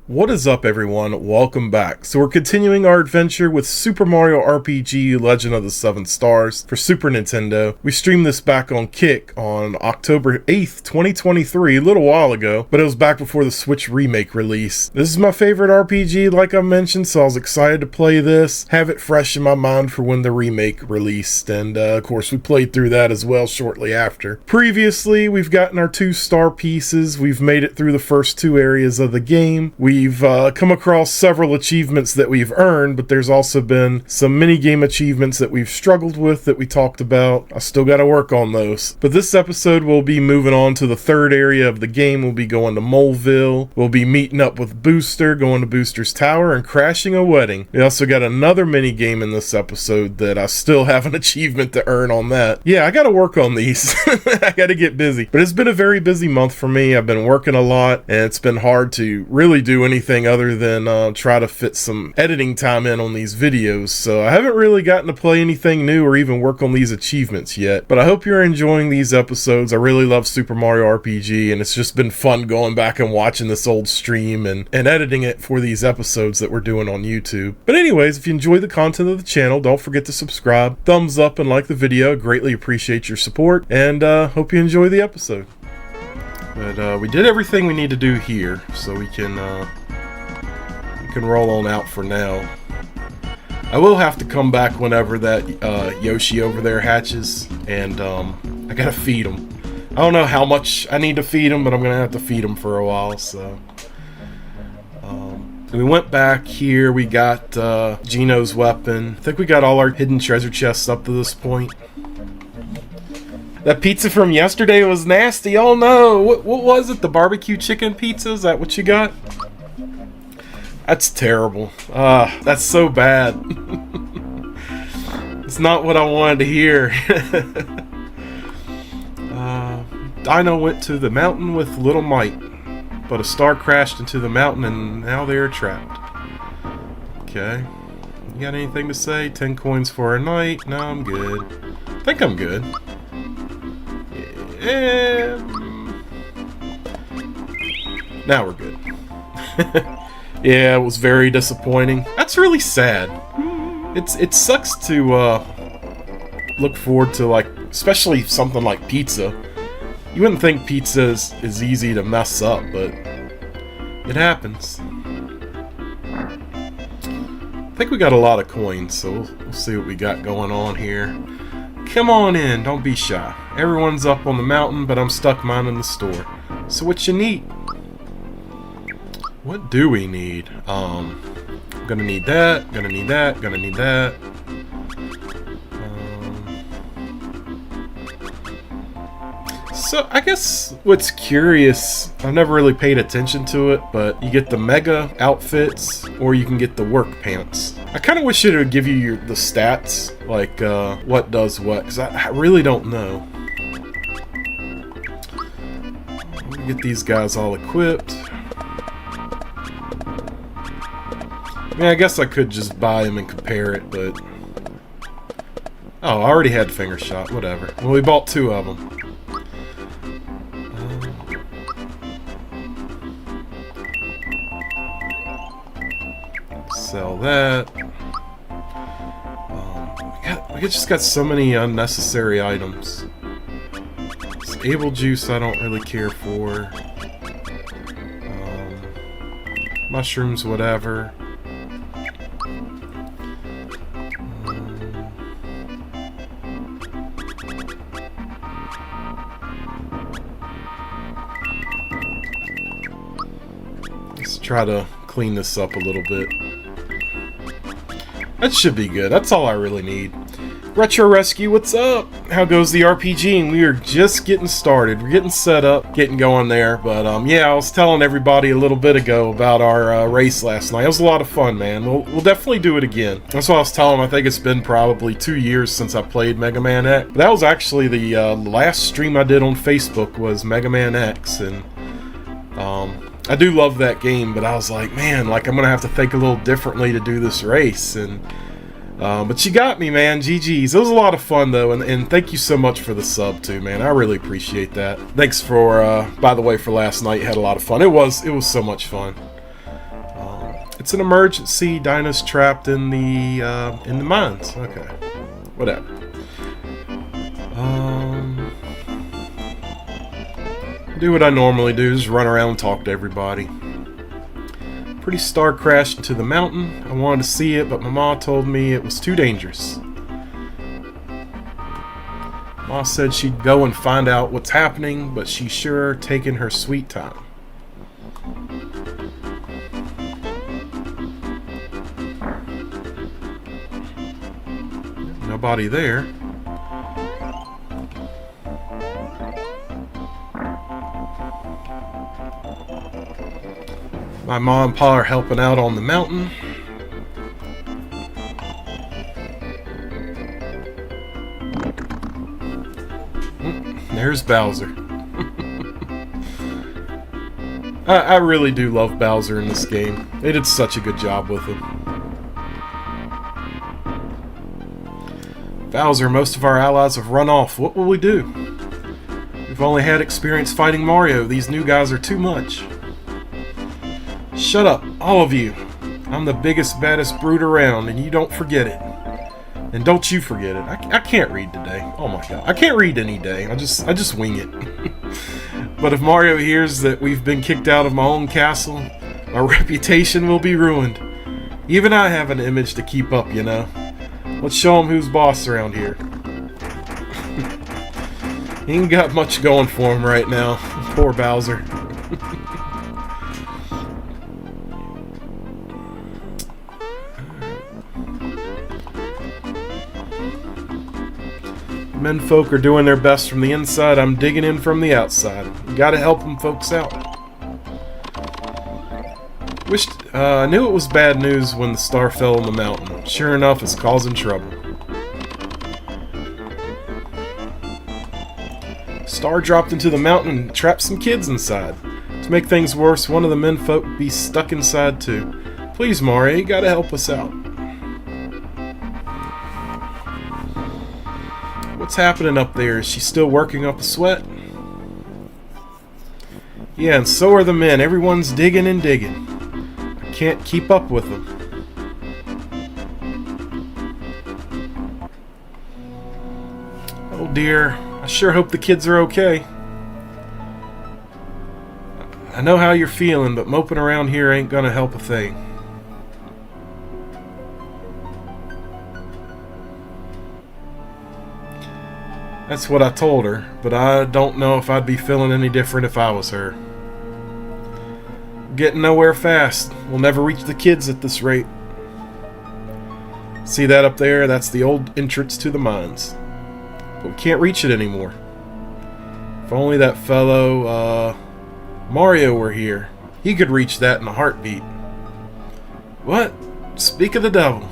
What is up, everyone? Welcome back. So we're continuing our adventure with Super Mario RPG Legend of the Seven Stars for Super Nintendo. We streamed this back on Kick on October 8th, 2023, a little while ago, but it was back before the Switch remake release. This is my favorite RPG, like I mentioned, so I was excited to play this, have it fresh in my mind for when the remake released, and of course we played through that as well shortly after. Previously, we've gotten our 2-star pieces, we've made it through the first 2 areas of the game. We've come across several achievements that we've earned, but there's also been some mini-game achievements that we've struggled with that we talked about. I still got to work on those. But this episode we'll be moving on to the 3rd area of the game. We'll be going to Moleville. We'll be meeting up with Booster, going to Booster's Tower, and crashing a wedding. We also got another mini-game in this episode that I still have an achievement to earn on that. Yeah, I got to work on these. I got to get busy. But it's been a very busy month for me. I've been working a lot, and it's been hard to really do anything other than try to fit some editing time in on these videos, so I haven't really gotten to play anything new or even work on these achievements yet, but I hope you're enjoying these episodes. I really love Super Mario RPG, and it's just been fun going back and watching this old stream and editing it for these episodes that we're doing on YouTube. But anyways, if you enjoy the content of the channel, don't forget to subscribe, thumbs up, and like the video. I greatly appreciate your support, and hope you enjoy the episode. But we did everything we need to do here, so we can roll on out for now. I will have to come back whenever that Yoshi over there hatches, and I gotta feed him. I don't know how much I need to feed him, but I'm gonna have to feed him for a while, so. We went back here, we got Geno's weapon. I think we got all our hidden treasure chests up to this point. That pizza from yesterday was nasty. Oh no! What was it? The barbecue chicken pizza? Is that what you got? That's terrible. That's so bad. It's not what I wanted to hear. Dino went to the mountain with little might, but a star crashed into the mountain and now they are trapped. Okay. You got anything to say? 10 coins for a night? No, I'm good. I think I'm good. Now we're good. Yeah, it was very disappointing. That's really sad. It sucks to look forward to, like, especially something like pizza. You wouldn't think pizza is easy to mess up, but it happens. I think we got a lot of coins, so we'll see what we got going on here. Come on in, don't be shy. Everyone's up on the mountain, but I'm stuck minding the store. So what you need? What do we need? I'm gonna need that, gonna need that, gonna need that. So I guess what's curious, I've never really paid attention to it, but you get the mega outfits or you can get the work pants. I kind of wish it would give you the stats, like what does what, because I really don't know. Get these guys all equipped. I mean, I guess I could just buy them and compare it, but... Oh, I already had finger shot, whatever. Well, we bought 2 of them. Sell that. We just got so many unnecessary items. Able juice I don't really care for. Mushrooms, whatever. Let's try to clean this up a little bit. That should be good. That's all I really need. Retro Rescue, what's up? How goes the RPG? And we are just getting started. We're getting set up, getting going there. But yeah, I was telling everybody a little bit ago about our race last night. It was a lot of fun, man. We'll definitely do it again. That's what I was telling them. I think it's been probably 2 years since I played Mega Man X. But that was actually the last stream I did on Facebook was Mega Man X, and I do love that game, but I was like, man, like I'm gonna have to think a little differently to do this race, and but you got me, man. GG's. It was a lot of fun though, and thank you so much for the sub too, man. I really appreciate that. Thanks for by the way, for last night. Had a lot of fun. It was so much fun. It's an emergency. Dinah's trapped in the mines. Okay, whatever. Do what I normally do, just run around and talk to everybody. Pretty star crashed into the mountain. I wanted to see it, but my mom told me it was too dangerous. Ma said she'd go and find out what's happening, but she's sure taking her sweet time. Nobody there. My mom and pa are helping out on the mountain. There's Bowser. I really do love Bowser in this game. They did such a good job with him. Bowser, most of our allies have run off. What will we do? We've only had experience fighting Mario. These new guys are too much. Shut up, all of you. I'm the biggest, baddest brute around, and you don't forget it. And don't you forget it. I can't read today. Oh my god. I can't read any day. I just wing it. But if Mario hears that we've been kicked out of my own castle, our reputation will be ruined. Even I have an image to keep up, you know. Let's show him who's boss around here. He ain't got much going for him right now. Poor Bowser. Menfolk are doing their best from the inside. I'm digging in from the outside. You gotta help them folks out. I knew it was bad news when the star fell on the mountain. Sure enough, it's causing trouble. Star dropped into the mountain and trapped some kids inside. To make things worse, one of the menfolk be stuck inside too. Please, Mario, you gotta help us out. What's happening up there? Is she still working up a sweat? Yeah, and so are the men. Everyone's digging and digging. I can't keep up with them. Oh dear. I sure hope the kids are okay. I know how you're feeling, but moping around here ain't gonna help a thing. That's what I told her, but I don't know if I'd be feeling any different if I was her. Getting nowhere fast. We'll never reach the kids at this rate. See that up there? That's the old entrance to the mines. But we can't reach it anymore. If only that fellow, Mario were here. He could reach that in a heartbeat. What? Speak of the devil.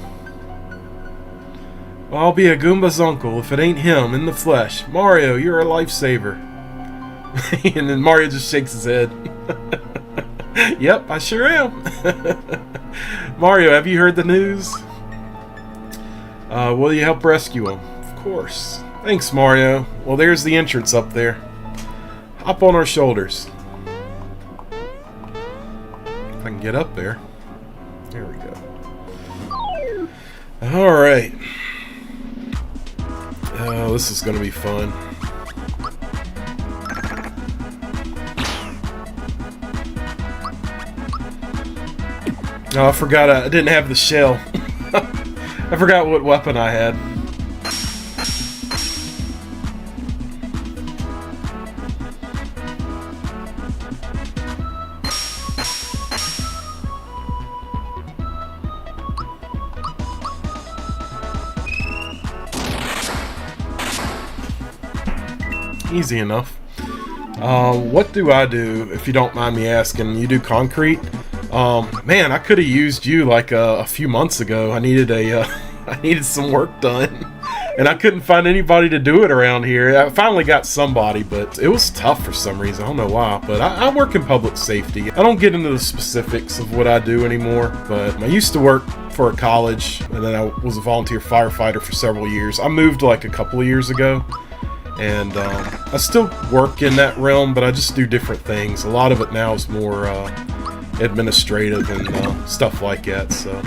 Well, I'll be a Goomba's uncle if it ain't him in the flesh. Mario, you're a lifesaver. And then Mario just shakes his head. Yep, I sure am. Mario, have you heard the news? Will you help rescue him? Of course. Thanks, Mario. Well, there's the entrance up there. Hop on our shoulders. If I can get up there. There we go. Alright. Oh, this is going to be fun. Oh, I forgot I didn't have the shell. I forgot what weapon I had. Easy enough. What do I do, if you don't mind me asking? You do concrete? Man, I could have used you like a few months ago. I needed I needed some work done, and I couldn't find anybody to do it around here. I finally got somebody, but it was tough for some reason. I don't know why, but I work in public safety. I don't get into the specifics of what I do anymore, but I used to work for a college, and then I was a volunteer firefighter for several years. I moved like a couple of years ago. And I still work in that realm, but I just do different things. A lot of it now is more administrative and stuff like that, so.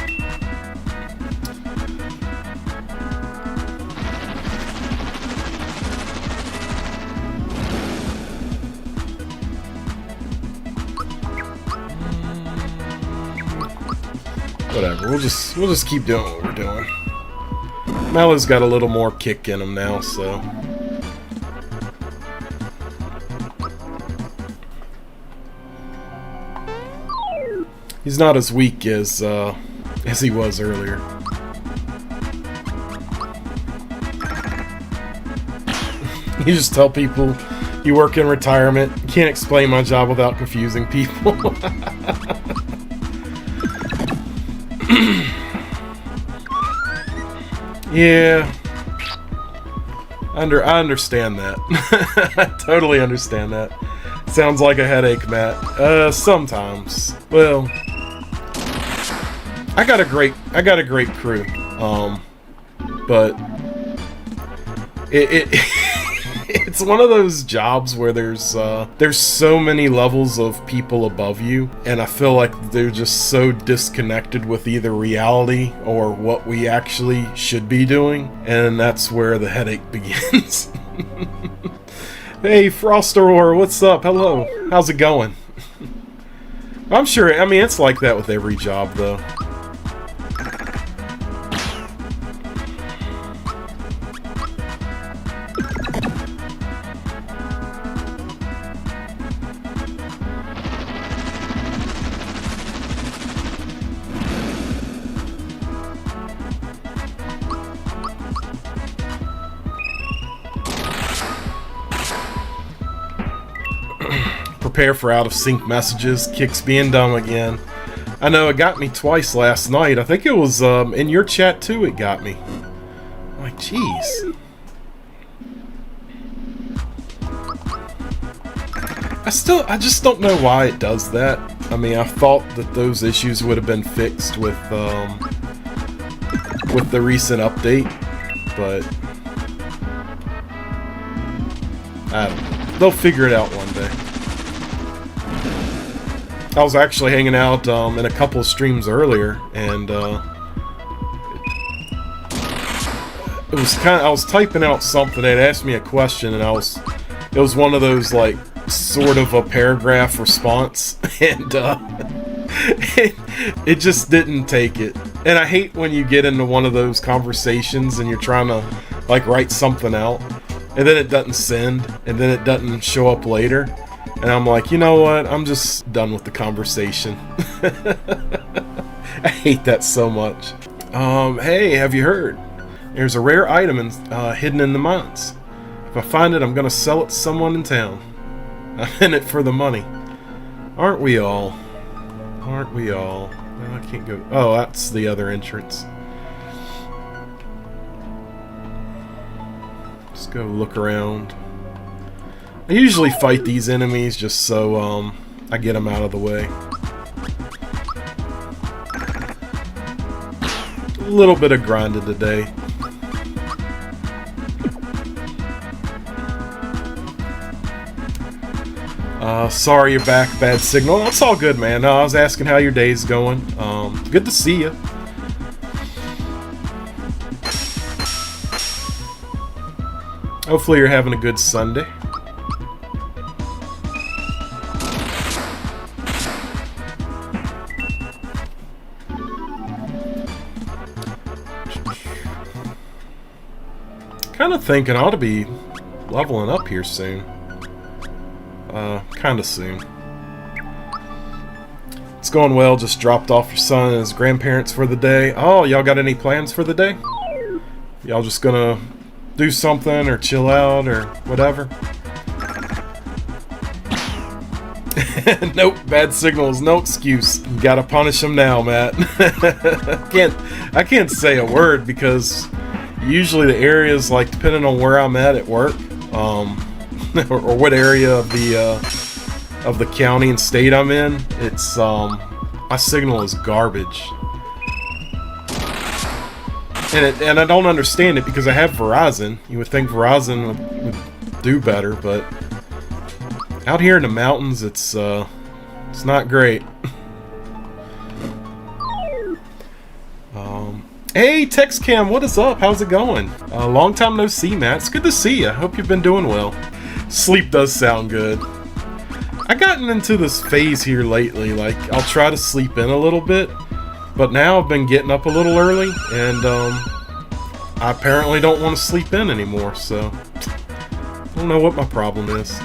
Whatever, we'll just keep doing what we're doing. Mallow's got a little more kick in him now, so. He's not as weak as he was earlier. You just tell people you work in retirement. You can't explain my job without confusing people. Yeah, I understand that. I totally understand that. Sounds like a headache, Matt. Sometimes. Well, I got a great crew. But it's one of those jobs where there's so many levels of people above you, and I feel like they're just so disconnected with either reality or what we actually should be doing, and that's where the headache begins. Hey, Frosteror, what's up? Hello. How's it going? I'm sure, I mean, it's like that with every job, though. Prepare for out-of-sync messages. Kick's being dumb again. I know, it got me twice last night. I think it was in your chat too it got me. I'm like, jeez. I just don't know why it does that. I mean, I thought that those issues would have been fixed with the recent update, but I don't know. They'll figure it out one day. I was actually hanging out in a couple of streams earlier, and it was I was typing out something. They'd asked me a question, and it was one of those like sort of a paragraph response, and it just didn't take it. And I hate when you get into one of those conversations and you're trying to like write something out, and then it doesn't send, and then it doesn't show up later. And I'm like, you know what? I'm just done with the conversation. I hate that so much. Hey, have you heard? There's a rare item hidden in the mines. If I find it, I'm gonna sell it to someone in town. I'm in it for the money. Aren't we all? Aren't we all? Well, I can't go. Oh, that's the other entrance. Let's go look around. I usually fight these enemies just so I get them out of the way. A little bit of grinding today. Sorry you're back, bad signal. That's all good, man. I was asking how your day's going. Good to see you. Hopefully you're having a good Sunday. Kind of thinking I ought to be leveling up here soon. Kind of soon. It's going well. Just dropped off your son and his grandparents for the day. Oh, y'all got any plans for the day? Y'all just gonna do something or chill out or whatever? Nope, bad signal is no excuse. You gotta punish him now, Matt. I can't say a word because usually the areas, like, depending on where I'm at work, or what area of the county and state I'm in, it's my signal is garbage, and I don't understand it because I have Verizon. You would think Verizon would do better, but out here in the mountains, it's not great. Hey, TextCam, what is up? How's it going? Long time no see, Matt. It's good to see you. Hope you've been doing well. Sleep does sound good. I've gotten into this phase here lately, like, I'll try to sleep in a little bit, but now I've been getting up a little early, and, I apparently don't want to sleep in anymore, so I don't know what my problem is.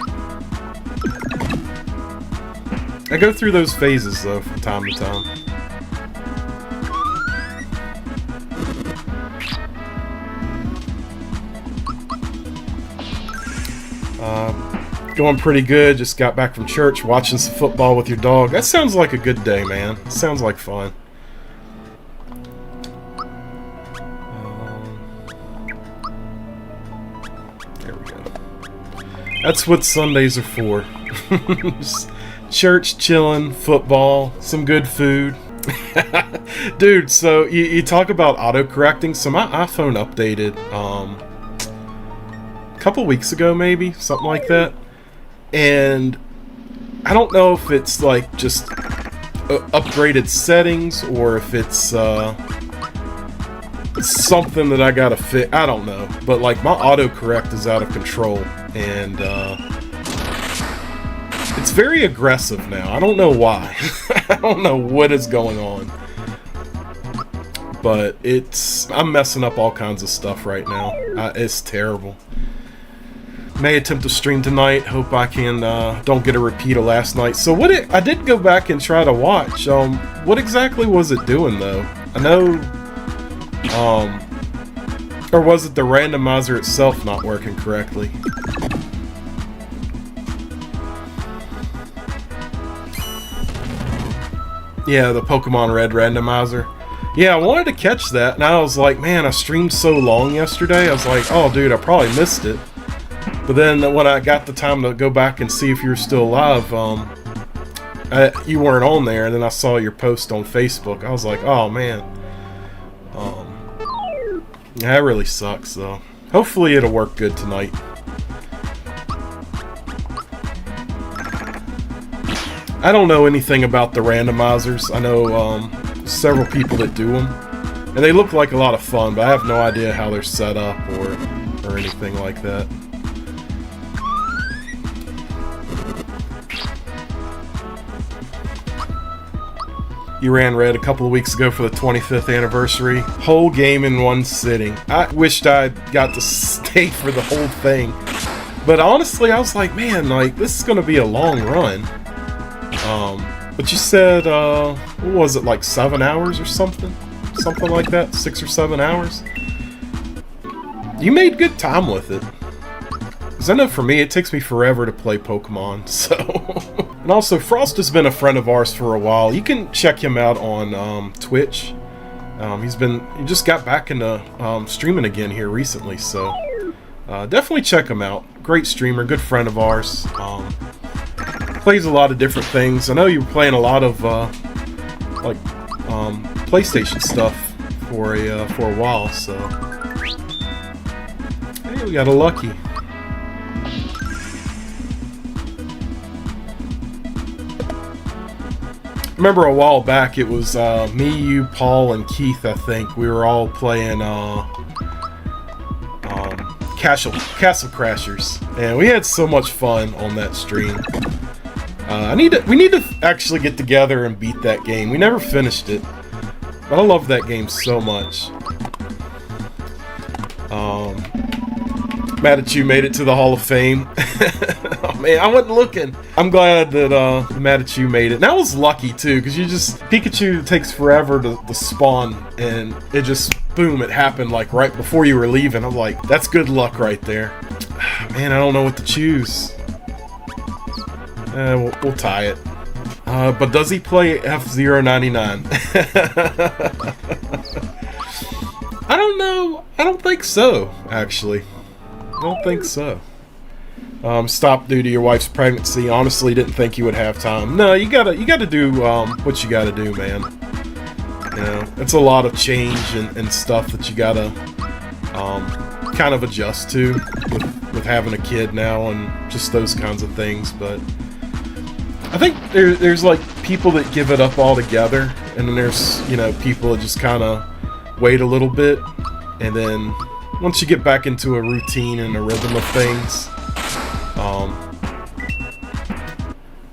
I go through those phases, though, from time to time. Going pretty good. Just got back from church, watching some football with your dog. That sounds like a good day, man. Sounds like fun. There we go. That's what Sundays are for. Just church, chilling, football, some good food. Dude, so you talk about auto-correcting. So my iPhone updated a couple weeks ago, maybe, something like that. And I don't know if it's like just upgraded settings or if it's something that I gotta fix. I don't know, but like my autocorrect is out of control, and it's very aggressive now. I don't know why. I don't know what is going on, but I'm messing up all kinds of stuff right now. It's terrible. May attempt to stream tonight. Hope I can don't get a repeat of last night. So I did go back and try to watch. What exactly was it doing though? I know, or was it the randomizer itself not working correctly? Yeah, the Pokemon Red randomizer. Yeah, I wanted to catch that, and I was like, man, I streamed so long yesterday. I was like, oh, dude, I probably missed it. But then when I got the time to go back and see if you were still alive, you weren't on there, and then I saw your post on Facebook. I was like, oh man. That really sucks, though. Hopefully it'll work good tonight. I don't know anything about the randomizers. I know several people that do them, and they look like a lot of fun, but I have no idea how they're set up or anything like that. You ran red a couple of weeks ago for the 25th anniversary. Whole game in one sitting. I wished I got to stay for the whole thing. But honestly, I was like, man, like, this is going to be a long run. But you said, what was it, like 7 hours or something? Something like that? 6 or 7 hours? You made good time with it. Because I know for me, it takes me forever to play Pokemon, so... And also, Frost has been a friend of ours for a while. You can check him out on Twitch. He just got back into streaming again here recently, so definitely check him out. Great streamer, good friend of ours. Plays a lot of different things. I know you were playing a lot of PlayStation stuff for a while, so hey, we got a lucky. Remember a while back, it was me, you, Paul, and Keith, I think. We were all playing Castle Crashers, and we had so much fun on that stream. We need to actually get together and beat that game. We never finished it, but I love that game so much. Mad at you made it to the Hall of Fame. Oh man, I wasn't looking. I'm glad that Mad at you made it. And that was lucky too, because Pikachu takes forever to spawn, and it just, boom, it happened like right before you were leaving. I'm like, that's good luck right there. Man, I don't know what to choose. We'll tie it. But does he play F-099? I don't know. I don't think so, actually. I don't think so. Stopped due to your wife's pregnancy. Honestly, didn't think you would have time. No, you gotta do what you gotta do, man. You know, it's a lot of change and stuff that you gotta kind of adjust to with having a kid now and just those kinds of things. But I think there's like people that give it up altogether, and then there's, you know, people that just kind of wait a little bit, and then once you get back into a routine and a rhythm of things,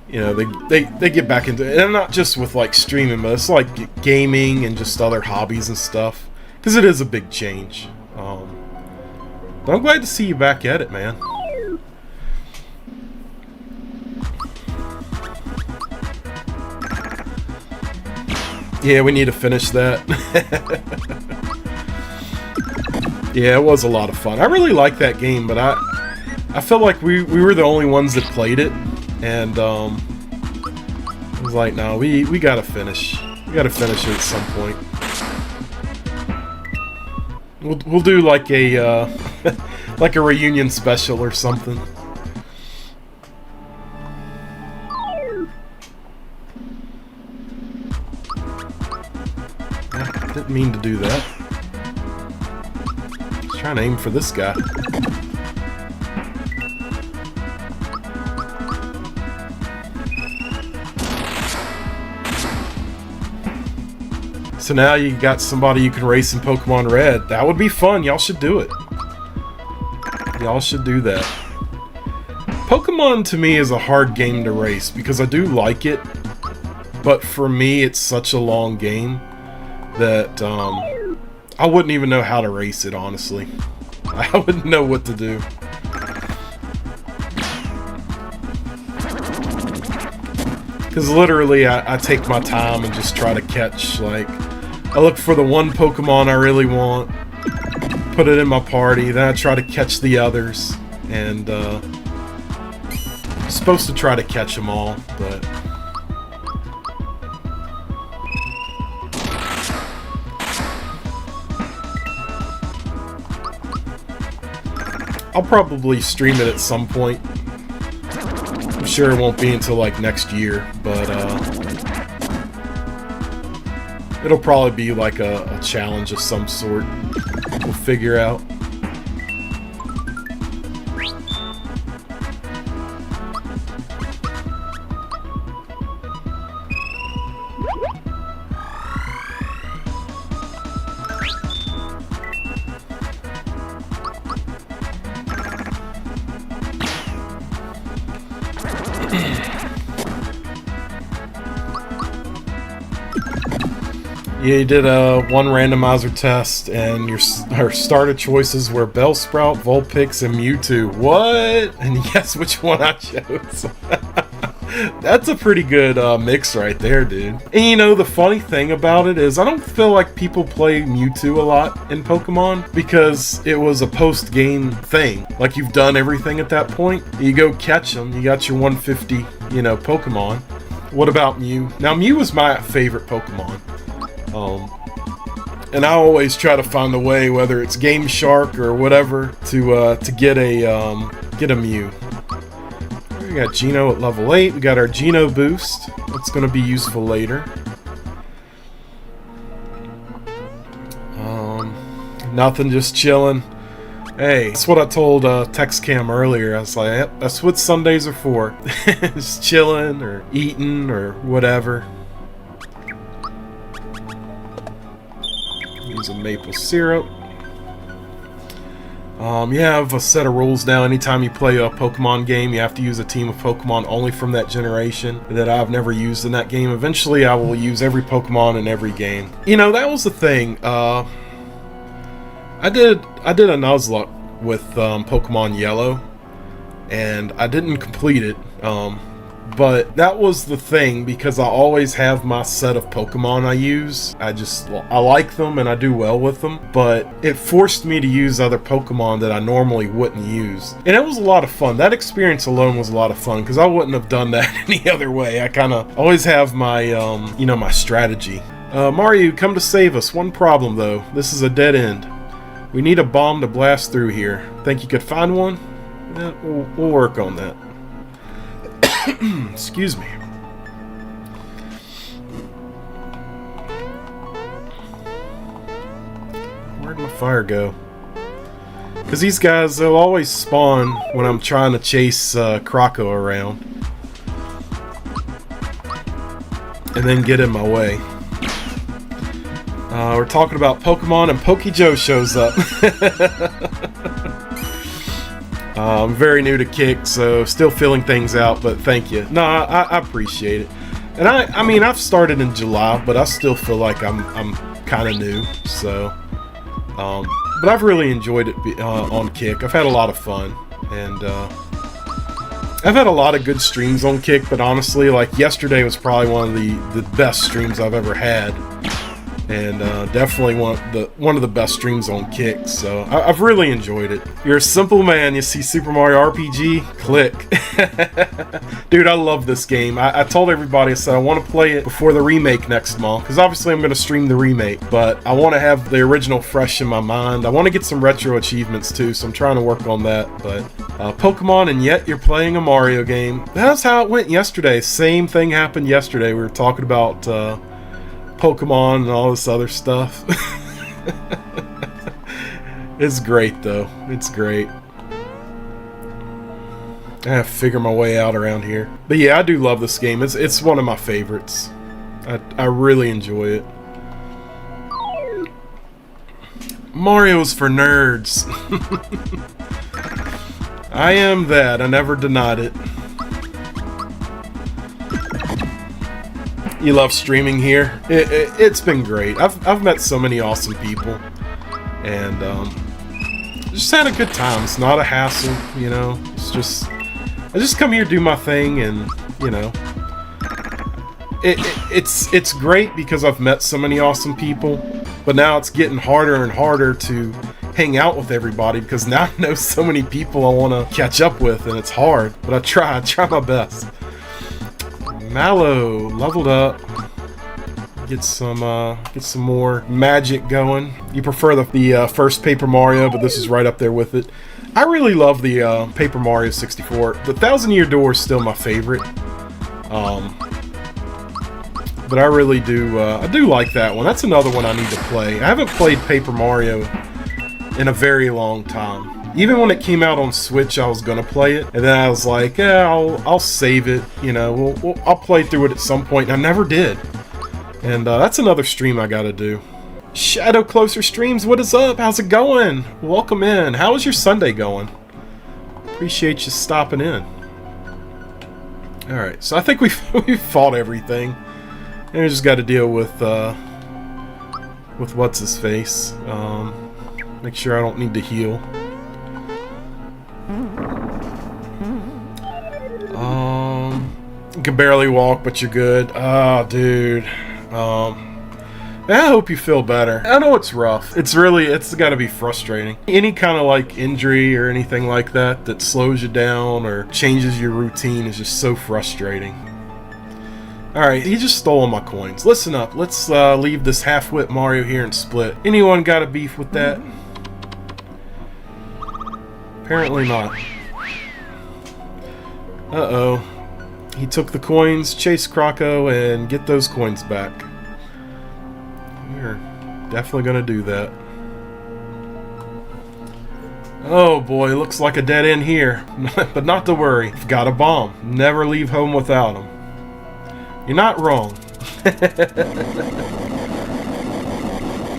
you know, they get back into it. And not just with like streaming, but it's like gaming and just other hobbies and stuff, because it is a big change. But I'm glad to see you back at it, man. Yeah, we need to finish that. Yeah, it was a lot of fun. I really liked that game, but I felt like we were the only ones that played it, and I was like, no, we gotta finish. We gotta finish it at some point. We'll do like a like a reunion special or something. Didn't mean to do that. Just trying to aim for this guy. So now you got somebody you can race in Pokemon Red. That would be fun. Y'all should do it. Y'all should do that. Pokemon to me is a hard game to race because I do like it, but for me it's such a long game that I wouldn't even know how to race it, honestly. I wouldn't know what to do. Because literally I take my time and just try to catch, like, I look for the one Pokemon I really want, put it in my party, then I try to catch the others, and I'm supposed to try to catch them all, but I'll probably stream it at some point. I'm sure it won't be until like next year, but it'll probably be like a challenge of some sort. We'll figure out. Yeah, you did one randomizer test, and your starter choices were Bellsprout, Vulpix, and Mewtwo. What? And guess which one I chose? That's a pretty good mix right there, dude. And you know, the funny thing about it is I don't feel like people play Mewtwo a lot in Pokemon because it was a post-game thing. Like, you've done everything at that point. You go catch them. You got your 150, you know, Pokemon. What about Mew? Now, Mew was my favorite Pokemon. And I always try to find a way, whether it's Game Shark or whatever, to get a Mew. We got Geno at level 8. We got our Geno boost. That's going to be useful later. Nothing, just chilling. Hey, that's what I told TextCam earlier. I was like, yep, that's what Sundays are for. Just chilling or eating or whatever. Use a maple syrup. You have a set of rules now. Anytime you play a Pokemon game, you have to use a team of Pokemon only from that generation that I've never used in that game. Eventually, I will use every Pokemon in every game. You know, that was the thing. I did a Nuzlocke with Pokemon Yellow, and I didn't complete it. But that was the thing, because I always have my set of Pokemon I use. I like them and I do well with them, but it forced me to use other Pokemon that I normally wouldn't use. And it was a lot of fun. That experience alone was a lot of fun, because I wouldn't have done that any other way. I kind of always have my, you know, my strategy. Mario, come to save us. One problem, though. This is a dead end. We need a bomb to blast through here. Think you could find one? Yeah, we'll work on that. Excuse me. Where'd my fire go? Because these guys, they'll always spawn when I'm trying to chase Croco around. And then get in my way. We're talking about Pokemon and Joe shows up. I'm very new to Kick, so still feeling things out, but thank you. No, I appreciate it. And I mean, I've started in July, but I still feel like I'm kind of new, so... but I've really enjoyed it on Kick. I've had a lot of fun, and I've had a lot of good streams on Kick, but honestly, like, yesterday was probably one of the best streams I've ever had. And definitely one of the best streams on Kick, so I've really enjoyed it. You're a simple man, you see Super Mario RPG, click. Dude, I love this game. I told everybody, I said I want to play it before the remake next month, because obviously I'm going to stream the remake, but I want to have the original fresh in my mind. I want to get some retro achievements too, so I'm trying to work on that. But Pokemon, and yet you're playing a Mario game. That's how it went yesterday. Same thing happened yesterday. We were talking about Pokemon and all this other stuff. It's great though. It's great. I have to figure my way out around here. But yeah, I do love this game. It's one of my favorites. I really enjoy it. Mario's for nerds. I am that. I never denied it. You love streaming here? It's been great. I've met so many awesome people, and just had a good time. It's not a hassle, you know. It's just I just come here, do my thing, and you know, it's great because I've met so many awesome people. But now it's getting harder and harder to hang out with everybody because now I know so many people I want to catch up with, and it's hard. But I try my best. Mallow leveled up. Get some more magic going. You prefer the first Paper Mario, but this is right up there with it. I really love the Paper Mario 64. The 1,000-Year Door is still my favorite. But I really do. I do like that one. That's another one I need to play. I haven't played Paper Mario in a very long time. Even when it came out on Switch, I was gonna play it, and then I was like, yeah, I'll save it. You know, I'll play through it at some point. And I never did, and that's another stream I gotta do. Shadow Closer Streams, what is up? How's it going? Welcome in. How is your Sunday going? Appreciate you stopping in. All right, so I think we've fought everything, and we just got to deal with what's his face. Make sure I don't need to heal. You can barely walk, but you're good. Oh, dude. I hope you feel better. I know it's rough. It's got to be frustrating. Any kind of like injury or anything like that slows you down or changes your routine is just so frustrating. Alright, he just stole my coins. Listen up. Let's leave this half-wit Mario here and split. Anyone got a beef with that? Apparently not. Uh-oh. He took the coins, chase Croco, and get those coins back. We're definitely gonna do that. Oh boy, looks like a dead end here. But not to worry. I've got a bomb. Never leave home without them. You're not wrong.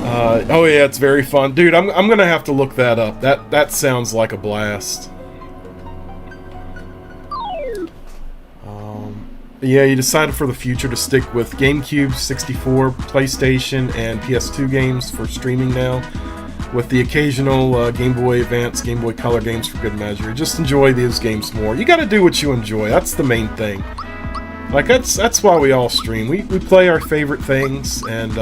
Oh yeah, it's very fun. Dude, I'm gonna have to look that up. That sounds like a blast. Yeah, you decided for the future to stick with GameCube, 64, PlayStation, and PS2 games for streaming now, with the occasional Game Boy Advance, Game Boy Color games for good measure. Just enjoy those games more. You gotta do what you enjoy. That's the main thing. Like, that's why we all stream. We play our favorite things, and,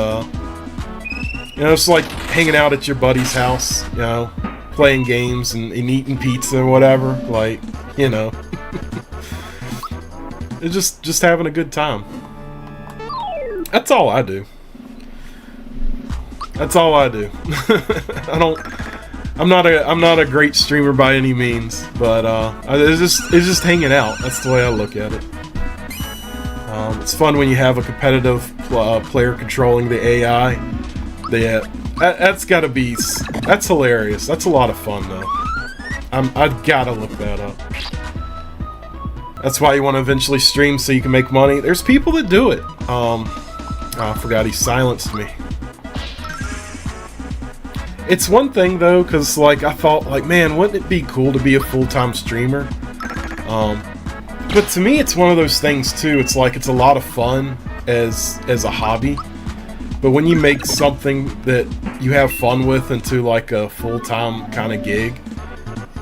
you know, it's like hanging out at your buddy's house, you know, playing games and eating pizza or whatever. Like, you know. It's just having a good time. That's all I do. That's all I do. I'm not a great streamer by any means, but it's just hanging out. That's the way I look at it. It's fun when you have a competitive player controlling the AI. That's gotta be. That's hilarious. That's a lot of fun though. I've gotta look that up. That's why you want to eventually stream so you can make money. There's people that do it. I forgot he silenced me. It's one thing though, because like I thought, like, man, wouldn't it be cool to be a full-time streamer? But to me, it's one of those things too. It's like it's a lot of fun as a hobby, but when you make something that you have fun with into like a full-time kind of gig,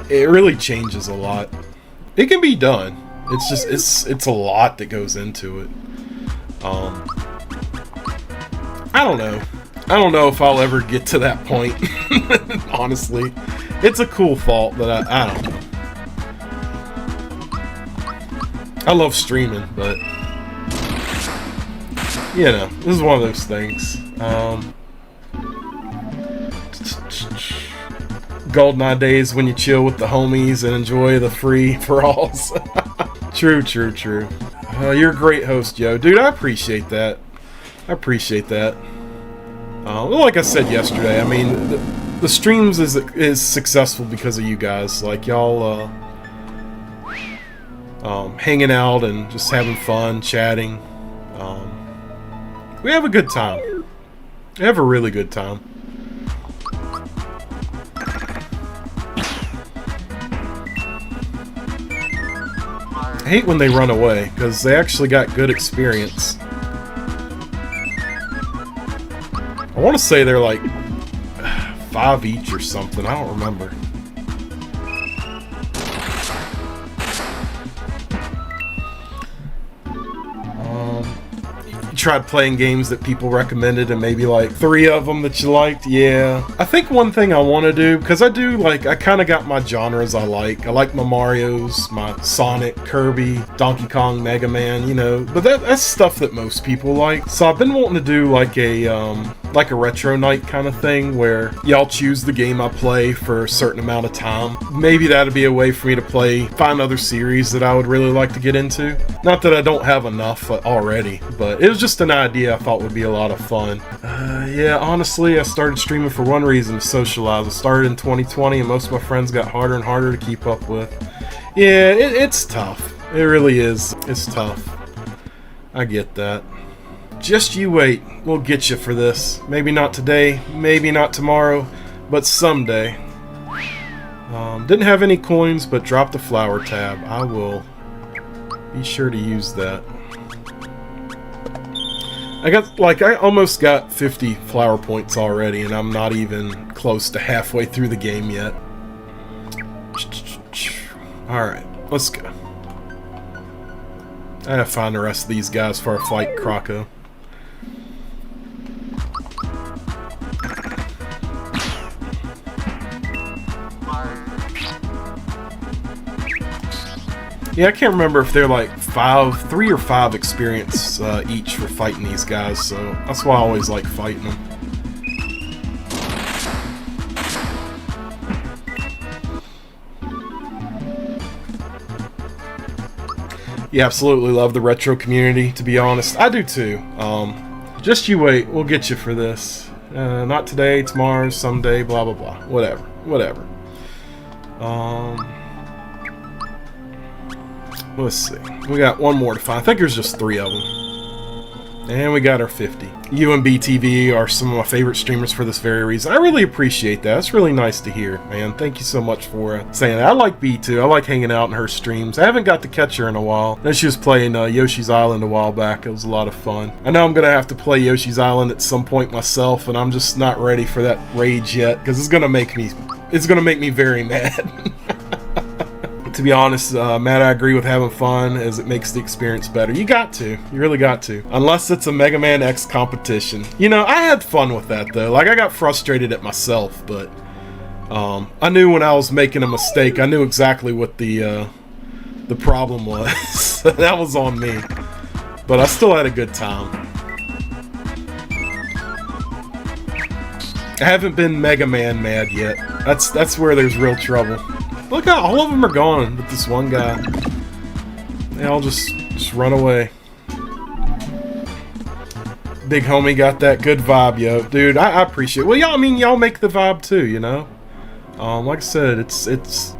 it really changes a lot. It can be done. It's just it's a lot that goes into it. I don't know. I don't know if I'll ever get to that point. Honestly, it's a cool thought, but I don't know. I love streaming, but you know, this is one of those things. GoldenEye days when you chill with the homies and enjoy the free for alls. True. You're a great host, Yo. Dude, I appreciate that. I appreciate that. Well, like I said yesterday, I mean, the streams is successful because of you guys. Like, y'all hanging out and just having fun, chatting. We have a good time. We have a really good time. I hate when they run away, because they actually got good experience. I want to say they're like 5 each or something. I don't remember. You tried playing games that people recommended and maybe like 3 of them that you liked. Yeah. I think one thing I want to do, because I do like, I kind of got my genres I like. I like my Marios, my Sonic, Kirby, Donkey Kong, Mega Man, you know. But that's stuff that most people like. So I've been wanting to do like a retro night kind of thing where y'all choose the game I play for a certain amount of time. Maybe that'd be a way for me to find other series that I would really like to get into. Not that I don't have enough already, but it was just an idea I thought would be a lot of fun. Yeah, honestly, I started streaming for one reason, to socialize. I started in 2020 and most of my friends got harder and harder to keep up with. Yeah, it's tough. It really is. It's tough. I get that. Just you wait. We'll get you for this. Maybe not today, maybe not tomorrow, but someday. Didn't have any coins, but dropped the flower tab. I will be sure to use that. I almost got 50 flower points already, and I'm not even close to halfway through the game yet. Alright, let's go. I gotta find the rest of these guys before I fight Croco. Yeah, I can't remember if they're like 3 or 5 experience each for fighting these guys, so that's why I always like fighting them. Yeah, absolutely love the retro community, to be honest. I do too. Just you wait, we'll get you for this. Not today, tomorrow, someday, blah blah blah. Whatever. Let's see. We got one more to find. I think there's just 3 of them. And we got our 50. You and BTV are some of my favorite streamers for this very reason. I really appreciate that. It's really nice to hear, man. Thank you so much for saying that. I like B too. I like hanging out in her streams. I haven't got to catch her in a while. Then she was playing Yoshi's Island a while back. It was a lot of fun. I know I'm going to have to play Yoshi's Island at some point myself, and I'm just not ready for that rage yet, because it's going to make me very mad. To be honest, Matt, I agree with having fun, as it makes the experience better. You got to. You really got to. Unless it's a Mega Man X competition. You know, I had fun with that, though. Like, I got frustrated at myself, but I knew when I was making a mistake, I knew exactly what the problem was. That was on me. But I still had a good time. I haven't been Mega Man mad yet. That's where there's real trouble. Look how all of them are gone, but this one guy. They all just run away. Big homie got that good vibe, yo. Dude, I appreciate it. Well, y'all make the vibe too, you know? Like I said,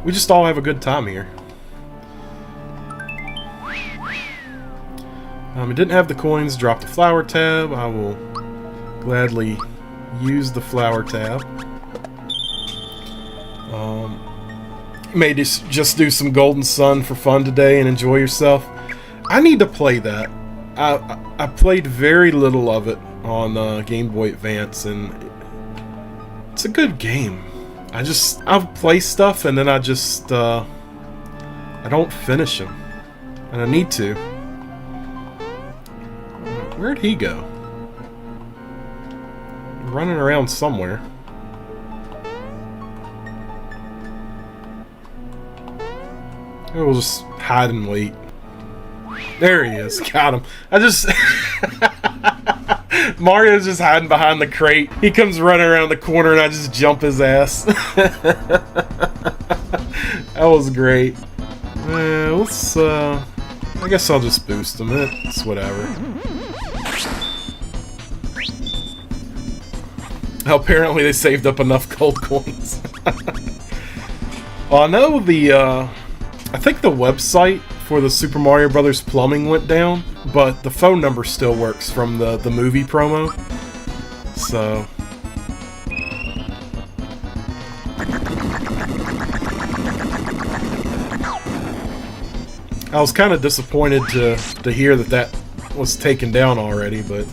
we just all have a good time here. I didn't have the coins, dropped the flower tab. I will gladly use the flower tab. You may just do some Golden Sun for fun today and enjoy yourself. I need to play that. I played very little of it on Game Boy Advance, and it's a good game. I'll play stuff and then I don't finish them, and I need to. Where'd he go? Running around somewhere. We'll just hide and wait. There he is. Got him. Mario's just hiding behind the crate. He comes running around the corner and I just jump his ass. That was great. I guess I'll just boost him. It's whatever. Apparently they saved up enough gold coins. Well, I know I think the website for the Super Mario Brothers plumbing went down, but the phone number still works from the movie promo. So I was kind of disappointed to hear that was taken down already, but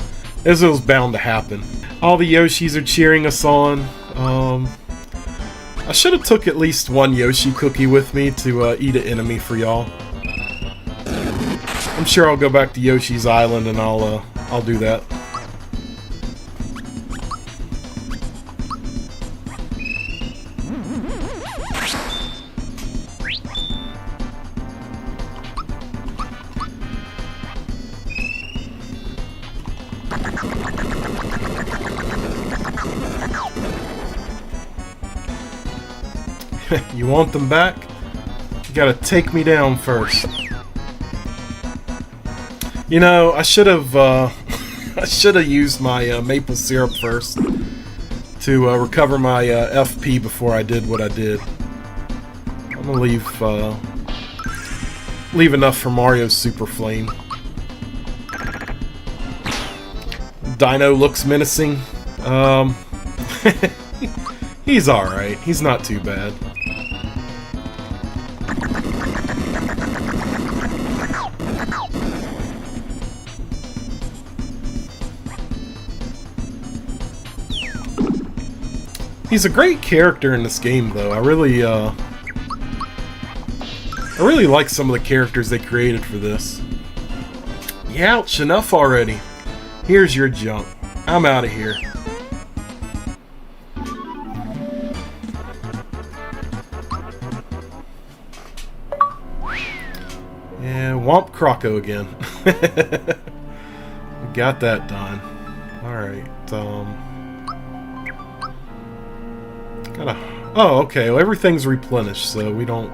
it was bound to happen. All the Yoshis are cheering us on. I should have took at least one Yoshi cookie with me to eat an enemy for y'all. I'm sure I'll go back to Yoshi's Island and I'll do that. You want them back? You gotta take me down first. You know, I should have used my maple syrup first to recover my FP before I did what I did. I'm gonna leave enough for Mario's Super Flame. Dino looks menacing. He's alright. He's not too bad. He's a great character in this game, though. I really like some of the characters they created for this. Youch, enough already. Here's your junk. I'm out of here. Yeah, Womp Croco again. We got that done. Alright, oh, okay. Well, everything's replenished, so we don't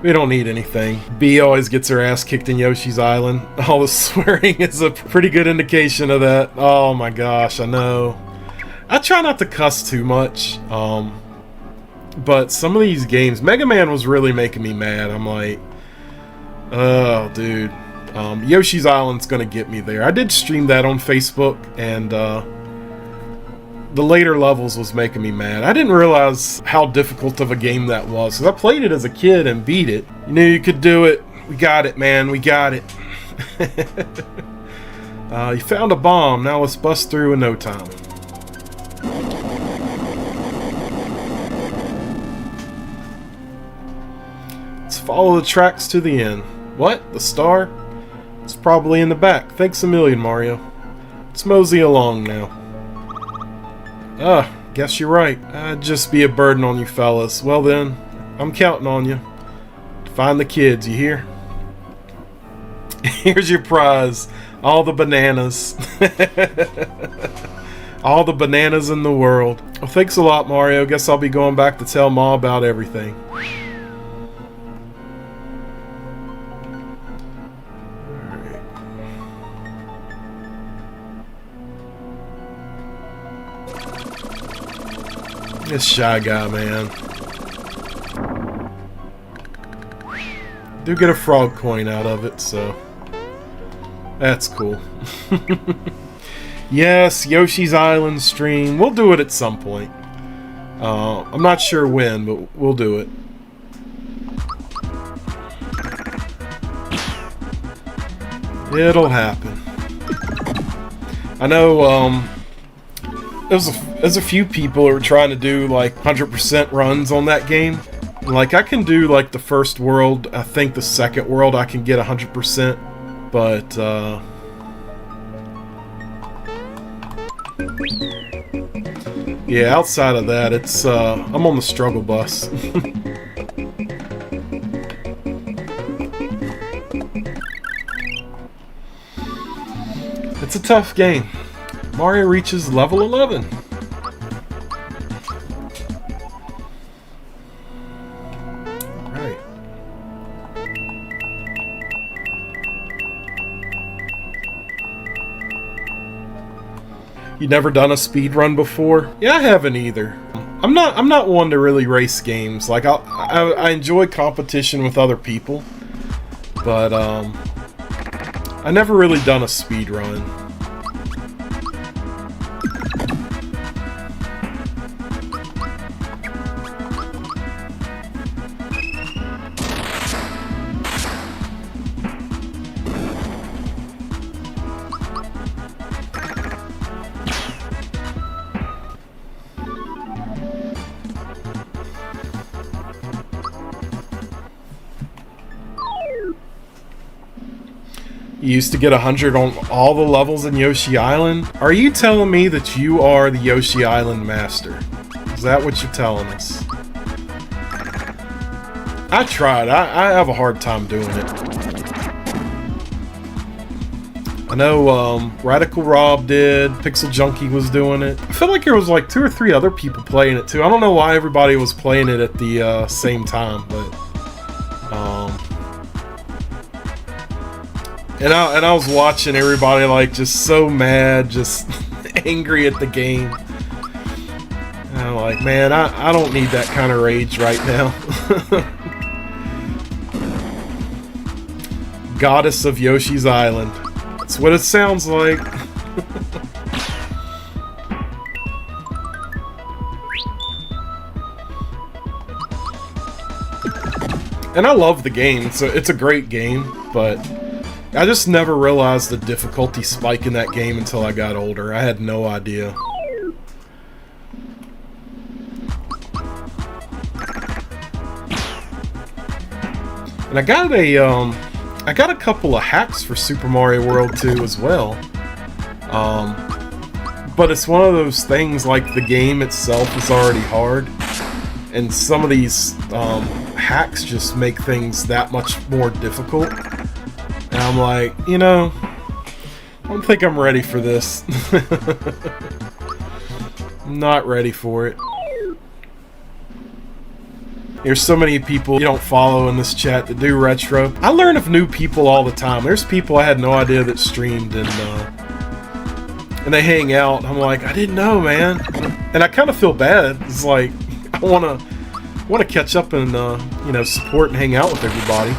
need anything. Bee always gets her ass kicked in Yoshi's Island. All the swearing is a pretty good indication of that. Oh my gosh, I know. I try not to cuss too much, but some of these games, Mega Man was really making me mad. I'm like, oh, dude. Yoshi's Island's gonna get me there. I did stream that on Facebook, and the later levels was making me mad. I didn't realize how difficult of a game that was, because I played it as a kid and beat it. You knew you could do it. We got it, man. We got it. You found a bomb. Now let's bust through in no time. Let's follow the tracks to the end. What? The star? It's probably in the back. Thanks a million, Mario. Let's mosey along now. Guess you're right. I'd just be a burden on you fellas. Well then, I'm counting on you. Find the kids, you hear? Here's your prize. All the bananas. All the bananas in the world. Well, thanks a lot, Mario. Guess I'll be going back to tell Ma about everything. This shy guy, man. Do get a frog coin out of it, so that's cool. Yes, Yoshi's Island stream. We'll do it at some point. I'm not sure when, but we'll do it. It'll happen. I know there's a few people who are trying to do like 100% runs on that game. Like I can do like the first world, I think the second world I can get 100%, but yeah, outside of that, it's I'm on the struggle bus. It's a tough game. Mario reaches level 11. Right. You never done a speed run before? Yeah, I haven't either. I'm not one to really race games. Like I enjoy competition with other people, but I never really done a speed run. You used to get 100 on all the levels in Yoshi Island? Are you telling me that you are the Yoshi Island master? Is that what you're telling us? I tried. I have a hard time doing it. I know Radical Rob did. Pixel Junkie was doing it. I feel like there was like 2 or 3 other people playing it too. I don't know why everybody was playing it at the same time, but And I was watching everybody like just so mad, just angry at the game. And I'm like, man, I don't need that kind of rage right now. Goddess of Yoshi's Island. That's what it sounds like. And I love the game, so it's a great game, but I just never realized the difficulty spike in that game until I got older. I had no idea. And I got a couple of hacks for Super Mario World 2 as well. But it's one of those things like the game itself is already hard, and some of these hacks just make things that much more difficult. And I'm like, you know, I don't think I'm ready for this. I'm not ready for it. There's so many people you don't follow in this chat that do retro. I learn of new people all the time. There's people I had no idea that streamed, and they hang out. I'm like, I didn't know, man. And I kind of feel bad. It's like I want to catch up and you know, support and hang out with everybody.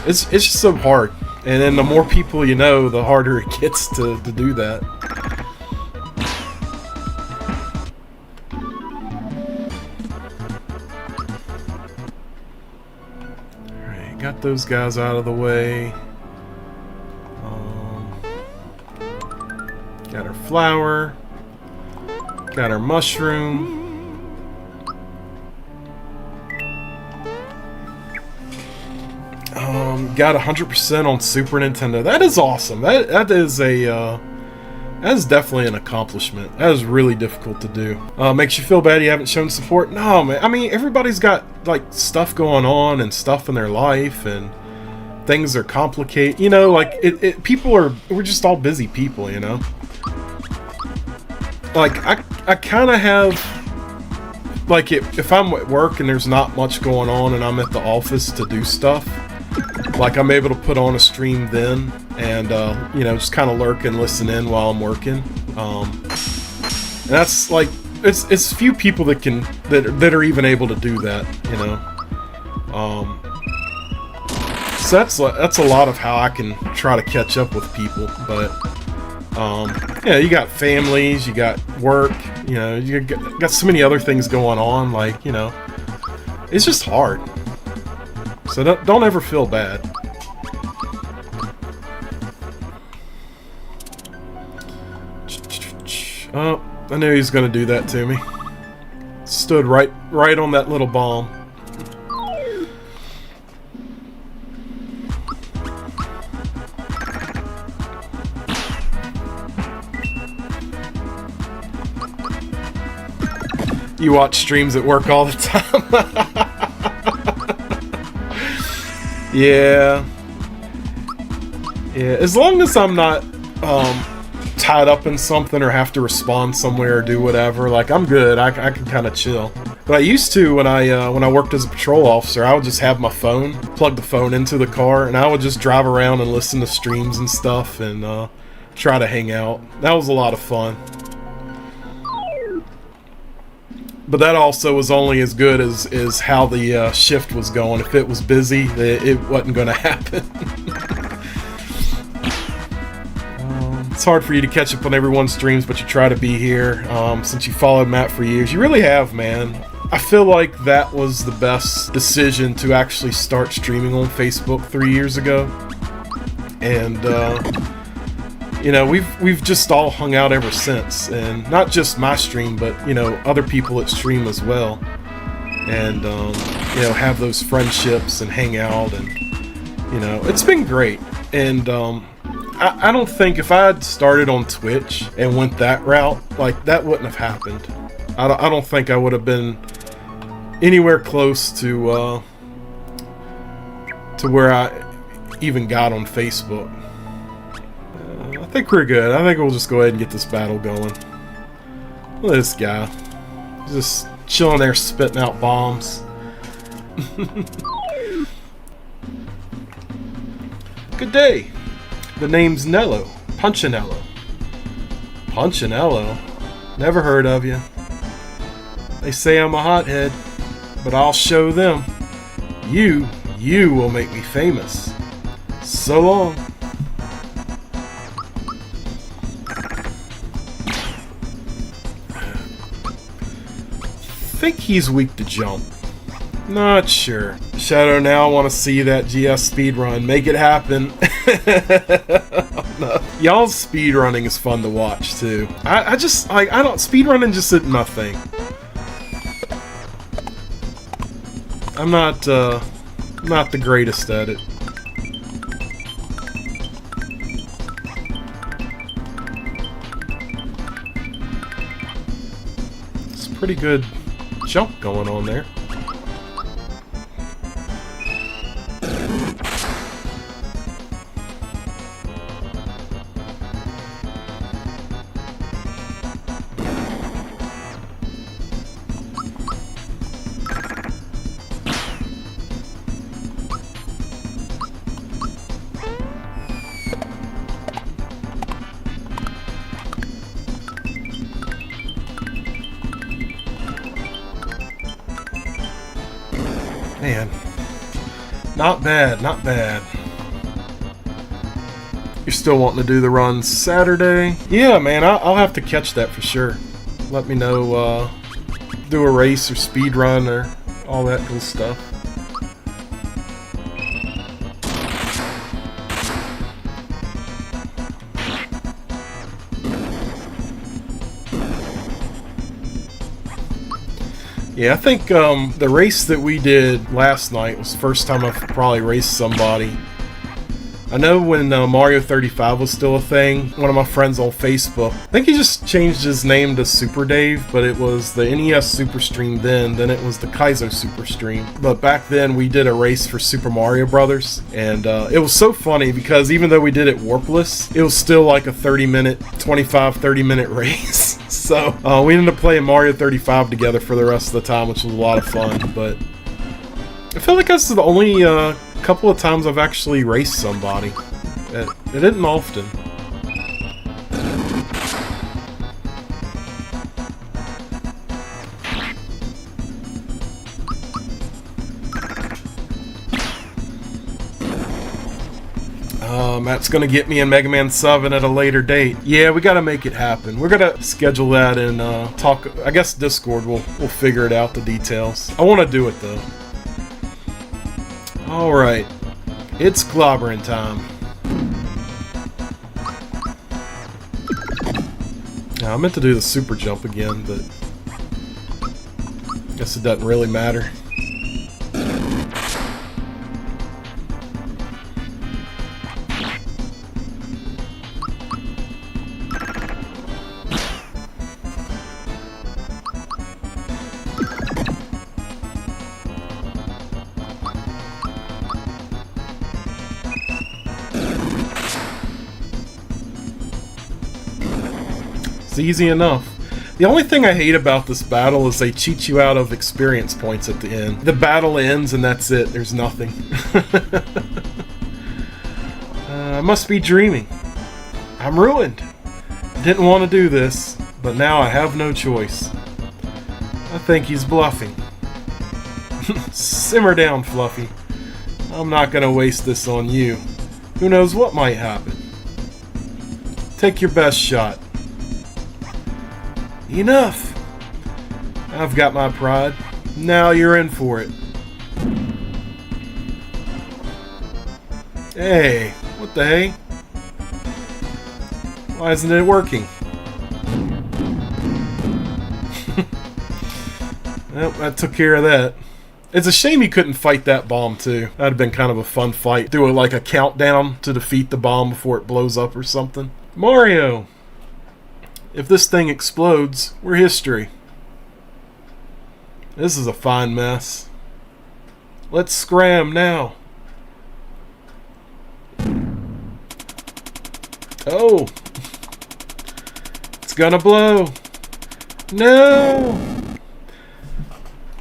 It's just so hard, and then the more people you know, the harder it gets to do that. Alright, got those guys out of the way. Got our flower. Got our mushroom. Got 100% on Super Nintendo. That is awesome. That is definitely an accomplishment. That is really difficult to do. Makes you feel bad you haven't shown support? No, man. I mean, everybody's got like stuff going on and stuff in their life, and things are complicated. You know, like we're just all busy people. You know, like I kind of have like if I'm at work and there's not much going on and I'm at the office to do stuff. Like, I'm able to put on a stream then, and, you know, just kind of lurk and listen in while I'm working. And that's, like, it's few people that are even able to do that, you know? So that's a lot of how I can try to catch up with people, but Yeah, you got families, you got work, you know, you got so many other things going on, like, you know, it's just hard. So don't ever feel bad. Oh, I knew he was going to do that to me. Stood right on that little bomb. You watch streams at work all the time. Yeah. Yeah, as long as I'm not tied up in something or have to respond somewhere or do whatever, like, I'm good. I can kind of chill. But I used to, when I worked as a patrol officer, I would just have my phone, plug the phone into the car, and I would just drive around and listen to streams and stuff and try to hang out. That was a lot of fun. But that also was only as good as how the shift was going. If it was busy, it wasn't going to happen. It's hard for you to catch up on everyone's streams, but you try to be here. Since you followed Matt for years, you really have, man. I feel like that was the best decision to actually start streaming on Facebook 3 years ago. And you know, we've just all hung out ever since, and not just my stream, but, you know, other people that stream as well, and you know, have those friendships and hang out, and, you know, it's been great. And I don't think if I had started on Twitch and went that route, like, that wouldn't have happened. I don't think I would have been anywhere close to where I even got on Facebook. I think we're good. I think we'll just go ahead and get this battle going. Look at this guy. Just chilling there spitting out bombs. Good day. The name's Nello. Punchinello. Punchinello? Never heard of you. They say I'm a hothead, but I'll show them. You will make me famous. So long. I think he's weak to jump. Not sure. Shadow, now I want to see that GS speedrun. Make it happen. No. Y'all's speedrunning is fun to watch too. I just, like, I don't, speedrunning just isn't my thing. I'm not the greatest at it. It's pretty good jump going on there. Man, not bad, not bad. You're still wanting to do the run Saturday? Yeah, man, I'll have to catch that for sure. Let me know, do a race or speed run or all that cool stuff. Yeah, I think the race that we did last night was the first time I've probably raced somebody. I know when Mario 35 was still a thing, one of my friends on Facebook, I think he just changed his name to Super Dave, but it was the NES Super Stream then it was the Kaizo Super Stream. But back then we did a race for Super Mario Brothers, and it was so funny because even though we did it warpless, it was still like a 30 minute race. So we ended up playing Mario 35 together for the rest of the time, which was a lot of fun. But I feel like that's the only couple of times I've actually raced somebody. It isn't often. That's gonna get me in Mega Man 7 at a later date. Yeah, we gotta make it happen. We're gonna schedule that and talk. I guess Discord will figure it out, the details. I want to do it though. All right, it's clobbering time. Now, I meant to do the super jump again, but I guess it doesn't really matter. It's easy enough. The only thing I hate about this battle is they cheat you out of experience points at the end. The battle ends and that's it. There's nothing. I must be dreaming. I'm ruined. Didn't want to do this, but now I have no choice. I think he's bluffing. Simmer down, Fluffy. I'm not gonna waste this on you. Who knows what might happen? Take your best shot. Enough! I've got my pride. Now you're in for it. Hey, what the hey? Why isn't it working? Well, that took care of that. It's a shame you couldn't fight that bomb too. That'd have been kind of a fun fight. Do like a countdown to defeat the bomb before it blows up or something. Mario! If this thing explodes, we're history. This is a fine mess. Let's scram now. Oh! It's gonna blow! No!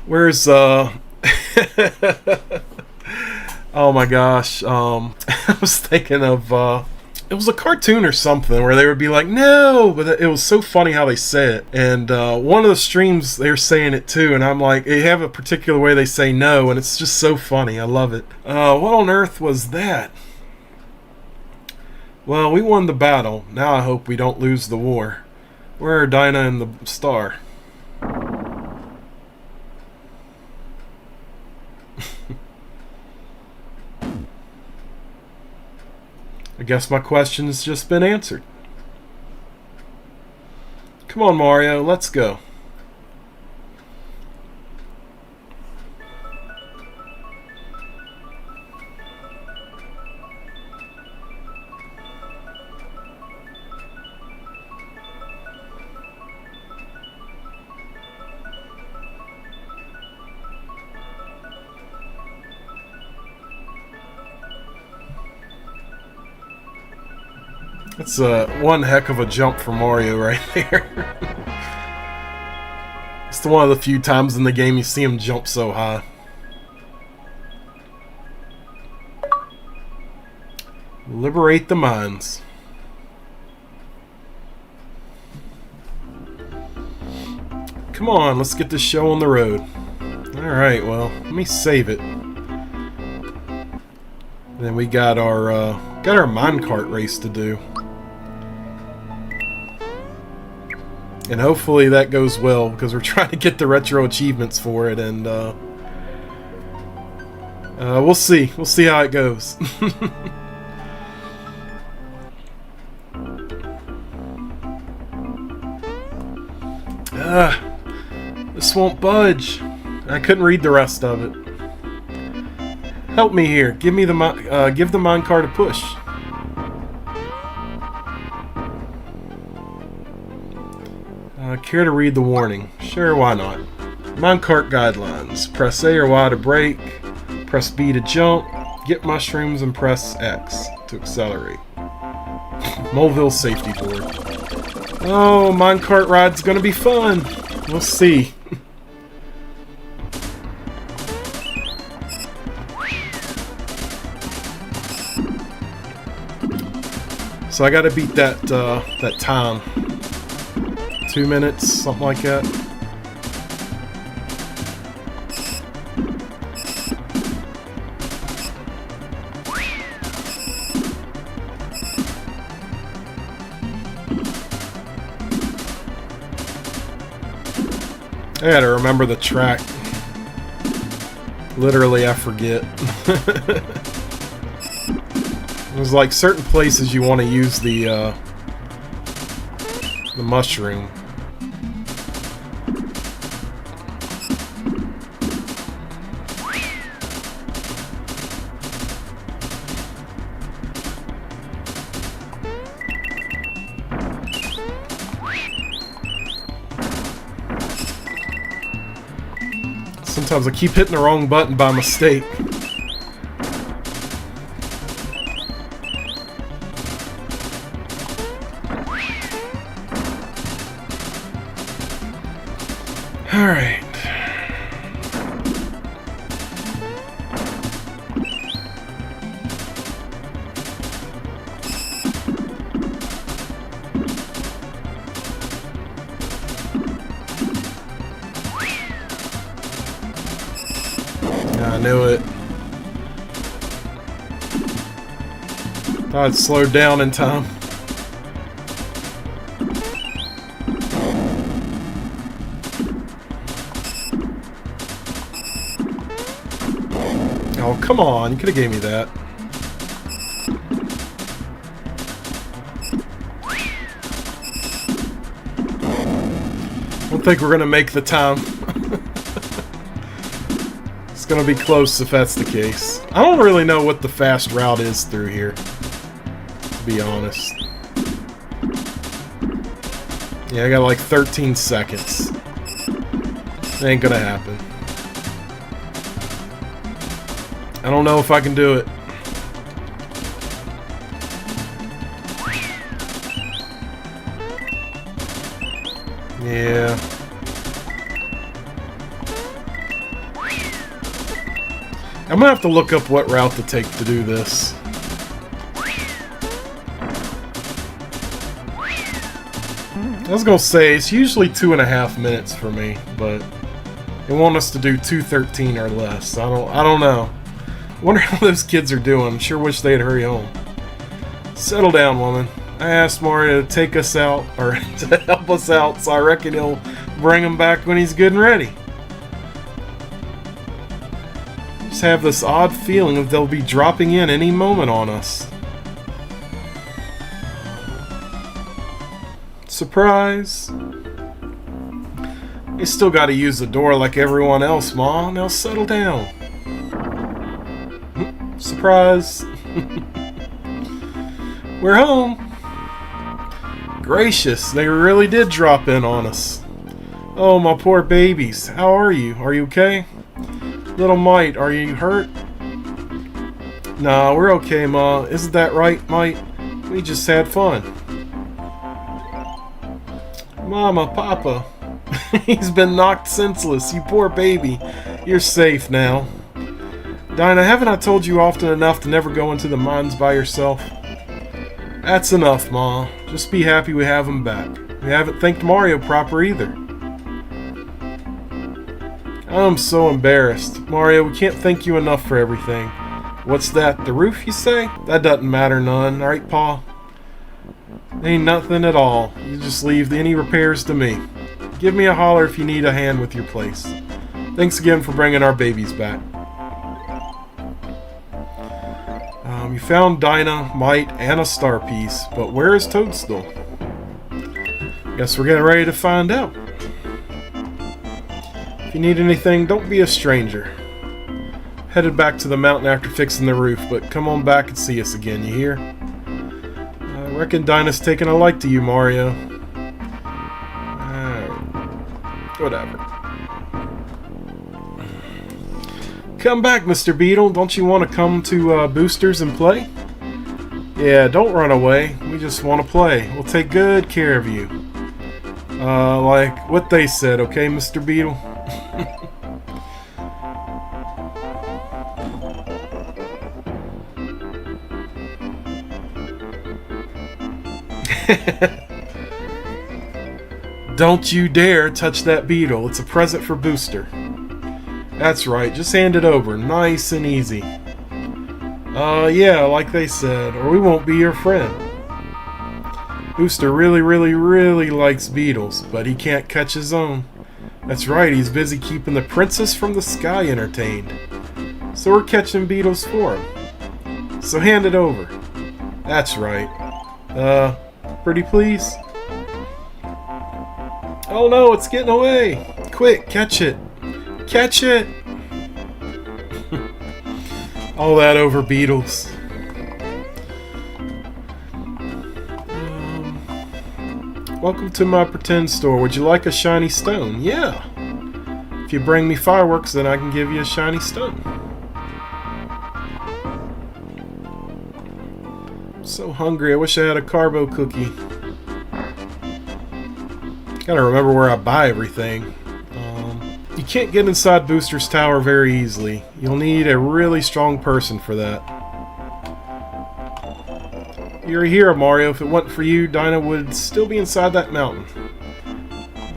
Where's, oh my gosh, I was thinking of, it was a cartoon or something where they would be like, no, but it was so funny how they say it. And one of the streams, they were saying it too, and I'm like, they have a particular way they say no, and it's just so funny. I love it. What on earth was that? Well, we won the battle. Now I hope we don't lose the war. Where are Dinah and the star? I guess my question's just been answered. Come on, Mario, let's go. That's one heck of a jump for Mario right there. It's one of the few times in the game you see him jump so high. Liberate the mines. Come on, let's get this show on the road. Alright, well, let me save it. Then we got our minecart race to do. And hopefully that goes well, because we're trying to get the retro achievements for it, and we'll see. We'll see how it goes. This won't budge. I couldn't read the rest of it. Help me here. Give the minecart a push. Care to read the warning? Sure, why not? Minecart guidelines. Press A or Y to brake. Press B to jump. Get mushrooms and press X to accelerate. Moleville safety board. Oh, minecart ride's gonna be fun. We'll see. So I gotta beat that time. 2 minutes, something like that. I gotta remember the track. Literally, I forget. There's like certain places you want to use the mushroom. Sometimes I keep hitting the wrong button by mistake. Alright. I knew it. Thought it slowed down in time. Oh, come on. You could have gave me that. I don't think we're going to make the time. It's going to be close if that's the case. I don't really know what the fast route is through here, to be honest. Yeah, I got like 13 seconds. It ain't going to happen. I don't know if I can do it. Yeah. I'm gonna have to look up what route to take to do this. I was gonna say, it's usually 2.5 minutes for me, but they want us to do 2:13 or less. I don't know. I wonder how those kids are doing. Sure wish they'd hurry home. Settle down, woman. I asked Mario to take us out, or to help us out, so I reckon he'll bring him back when he's good and ready. Just have this odd feeling that they'll be dropping in any moment on us. Surprise! You still gotta use the door like everyone else, Ma. Now settle down. Surprise! We're home! Gracious, they really did drop in on us. Oh, my poor babies. How are you? Are you okay? Little Mite, are you hurt? Nah, we're okay, Ma. Isn't that right, Mite? We just had fun. Mama, Papa. He's been knocked senseless. You poor baby. You're safe now. Dinah, haven't I told you often enough to never go into the mines by yourself? That's enough, Ma. Just be happy we have him back. We haven't thanked Mario proper either. I'm so embarrassed. Mario, we can't thank you enough for everything. What's that, the roof, you say? That doesn't matter none, right, Pa? Ain't nothing at all. You just leave any repairs to me. Give me a holler if you need a hand with your place. Thanks again for bringing our babies back. You found Dinah, Mite, and a star piece, but where is Toadstool? Guess we're getting ready to find out. If you need anything, don't be a stranger. Headed back to the mountain after fixing the roof, but come on back and see us again, you hear? I reckon Dinah's taking a like to you, Mario. Whatever. Come back, Mr. Beetle. Don't you want to come to Boosters and play? Yeah, don't run away. We just want to play. We'll take good care of you. Like what they said, okay, Mr. Beetle? Don't you dare touch that beetle. It's a present for Booster. That's right, just hand it over, nice and easy. Yeah, like they said, or we won't be your friend. Booster really likes beetles, but he can't catch his own. That's right, he's busy keeping the princess from the sky entertained. So we're catching beetles for him. So hand it over. That's right. Pretty please? Oh no, it's getting away! Quick, catch it! Catch it! All that over beetles. Welcome to my pretend store. Would you like a shiny stone? Yeah! If you bring me fireworks, then I can give you a shiny stone. I'm so hungry. I wish I had a carbo cookie. Gotta remember where I buy everything. You can't get inside Booster's Tower very easily. You'll need a really strong person for that. You're a hero, Mario. If it wasn't for you, Dinah would still be inside that mountain.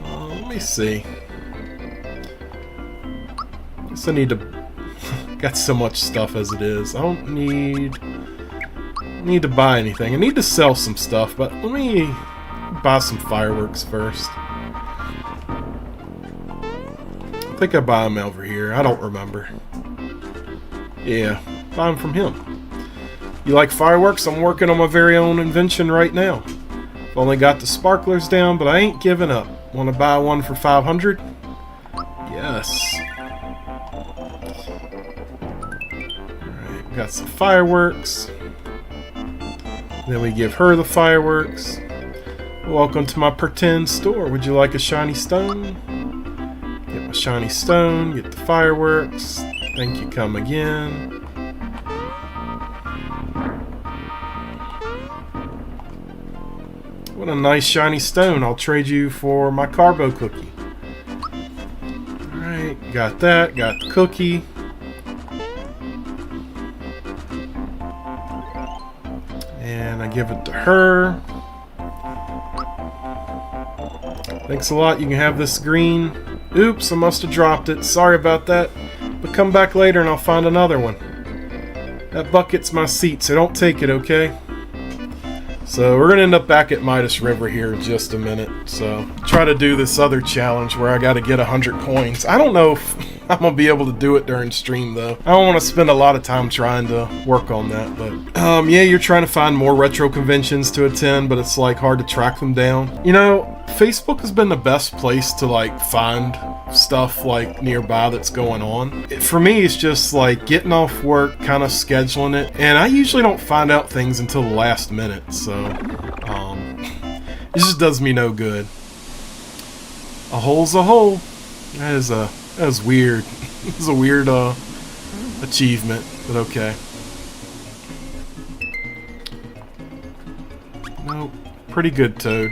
Let me see. Guess I need to... Got so much stuff as it is. I don't need to buy anything. I need to sell some stuff, but let me buy some fireworks first. I think I buy them over here. I don't remember. Yeah, buy them from him. You like fireworks? I'm working on my very own invention right now. I've only got the sparklers down, but I ain't giving up. Want to buy one for 500? Yes. Alright, got some fireworks. Then we give her the fireworks. Welcome to my pretend store. Would you like a shiny stone? Get my shiny stone, get the fireworks. Thank you, come again. What a nice shiny stone. I'll trade you for my carbo cookie. Alright, got that, got the cookie. And I give it to her. Thanks a lot, you can have this green. Oops, I must have dropped it. Sorry about that. But come back later and I'll find another one. That bucket's my seat, so don't take it, okay? So we're going to end up back at Midas River here in just a minute. So try to do this other challenge where I got to get 100 coins. I don't know if I'm going to be able to do it during stream though. I don't want to spend a lot of time trying to work on that. But yeah, you're trying to find more retro conventions to attend, but it's like hard to track them down. You know, Facebook has been the best place to like find stuff like nearby that's going on. For me, it's just like getting off work, kind of scheduling it, and I usually don't find out things until the last minute, so it just does me no good. A hole's a hole. That is weird. It's a weird achievement, but okay. Nope. Pretty good, Toad.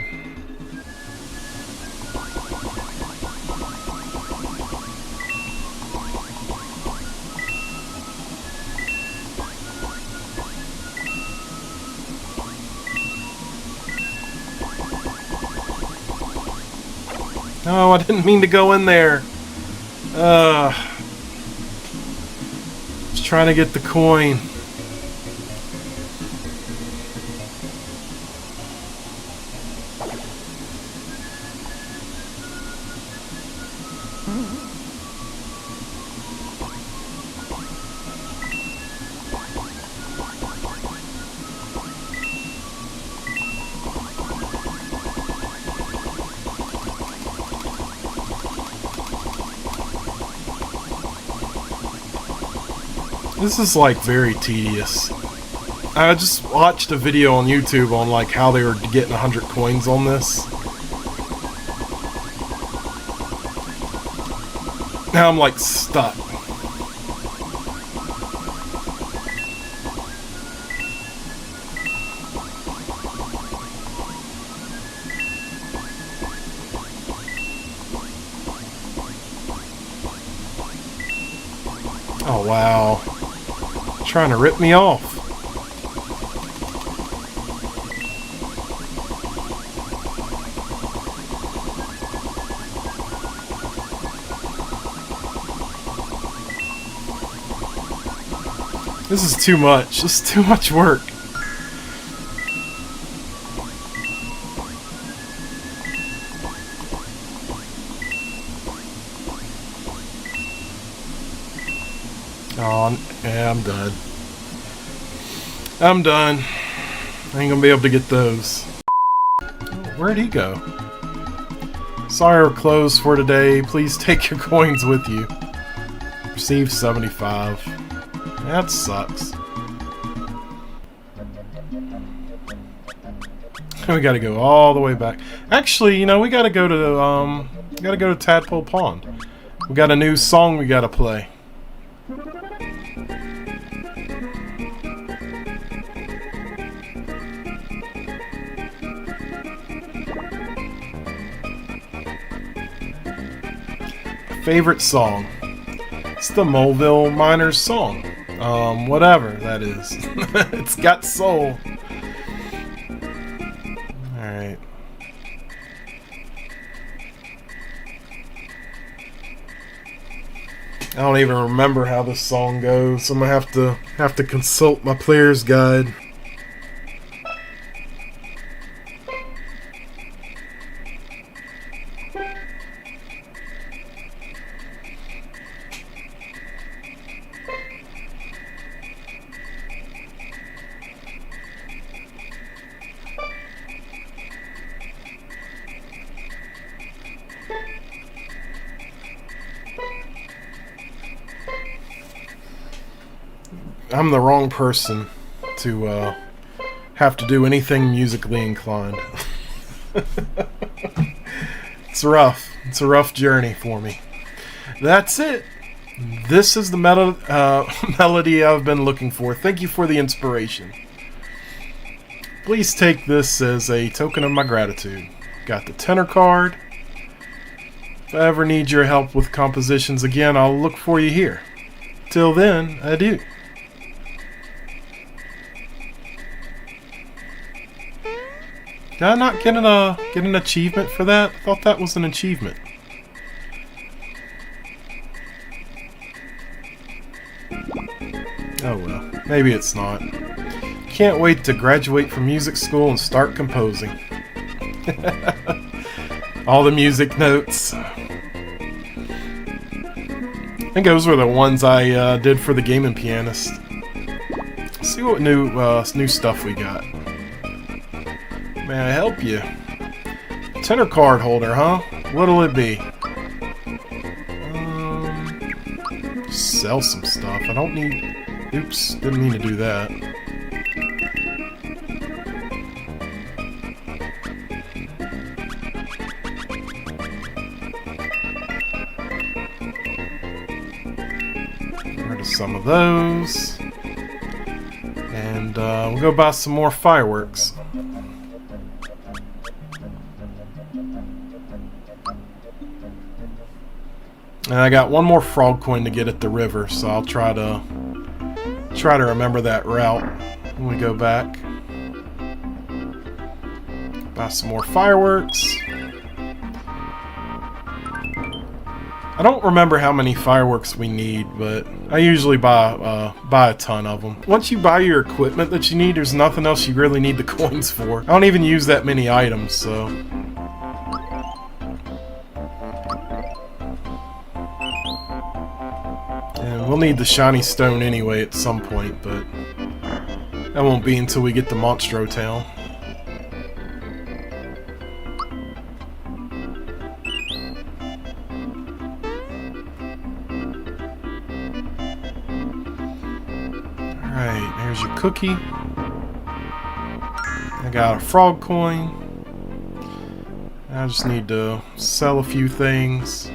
No, I didn't mean to go in there. Just trying to get the coin. This is like very tedious. I just watched a video on YouTube on like how they were getting 100 coins on this. Now I'm like stuck. Oh wow. Trying to rip me off. This is too much. This is too much work. Oh, yeah, I'm done. I'm done. I ain't gonna be able to get those. Where'd he go? Sorry, we're closed for today. Please take your coins with you. Receive 75. That sucks. We gotta go all the way back. Actually, you know, we gotta go to Tadpole Pond. We got a new song we gotta play. Favorite song. It's the Moleville Miners song. Whatever that is. It's got soul. Alright. I don't even remember how this song goes, so I'm gonna have to consult my player's guide. I'm the wrong person to have to do anything musically inclined. It's rough. It's a rough journey for me. That's it. This is the melody I've been looking for. Thank you for the inspiration. Please take this as a token of my gratitude. Got the tenor card. If I ever need your help with compositions again, I'll look for you here. Till then, adieu. Did I not get an achievement for that? I thought that was an achievement. Oh well, maybe it's not. Can't wait to graduate from music school and start composing. All the music notes. I think those were the ones I did for the Gaming Pianist. Let's see what new stuff we got. May I help you? Tenor card holder, huh? What'll it be? Sell some stuff. I don't need... Oops, didn't mean to do that. Get rid of some of those. And we'll go buy some more fireworks. And I got one more frog coin to get at the river, so I'll try to remember that route when we go back. Buy some more fireworks. I don't remember how many fireworks we need, but I usually buy a ton of them. Once you buy your equipment that you need, there's nothing else you really need the coins for. I don't even use that many items, so... And we'll need the shiny stone anyway at some point, but that won't be until we get to Monstro Town. Alright, here's your cookie. I got a frog coin. I just need to sell a few things.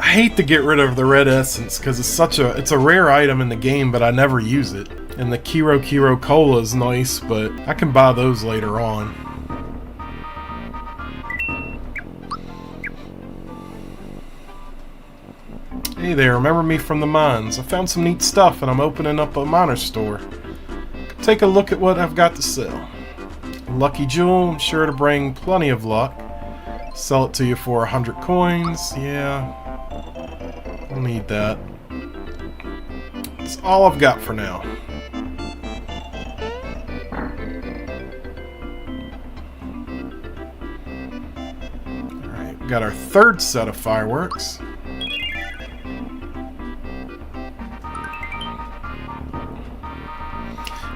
I hate to get rid of the red essence because it's a rare item in the game, but I never use it. And the Kero Cola is nice, but I can buy those later on. Hey there, remember me from the mines? I found some neat stuff and I'm opening up a miner store. Take a look at what I've got to sell. Lucky Jewel, I'm sure to bring plenty of luck. Sell it to you for 100 coins, yeah. I'll need that. That's all I've got for now. Alright, got our third set of fireworks.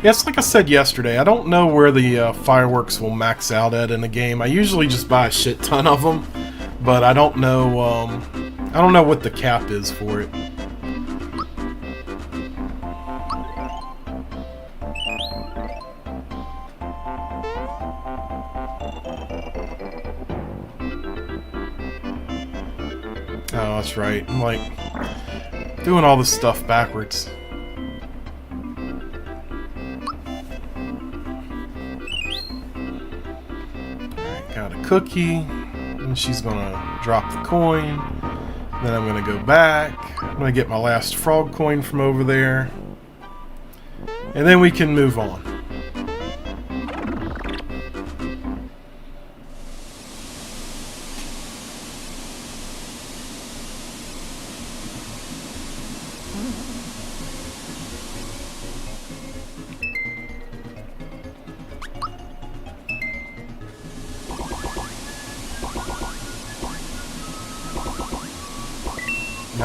Yes, like I said yesterday, I don't know where the fireworks will max out at in the game. I usually just buy a shit ton of them, but I don't know what the cap is for it. Oh, that's right. I'm like doing all this stuff backwards. Got a cookie, and she's gonna drop the coin. Then I'm gonna go back. I'm gonna get my last frog coin from over there, and then we can move on.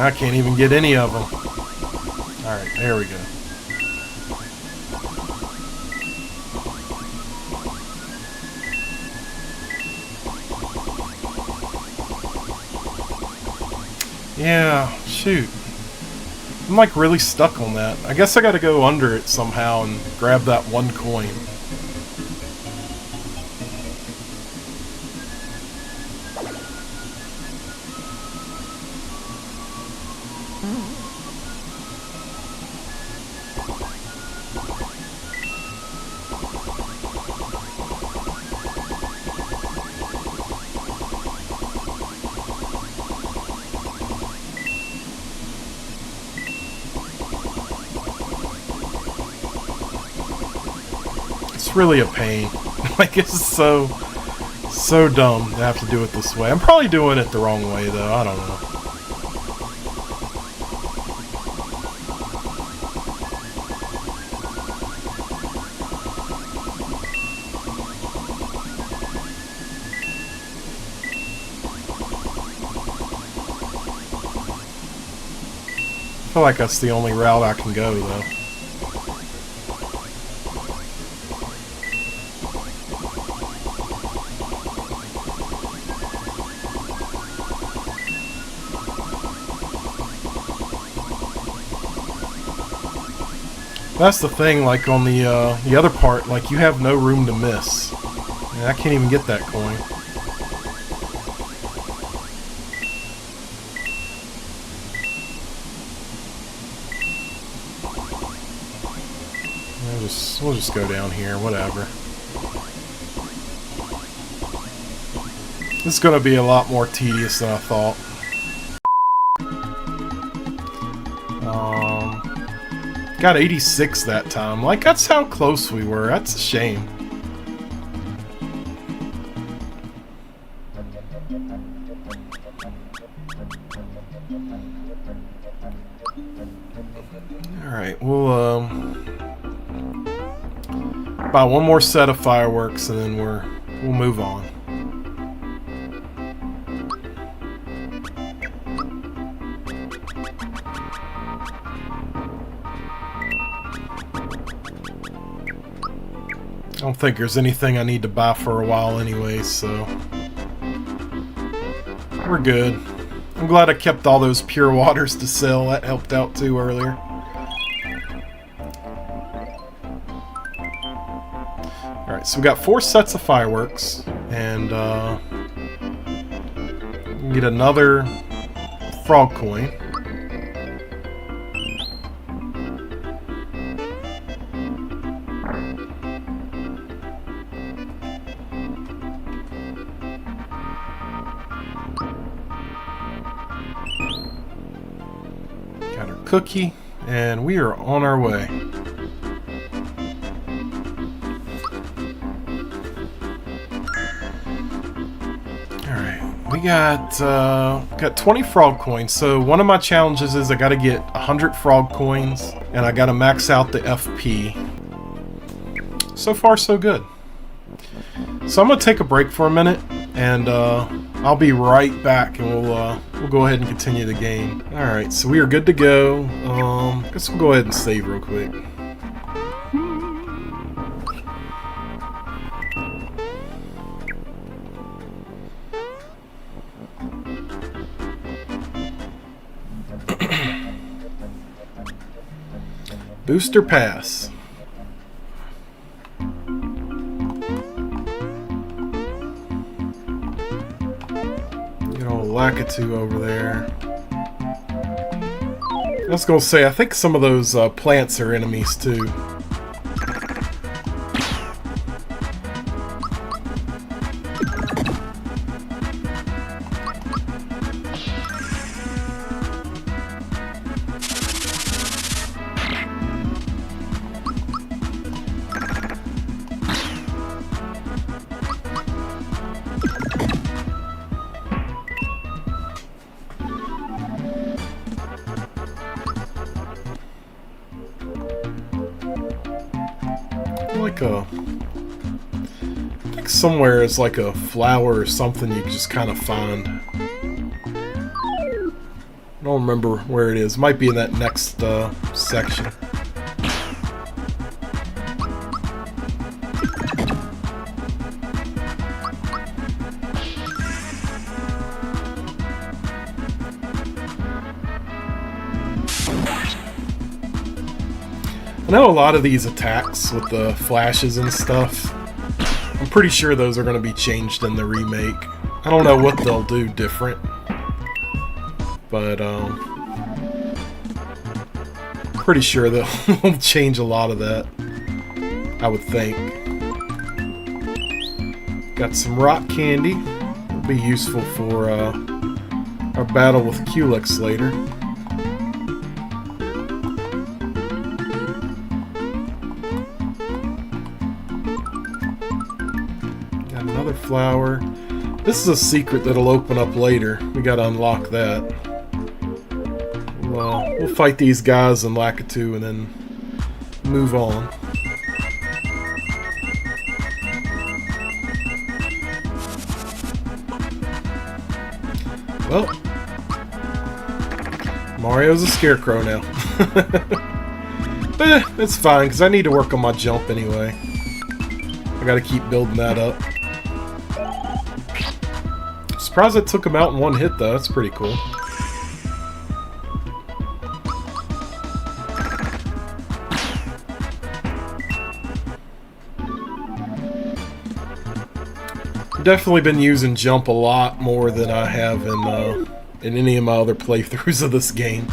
I can't even get any of them. Alright, there we go. Yeah, shoot. I'm like really stuck on that. I guess I gotta go under it somehow and grab that one coin. It's really a pain. Like, it's so dumb to have to do it this way. I'm probably doing it the wrong way, though. I don't know. I feel like that's the only route I can go, though. That's the thing, like on the other part, like you have no room to miss. And I can't even get that coin. We'll just go down here, whatever. This is going to be a lot more tedious than I thought. Got 86 that time. Like, that's how close we were. That's a shame. Alright, we'll buy one more set of fireworks and then we'll move on. I don't think there's anything I need to buy for a while anyway, so we're good. I'm glad I kept all those pure waters to sell. That helped out too earlier. Alright, so we got 4 sets of fireworks, and we can get another frog coin. Got our cookie, and we are on our way. We got 20 frog coins. So one of my challenges is I got to get 100 frog coins, and I got to max out the FP. So far, so good. So I'm gonna take a break for a minute, and I'll be right back, and we'll go ahead and continue the game. All right, so we are good to go. Guess we'll go ahead and save real quick. Booster pass. Lakitu over there. I was gonna say, I think some of those plants are enemies too. I think somewhere is like a flower or something you can just kind of find. I don't remember where it is. Might be in that next section. I know a lot of these attacks with the flashes and stuff, I'm pretty sure those are going to be changed in the remake. I don't know what they'll do different, but pretty sure they'll change a lot of that, I would think. Got some rock candy. It'll be useful for our battle with Culex later. Flower. This is a secret that'll open up later. We gotta unlock that. We'll fight these guys in Lakitu and then move on. Well, Mario's a scarecrow now. But it's fine, because I need to work on my jump anyway. I gotta keep building that up. Surprised it took him out in one hit, though. That's pretty cool. I've definitely been using jump a lot more than I have in any of my other playthroughs of this game.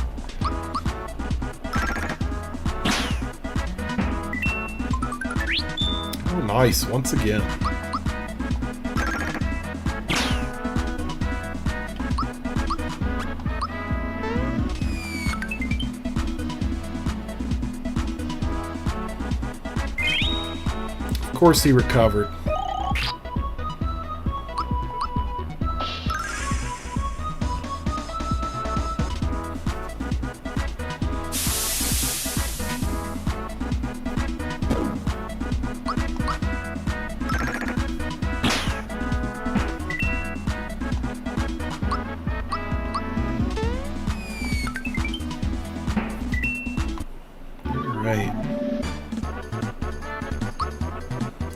Oh, nice. Once again. Of course he recovered.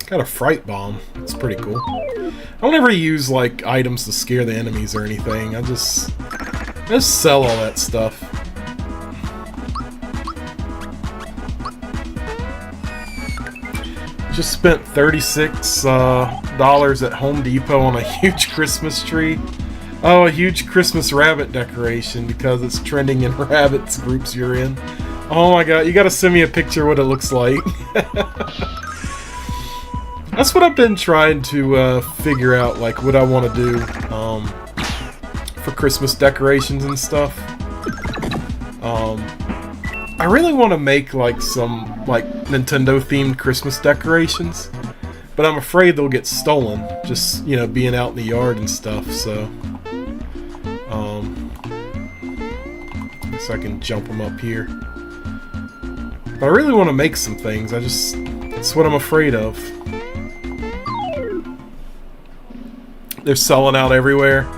Got a fright bomb. That's pretty cool. I don't ever use like items to scare the enemies or anything. I just sell all that stuff. Just spent $36 at Home Depot on a huge Christmas tree. Oh, a huge Christmas rabbit decoration because it's trending in rabbits groups you're in. Oh my god, you gotta send me a picture of what it looks like. That's what I've been trying to figure out, like what I want to do for Christmas decorations and stuff. I really want to make like some like Nintendo themed Christmas decorations, but I'm afraid they'll get stolen, just, you know, being out in the yard and stuff, so so I can jump them up here. But I really want to make some things. It's what I'm afraid of. They're selling out everywhere.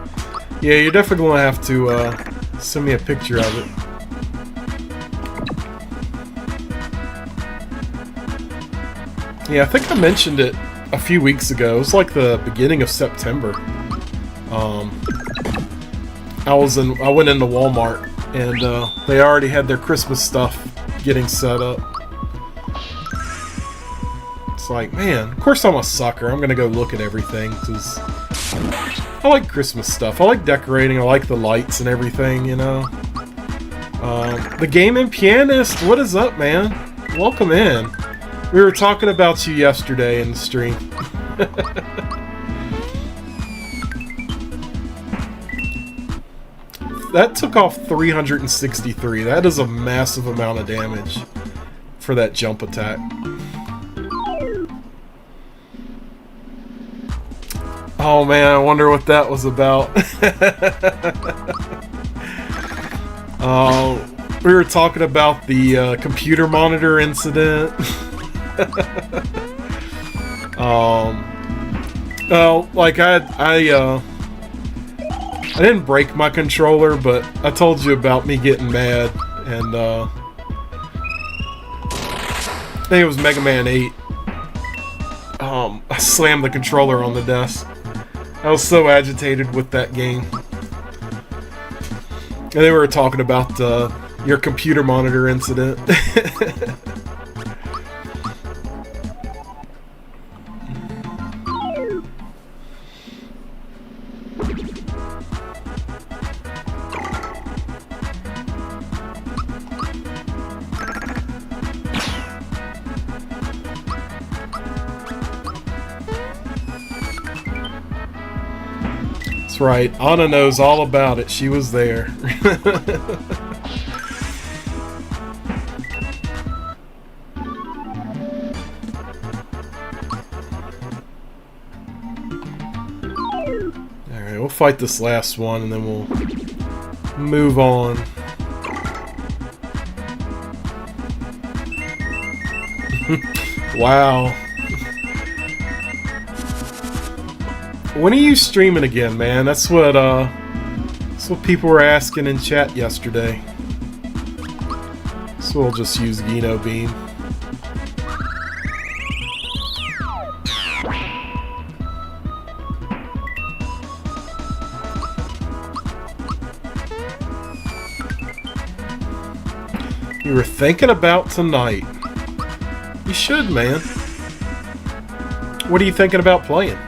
Yeah, you're definitely going to have to send me a picture of it. Yeah, I think I mentioned it a few weeks ago. It was like the beginning of September. I went into Walmart and they already had their Christmas stuff getting set up. It's like, man, of course I'm a sucker. I'm gonna go look at everything because I like Christmas stuff. I like decorating. I like the lights and everything, you know. The Gaming Pianist, what is up, man? Welcome in. We were talking about you yesterday in the stream. That took off 363. That is a massive amount of damage for that jump attack. Oh man, I wonder what that was about. We were talking about the computer monitor incident. Well, like I didn't break my controller, but I told you about me getting mad, and I think it was Mega Man 8. I slammed the controller on the desk. I was so agitated with that game. And they were talking about your computer monitor incident. That's right, Anna knows all about it. She was there. Alright, we'll fight this last one and then we'll move on. Wow. When are you streaming again, man? That's what people were asking in chat yesterday. So we'll just use Geno Beam. You were thinking about tonight. You should, man. What are you thinking about playing?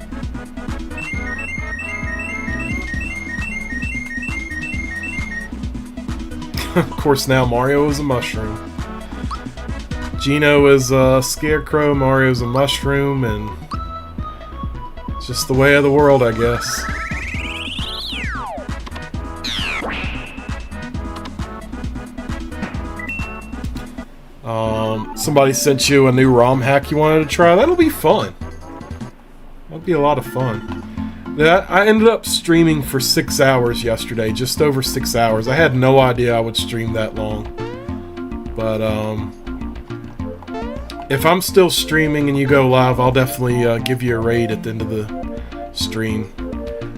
Of course, now Mario is a mushroom. Geno is a scarecrow, Mario's a mushroom, and it's just the way of the world, I guess. Somebody sent you a new ROM hack you wanted to try. That'll be fun. That'll be a lot of fun. I ended up streaming for 6 hours yesterday, just over 6 hours. I had no idea I would stream that long. But, if I'm still streaming and you go live, I'll definitely give you a raid at the end of the stream.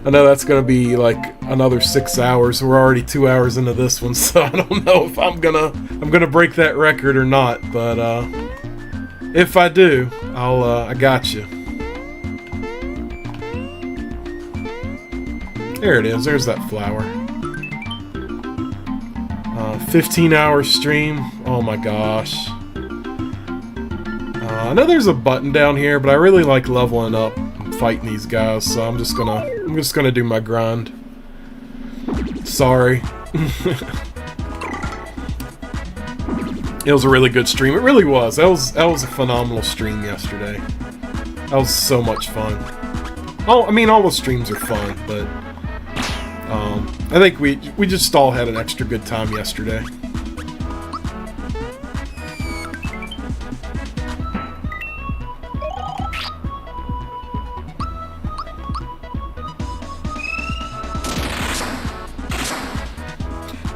I know that's going to be like another 6 hours. We're already 2 hours into this one, so I don't know if I'm gonna break that record or not. But if I do, I got you. There it is. There's that flower. 15-hour stream. Oh my gosh. I know there's a button down here, but I really like leveling up and fighting these guys, so I'm just gonna do my grind. Sorry. It was a really good stream. It really was. That was a phenomenal stream yesterday. That was so much fun. I mean, all the streams are fun, but I think we just all had an extra good time yesterday.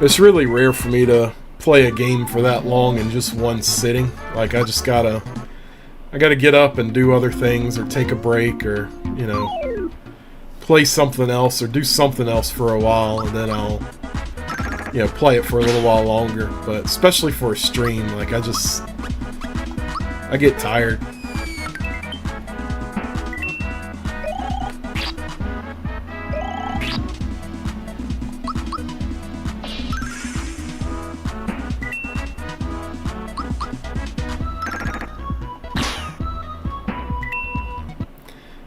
It's really rare for me to play a game for that long in just one sitting. Like, I gotta get up and do other things, or take a break, or, you know, play something else, or do something else for a while, and then I'll, you know, play it for a little while longer. But especially for a stream, like, I get tired.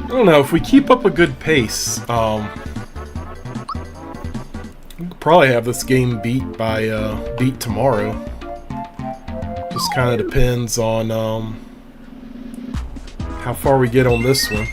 I don't know, if we keep up a good pace, we'll probably have this game beat tomorrow. Just kind of depends on how far we get on this one.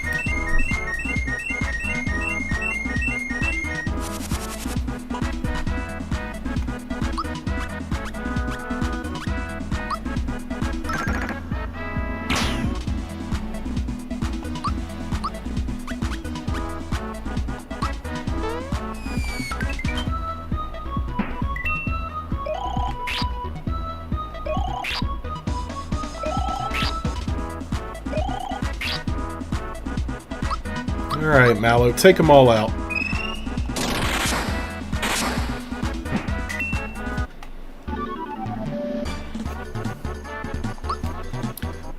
Alright, Mallow, take them all out.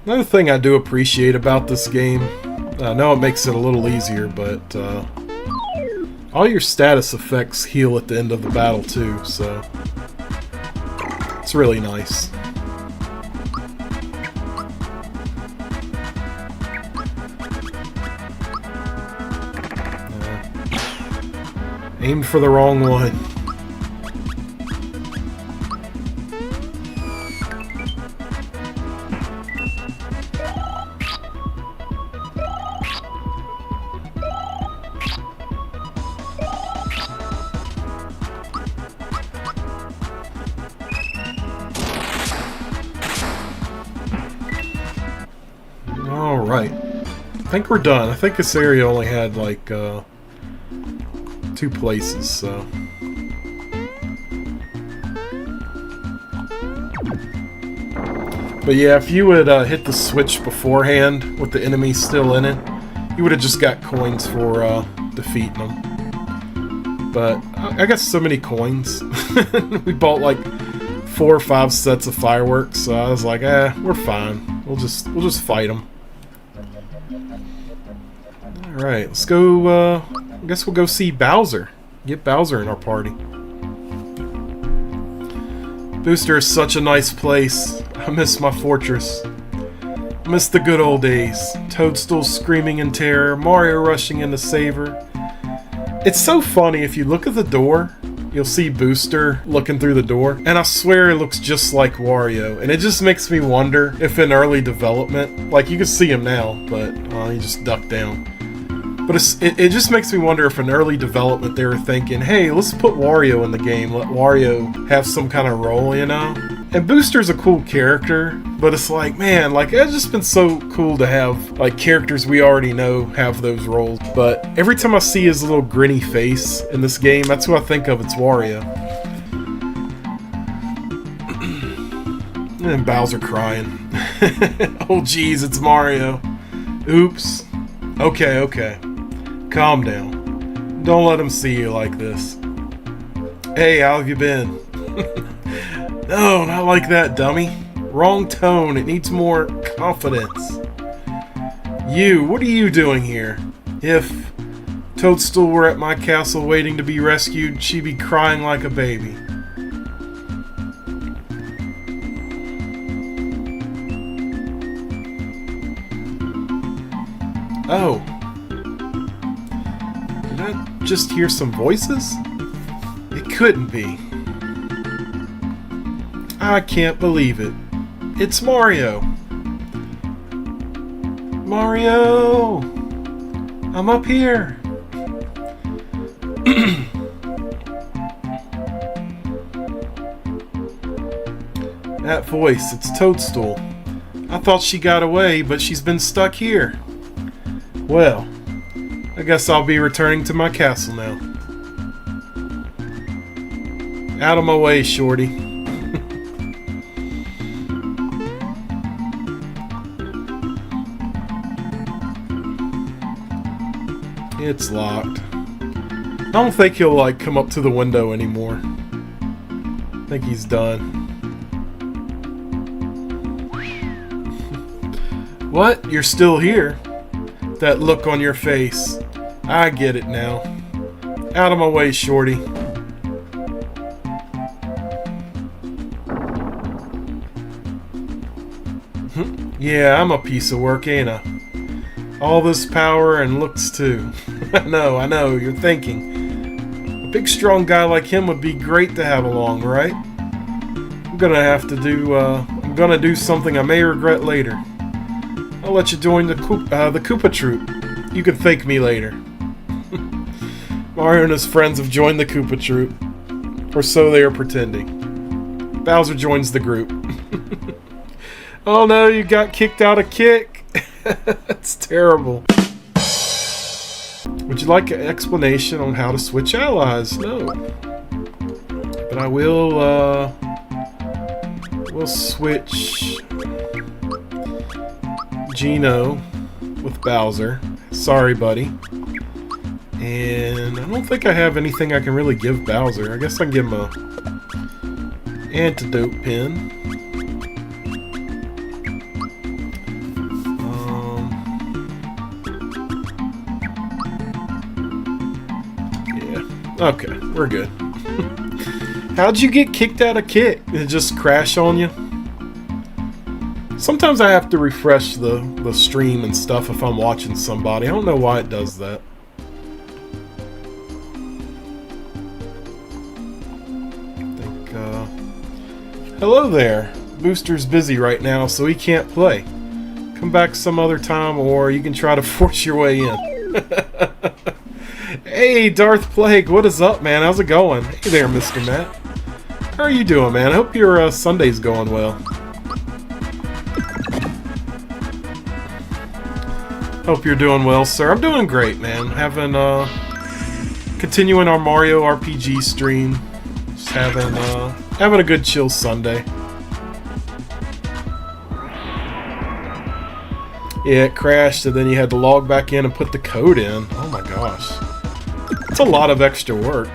Another thing I do appreciate about this game, I know it makes it a little easier, but all your status effects heal at the end of the battle too, so it's really nice. Aimed for the wrong one. Alright. I think we're done. I think this area only had like 2 places, so. But yeah, if you would hit the switch beforehand with the enemy still in it, you would have just got coins for defeating them. But I got so many coins. We bought like 4 or 5 sets of fireworks, so I was like, we're fine. We'll just fight them. All right, let's go. I guess we'll go see Bowser. Get Bowser in our party. Booster is such a nice place. I miss my fortress. I miss the good old days. Toadstool screaming in terror, Mario rushing in to save her. It's so funny, if you look at the door, you'll see Booster looking through the door, and I swear it looks just like Wario, and it just makes me wonder if in early development, like you can see him now, but he just ducked down. But it just makes me wonder if in early development they were thinking, hey, let's put Wario in the game, let Wario have some kind of role, you know? And Booster's a cool character, but it's like, man, like, it's just been so cool to have, like, characters we already know have those roles. But every time I see his little grinny face in this game, that's who I think of, it's Wario. And Bowser crying. Oh, jeez, it's Mario. Oops. Okay. Calm down. Don't let him see you like this. Hey, how have you been? No, not like that, dummy. Wrong tone. It needs more confidence. You, what are you doing here? If Toadstool were at my castle waiting to be rescued, she'd be crying like a baby. Oh. Did I just hear some voices? It couldn't be. I can't believe it. It's Mario. Mario! I'm up here. That voice, it's Toadstool. I thought she got away, but she's been stuck here. Well, I guess I'll be returning to my castle now. Out of my way, shorty. It's locked. I don't think he'll, like, come up to the window anymore. I think he's done. What? You're still here? That look on your face. I get it now. Out of my way, shorty. Yeah, I'm a piece of work, ain't I? All this power and looks too. I know, you're thinking. A big strong guy like him would be great to have along, right? I'm gonna do something I may regret later. I'll let you join the Koopa Troop. You can thank me later. Mario and his friends have joined the Koopa Troop. Or so they are pretending. Bowser joins the group. Oh no, you got kicked out of Kick. That's terrible. Would you like an explanation on how to switch allies? No. But I will, we'll switch Geno with Bowser. Sorry, buddy. And I don't think I have anything I can really give Bowser. I guess I can give him a antidote pin. Yeah. Okay, we're good. How'd you get kicked out of Kick? Did it just crash on you? Sometimes I have to refresh the stream and stuff if I'm watching somebody. I don't know why it does that. Hello there. Booster's busy right now, so he can't play. Come back some other time, or you can try to force your way in. Hey, Darth Plague, what is up, man? How's it going? Hey there, Mr. Matt. How are you doing, man? I hope your Sunday's going well. Hope you're doing well, sir. I'm doing great, man. Having, continuing our Mario RPG stream. Just having a good chill Sunday. Yeah, it crashed, and then you had to log back in and put the code in. Oh my gosh. It's a lot of extra work.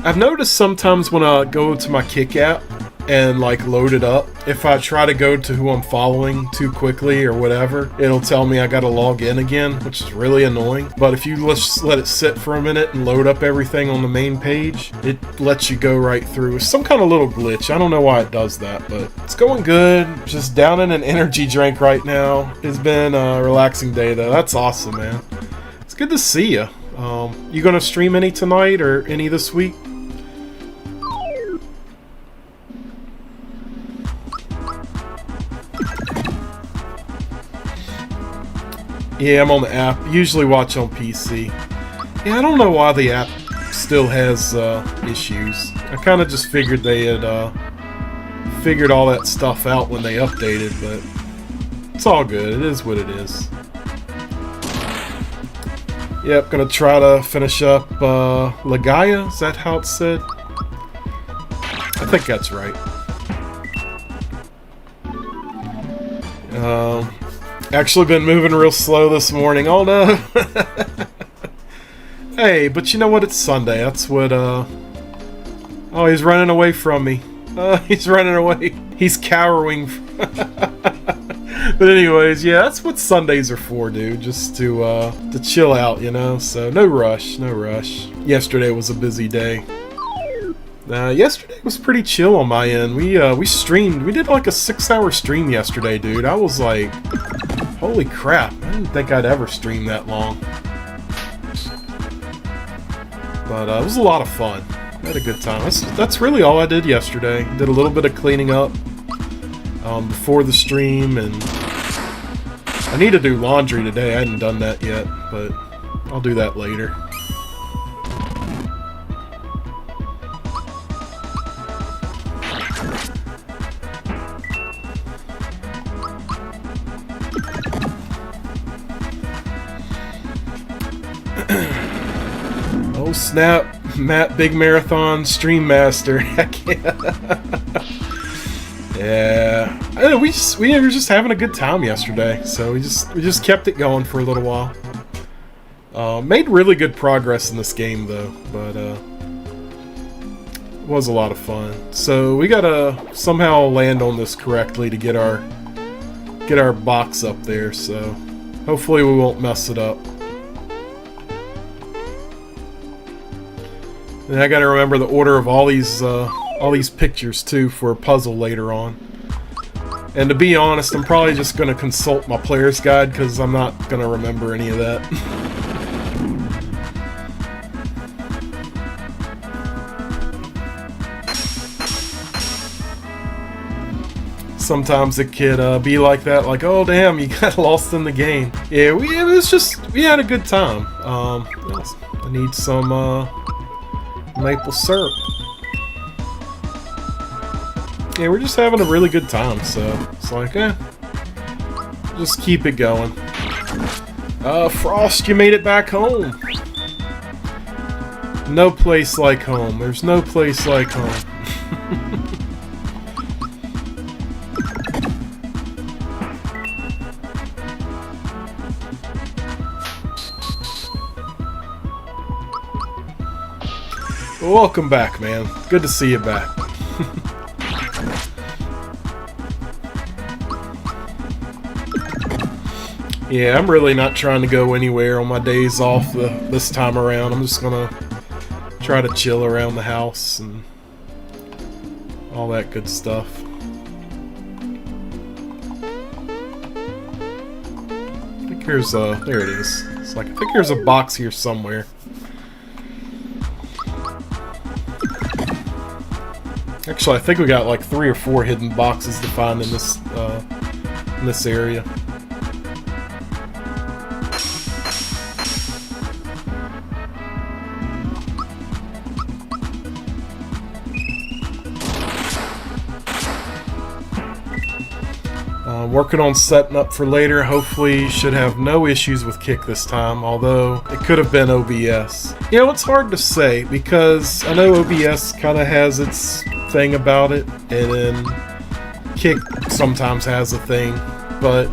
I've noticed sometimes when I go to my Kick app and like load it up, if I try to go to who I'm following too quickly or whatever, it'll tell me I gotta log in again, which is really annoying. But if you just let it sit for a minute and load up everything on the main page, it lets you go right through. It's some kind of little glitch. I don't know why it does that, but it's going good. Just down in an energy drink right now. It's been a relaxing day though. That's awesome, man. It's good to see you. You gonna stream any tonight or any this week? Yeah, I'm on the app. Usually watch on PC. Yeah, I don't know why the app still has issues. I kind of just figured they had figured all that stuff out when they updated, but it's all good. It is what it is. Yep, gonna try to finish up Lagaya. Is that how it's said? I think that's right. Actually been moving real slow this morning. Oh no! Hey, but you know what? It's Sunday. That's what, Oh, he's running away from me. He's running away. He's cowering. But anyways, yeah, that's what Sundays are for, dude. Just to chill out, you know? So, no rush, no rush. Yesterday was a busy day. Yesterday was pretty chill on my end. We streamed. We did like a 6-hour stream yesterday, dude. I was like... Holy crap, I didn't think I'd ever stream that long. But it was a lot of fun. I had a good time. That's really all I did yesterday. Did a little bit of cleaning up before the stream, and I need to do laundry today. I hadn't done that yet, but I'll do that later. Oh snap, Matt, big marathon stream master. Heck yeah. Yeah, I know, we were just having a good time yesterday, so we just kept it going for a little while. Made really good progress in this game though, but it was a lot of fun. So we gotta somehow land on this correctly to get our box up there. So hopefully we won't mess it up. And I gotta remember the order of all these pictures too for a puzzle later on. And to be honest, I'm probably just gonna consult my player's guide because I'm not gonna remember any of that. Sometimes it could be like that, like, oh damn, you got lost in the game. Yeah, we had a good time. I need some maple syrup. Yeah, we're just having a really good time, so it's like, just keep it going. Frost, you made it back home. No place like home. There's no place like home. Welcome back, man. Good to see you back. Yeah, I'm really not trying to go anywhere on my days off this time around. I'm just gonna try to chill around the house and all that good stuff. I think there's there it is. It's like, I think there's a box here somewhere. Actually, I think we got like 3 or 4 hidden boxes to find in this area. Working on setting up for later. Hopefully should have no issues with Kick this time, although it could have been OBS. You know, it's hard to say because I know OBS kind of has its thing about it, and then Kick sometimes has a thing, but,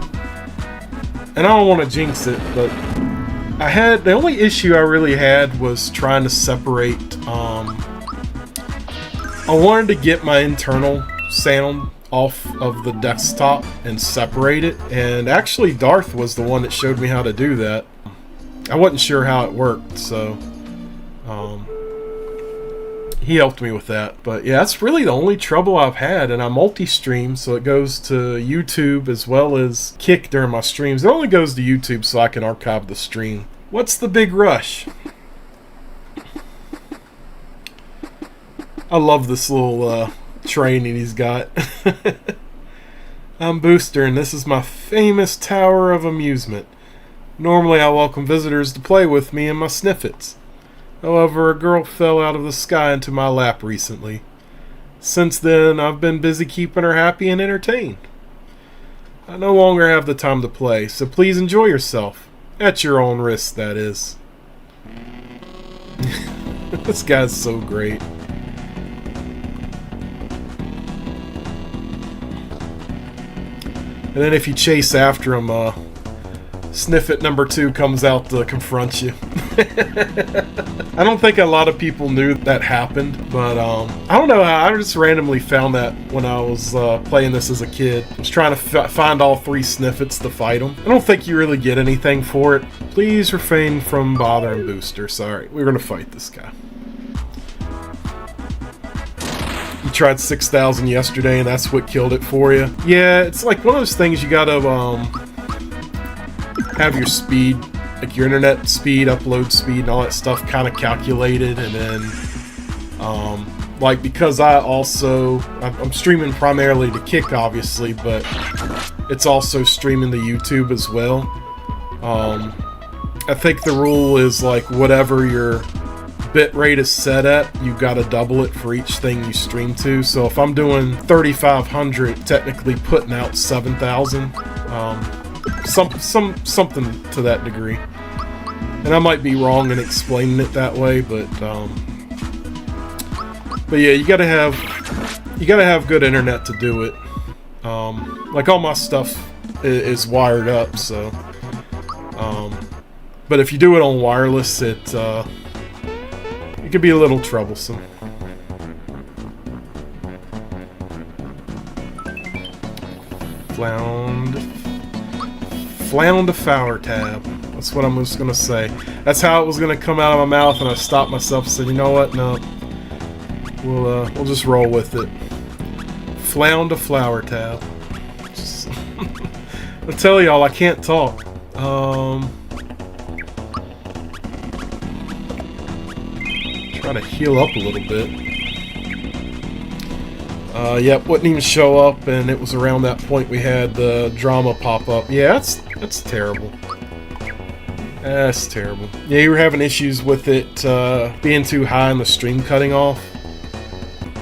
and I don't want to jinx it, but the only issue I really had was trying to separate, I wanted to get my internal sound off of the desktop and separate it, and actually Darth was the one that showed me how to do that. I wasn't sure how it worked, so he helped me with that. But yeah, that's really the only trouble I've had, and I multi-stream, so it goes to YouTube as well as Kick during my streams. It only goes to YouTube so I can archive the stream. What's the big rush? I love this little training he's got. I'm Booster, and this is my famous tower of amusement. Normally I welcome visitors to play with me and my sniffets. However, a girl fell out of the sky into my lap recently. Since then, I've been busy keeping her happy and entertained. I no longer have the time to play, so please enjoy yourself. At your own risk, that is. This guy's so great. And then if you chase after him, Sniffet number 2 comes out to confront you. I don't think a lot of people knew that happened, but I don't know how, I just randomly found that when I was playing this as a kid. I was trying to find all 3 Sniffets to fight them. I don't think you really get anything for it. Please refrain from bothering Booster. Sorry, we're gonna fight this guy. You tried 6,000 yesterday and that's what killed it for you. Yeah, it's like one of those things you gotta have your speed, like your internet speed, upload speed, and all that stuff kind of calculated, and then like, because I'm streaming primarily to Kick obviously, but it's also streaming to YouTube as well. I think the rule is like whatever your bit rate is set at, you gotta double it for each thing you stream to. So if I'm doing 3,500, technically putting out 7,000, something to that degree. And I might be wrong in explaining it that way, but yeah, you gotta have good internet to do it. Like all my stuff is wired up, so. But if you do it on wireless, it could be a little troublesome. Flound flower tab. That's what I'm just gonna say. That's how it was gonna come out of my mouth, and I stopped myself and said, you know what? No, we'll just roll with it. Flower tab. I tell y'all, I can't talk. Try to heal up a little bit. Yep, wouldn't even show up, and it was around that point we had the drama pop up. Yeah, that's terrible. That's terrible. Yeah, you were having issues with it being too high and the stream cutting off.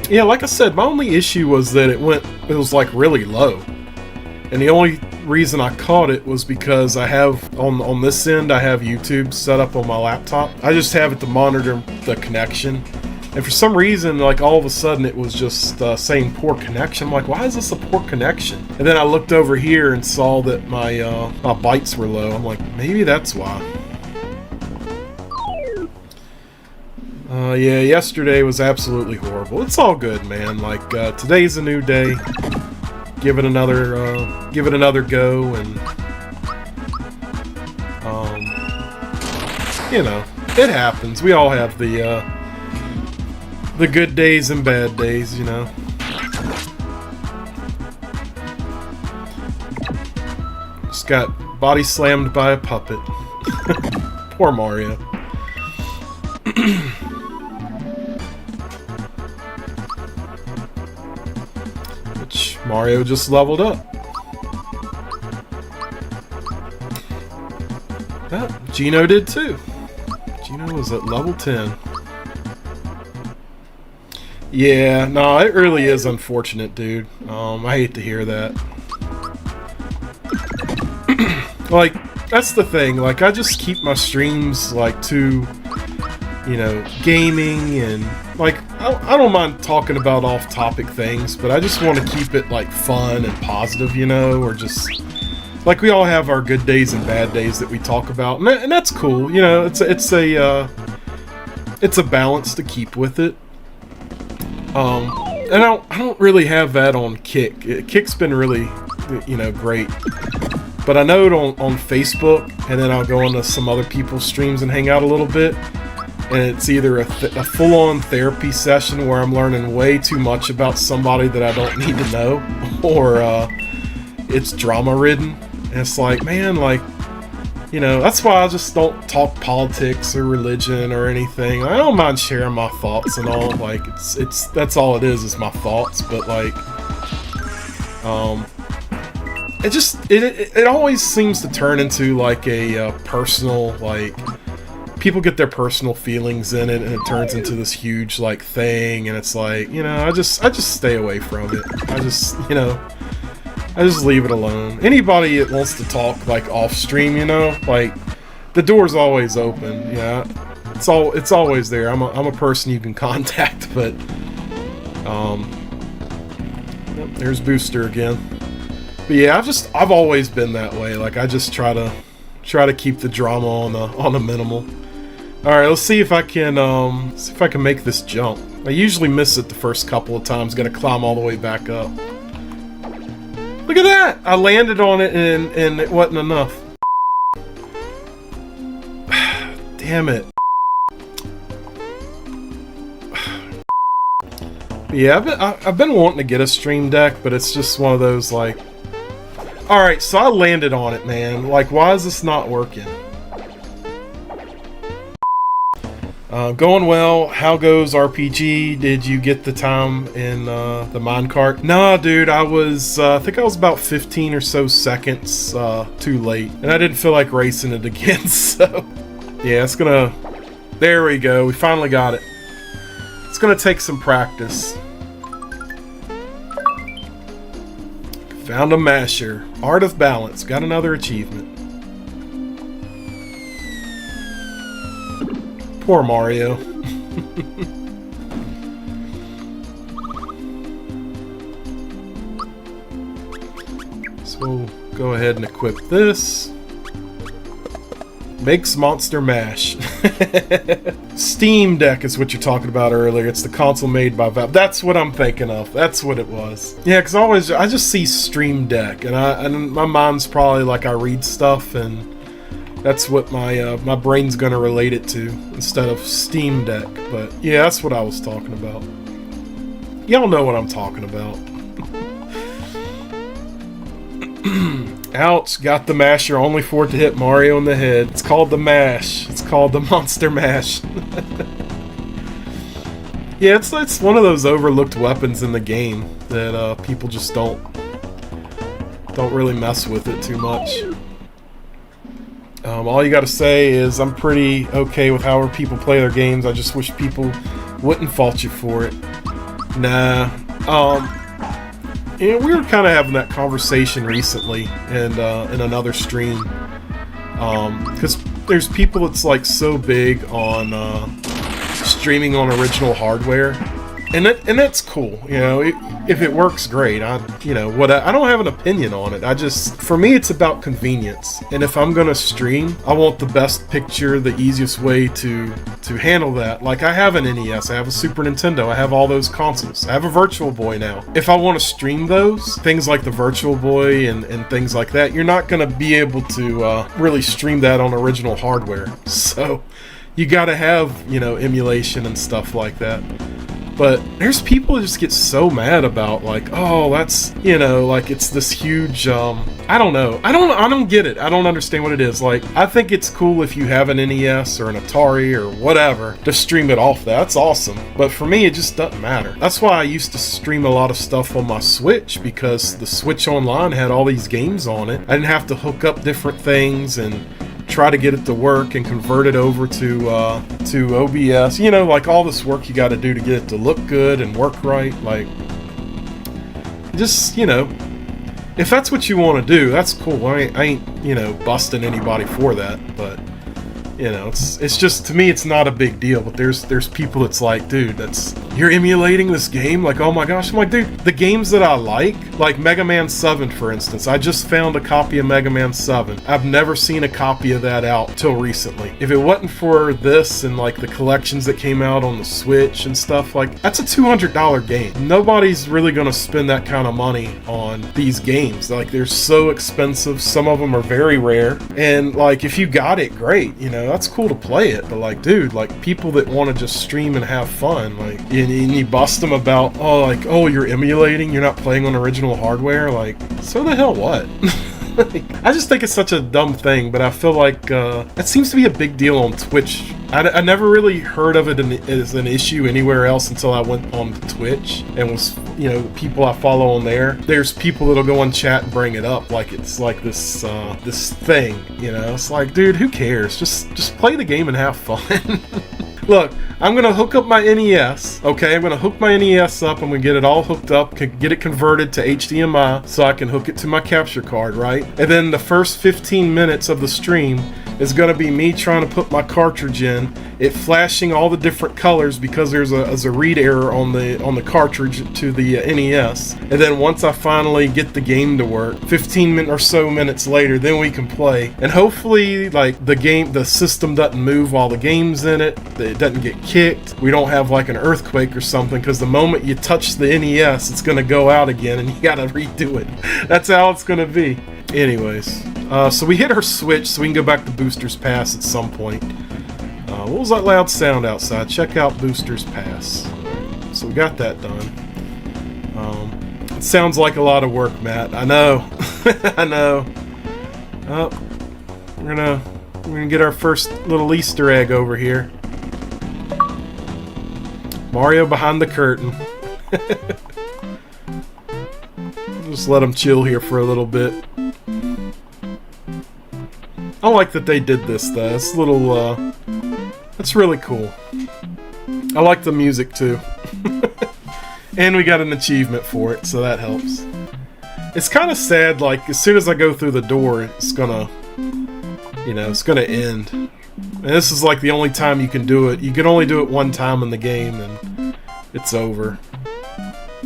Yeah, like I said, my only issue was that it was like really low. And the only reason I caught it was because I have, on this end, I have YouTube set up on my laptop. I just have it to monitor the connection. And for some reason, like all of a sudden, it was just saying poor connection. I'm like, why is this a poor connection? And then I looked over here and saw that my bytes were low. I'm like, maybe that's why. Yeah, yesterday was absolutely horrible. It's all good, man. Like, today's a new day. Give it another go, and you know, it happens. We all have the good days and bad days, you know. Just got body slammed by a puppet. Poor Mario. Which Mario just leveled up. Oh, Geno did too. Geno was at level 10. Yeah, no, it really is unfortunate, dude. I hate to hear that. Like, that's the thing. Like, I just keep my streams, like, to, you know, gaming and, like, I don't mind talking about off-topic things, but I just want to keep it, like, fun and positive, you know, or just, like, we all have our good days and bad days that we talk about, and that's cool, you know, it's a balance to keep with it. And I don't really have that on Kick. Kick's been really, you know, great. But I know it on Facebook, and then I'll go into some other people's streams and hang out a little bit. And it's either a full-on therapy session where I'm learning way too much about somebody that I don't need to know, or it's drama-ridden. And it's like, man, like, you know, that's why I just don't talk politics or religion or anything. I don't mind sharing my thoughts and all. Like, it's that's all it is my thoughts. But like, it always seems to turn into like a personal, like, people get their personal feelings in it, and it turns into this huge like thing. And it's like, you know, I just stay away from it. I just leave it alone. Anybody that wants to talk, like, off-stream, you know, like, the door's always open, yeah. It's always there. I'm a person you can contact, but, yep, there's Booster again. But yeah, I've always been that way. Like, I just try to keep the drama on the minimal. Alright, let's see if I can make this jump. I usually miss it the first couple of times, gonna climb all the way back up. Look at that! I landed on it and it wasn't enough. Damn it. Yeah, I've been wanting to get a stream deck, but it's just one of those, like... Alright, so I landed on it, man. Like, why is this not working? Going well. How goes RPG? Did you get the time in the minecart? Nah, dude, I think I was about 15 or so seconds too late. And I didn't feel like racing it again, so... Yeah, it's gonna... There we go, we finally got it. It's gonna take some practice. Found a masher. Art of Balance. Got another achievement. Poor Mario. So we'll go ahead and equip this. Makes Monster Mash. Steam Deck is what you're talking about earlier. It's the console made by Valve. That's what I'm thinking of. That's what it was. Yeah, because I just see Stream Deck, and my mind's probably like I read stuff, and that's what my brain's gonna relate it to instead of Steam Deck. But yeah, that's what I was talking about. Y'all know what I'm talking about. Ouch, got the masher only for it to hit Mario in the head. It's called the mash. It's called the Monster Mash. Yeah, it's one of those overlooked weapons in the game that people just don't really mess with it too much. All you gotta say is I'm pretty okay with however people play their games. I just wish people wouldn't fault you for it. Nah. And we were kind of having that conversation recently in another stream, because there's people that's like so big on streaming on original hardware, and that's cool, you know. If it works, great. I don't have an opinion on it. For me, it's about convenience, and if I'm gonna stream, I want the best picture, the easiest way to handle that. Like, I have an NES, I have a Super Nintendo, I have all those consoles, I have a Virtual Boy now. If I want to stream those things like the Virtual Boy and things like that, you're not gonna be able to really stream that on original hardware. So you gotta have, you know, emulation and stuff like that. But there's people who just get so mad about, like, oh, that's, you know, like, it's this huge, I don't know. I don't get it. I don't understand what it is. Like, I think it's cool if you have an NES or an Atari or whatever to stream it off that. That's awesome. But for me, it just doesn't matter. That's why I used to stream a lot of stuff on my Switch, because the Switch Online had all these games on it. I didn't have to hook up different things and try to get it to work and convert it over to OBS. You know, like all this work you got to do to get it to look good and work right. Like, just, you know, if that's what you want to do, that's cool. I ain't, you know, busting anybody for that. But, you know, it's just, to me, it's not a big deal. But there's people that's like, dude, you're emulating this game? Like, oh my gosh. I'm like, dude, the games that I like Mega Man 7, for instance. I just found a copy of Mega Man 7. I've never seen a copy of that out till recently. If it wasn't for this and like the collections that came out on the Switch and stuff, like, that's a $200 game. Nobody's really gonna spend that kind of money on these games. Like, they're so expensive. Some of them are very rare. And like, if you got it, great. You know, that's cool to play it. But like, dude, like, people that want to just stream and have fun, like, and you bust them about, oh, you're emulating, you're not playing on original hardware. Like, so the hell what? I just think it's such a dumb thing, but I feel like it seems to be a big deal on Twitch. I never really heard of it as an issue anywhere else until I went on Twitch and was, you know, people I follow on there. There's people that'll go on chat and bring it up like it's like this thing, you know. It's like, dude, who cares? Just play the game and have fun. Look, I'm gonna hook up my NES, okay? I'm gonna hook my NES up, I'm gonna get it all hooked up, get it converted to HDMI so I can hook it to my capture card, right? And then the first 15 minutes of the stream is gonna be me trying to put my cartridge in, it flashing all the different colors because there's a read error on the cartridge to the NES. And then once I finally get the game to work, 15 or so minutes later, then we can play. And hopefully, like, the system doesn't move while the game's in it. It doesn't get kicked. We don't have like an earthquake or something, because the moment you touch the NES, it's gonna go out again and you gotta redo it. That's how it's gonna be. Anyways, so we hit our switch, so we can go back to Booster's Pass at some point. What was that loud sound outside? Check out Booster's Pass. So we got that done. It sounds like a lot of work, Matt. I know. I know. We're gonna get our first little Easter egg over here. Mario behind the curtain. Just let him chill here for a little bit. I like that they did this, though. It's a little, that's really cool. I like the music, too. And we got an achievement for it, so that helps. It's kind of sad, like, as soon as I go through the door, it's gonna, you know, it's gonna end. And this is like the only time you can do it. You can only do it one time in the game and it's over.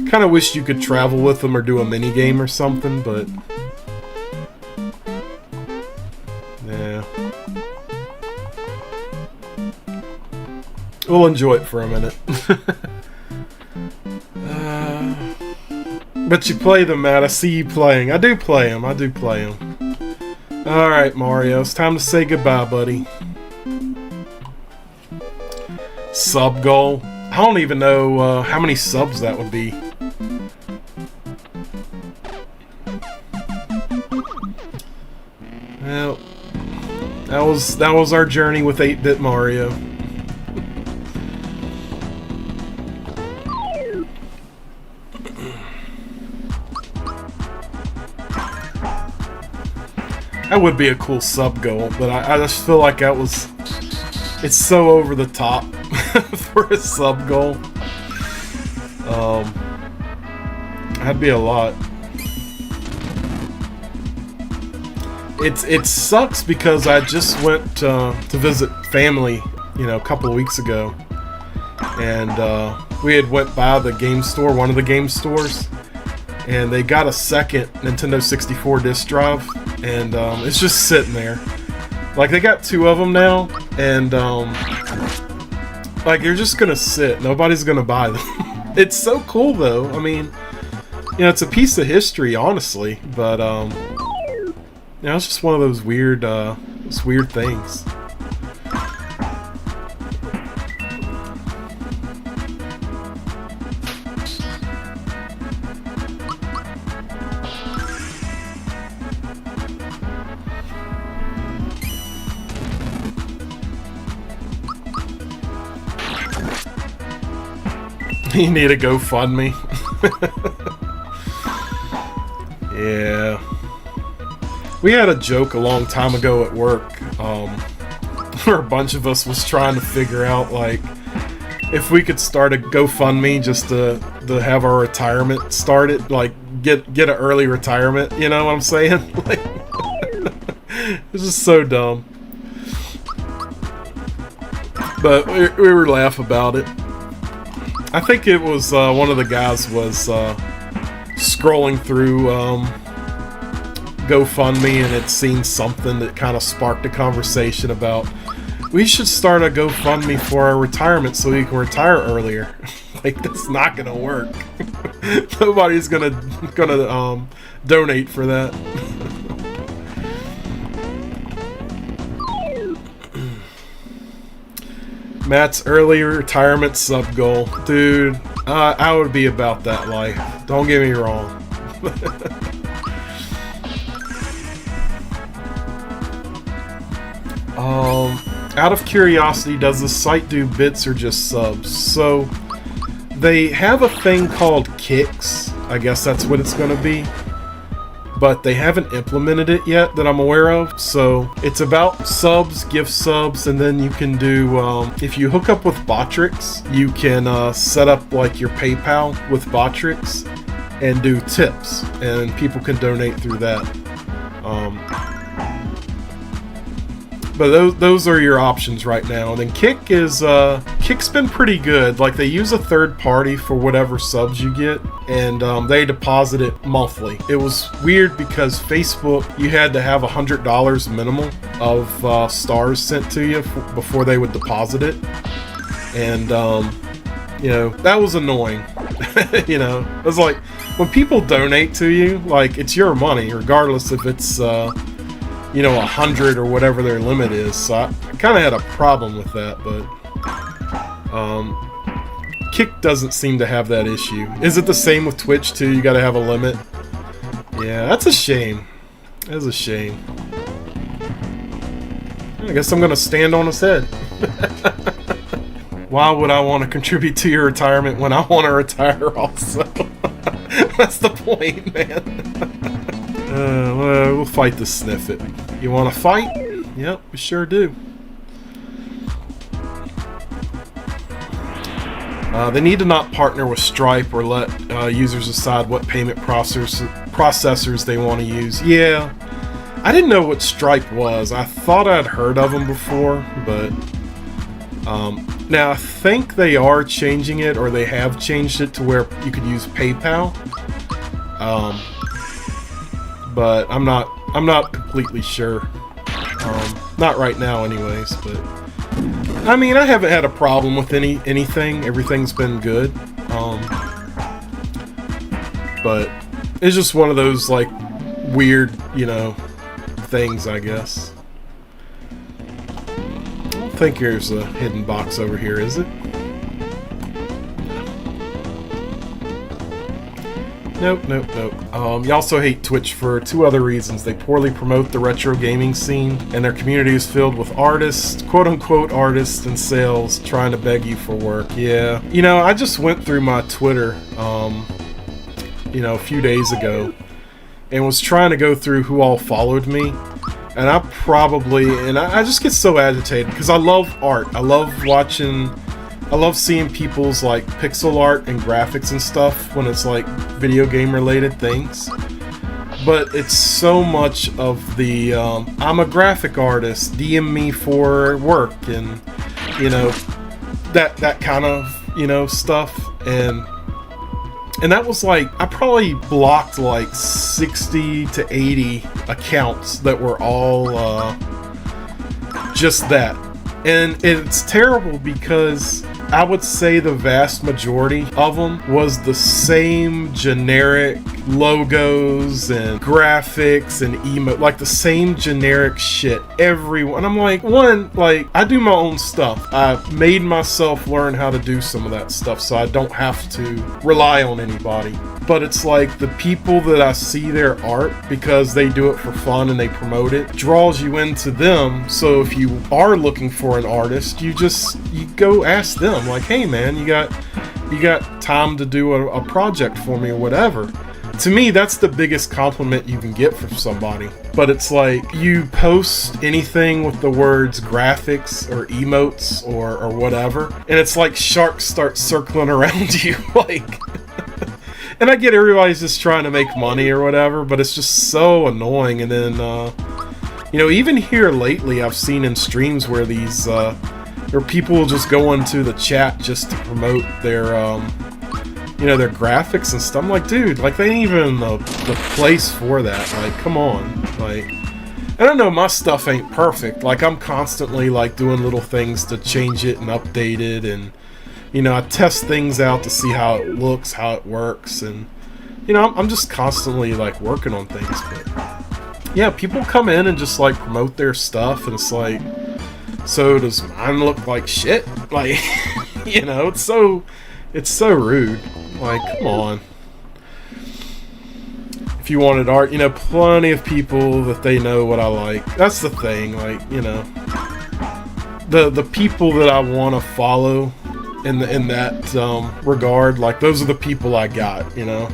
Kind of wish you could travel with them or do a mini game or something, but yeah. We'll enjoy it for a minute. But you play them, Matt. I see you playing. I do play them. I do play them. Alright, Mario. It's time to say goodbye, buddy. Sub goal. I don't even know how many subs that would be. Well, that was our journey with 8-bit Mario. That would be a cool sub goal, but I just feel like it's so over the top for a sub goal. That'd be a lot. It sucks because I just went to visit family, you know, a couple of weeks ago, and we had went by the game store, one of the game stores, and they got a second Nintendo 64 disc drive, and it's just sitting there. Like, they got 2 of them now, and like, they're just gonna sit. Nobody's gonna buy them. It's so cool, though. I mean, you know, it's a piece of history, honestly, but you know, it's just one of those weird things. You need a GoFundMe. Yeah. We had a joke a long time ago at work, where a bunch of us was trying to figure out, like, if we could start a GoFundMe just to have our retirement started, like, get an early retirement, you know what I'm saying? Like, it's just so dumb. But we were laughing about it. I think it was one of the guys was scrolling through GoFundMe and had seen something that kind of sparked a conversation about, we should start a GoFundMe for our retirement so we can retire earlier. Like, that's not gonna work. Nobody's gonna donate for that. Matt's early retirement sub goal. Dude, I would be about that life. Don't get me wrong. Out of curiosity, does the site do bits or just subs? So, they have a thing called Kicks. I guess that's what it's going to be. But they haven't implemented it yet that I'm aware of. So it's about subs, gift subs, and then you can do, if you hook up with Botrix, you can set up like your PayPal with Botrix and do tips, and people can donate through that. But those are your options right now. And then Kick is, Kick's been pretty good. Like, they use a third party for whatever subs you get, and they deposit it monthly. It was weird because Facebook, you had to have $100 minimum of stars sent to you before they would deposit it. And, you know, that was annoying. You know, it was like, when people donate to you, like, it's your money, regardless if it's, you know, 100 or whatever their limit is. So I kind of had a problem with that, but Kick doesn't seem to have that issue. Is it the same with Twitch too? You got to have a limit. Yeah, that's a shame. That's a shame. I guess I'm gonna stand on his head. Why would I want to contribute to your retirement when I want to retire also? That's the point, man. Well, we'll fight the Sniffit. You want to fight? Yep, we sure do. They need to not partner with Stripe or let users decide what payment processors they want to use. Yeah, I didn't know what Stripe was. I thought I'd heard of them before, but now I think they are changing it, or they have changed it to where you could use PayPal. But I'm not completely sure. Not right now, anyways. But I mean, I haven't had a problem with anything. Everything's been good. But it's just one of those like weird, you know, things, I guess. I don't think there's a hidden box over here, is it? Nope, nope, nope. You also hate Twitch for two other reasons. They poorly promote the retro gaming scene, and their community is filled with artists, quote-unquote artists, and sales trying to beg you for work. Yeah. You know, I just went through my Twitter, you know, a few days ago, and was trying to go through who all followed me. And I just get so agitated, because I love art. I love seeing people's like pixel art and graphics and stuff when it's like video game related things. But it's so much of the I'm a graphic artist, DM me for work, and you know, that kind of, you know, stuff. And that was like, I probably blocked like 60 to 80 accounts that were all just that. And it's terrible because I would say the vast majority of them was the same generic logos and graphics and emote, like the same generic shit. Everyone. I'm like, I do my own stuff. I made myself learn how to do some of that stuff, so I don't have to rely on anybody. But it's like the people that I see their art, because they do it for fun and they promote it, draws you into them. So if you are looking for an artist, you go ask them, like, hey man, you got time to do a project for me or whatever. To me, that's the biggest compliment you can get from somebody. But it's like, you post anything with the words graphics or emotes or whatever, and it's like sharks start circling around you, like. And I get everybody's just trying to make money or whatever, but it's just so annoying. And then, you know, even here lately, I've seen in streams where these, where people will just go into the chat just to promote their, you know, their graphics and stuff. I'm like, dude, like, they ain't even the place for that. Like, come on. Like, I don't know, my stuff ain't perfect. Like, I'm constantly, like, doing little things to change it and update it, and you know, I test things out to see how it looks, how it works, and you know, I'm just constantly like working on things. But yeah, people come in and just like promote their stuff, and it's like, so does mine look like shit? Like, you know, it's so rude. Like, come on. If you wanted art, you know, plenty of people that they know what I like. That's the thing. Like, you know, the people that I want to follow in that regard, like, those are the people I got, you know,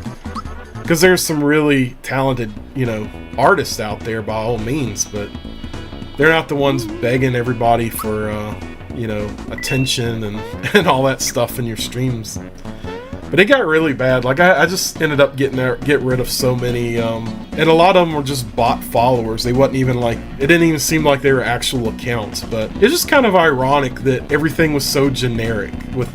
because there's some really talented, you know, artists out there by all means, but they're not the ones begging everybody for you know, attention and all that stuff in your streams. But it got really bad. Like, I just ended up getting rid of so many, and a lot of them were just bot followers. They wasn't even like, it didn't even seem like they were actual accounts. But it's just kind of ironic that everything was so generic with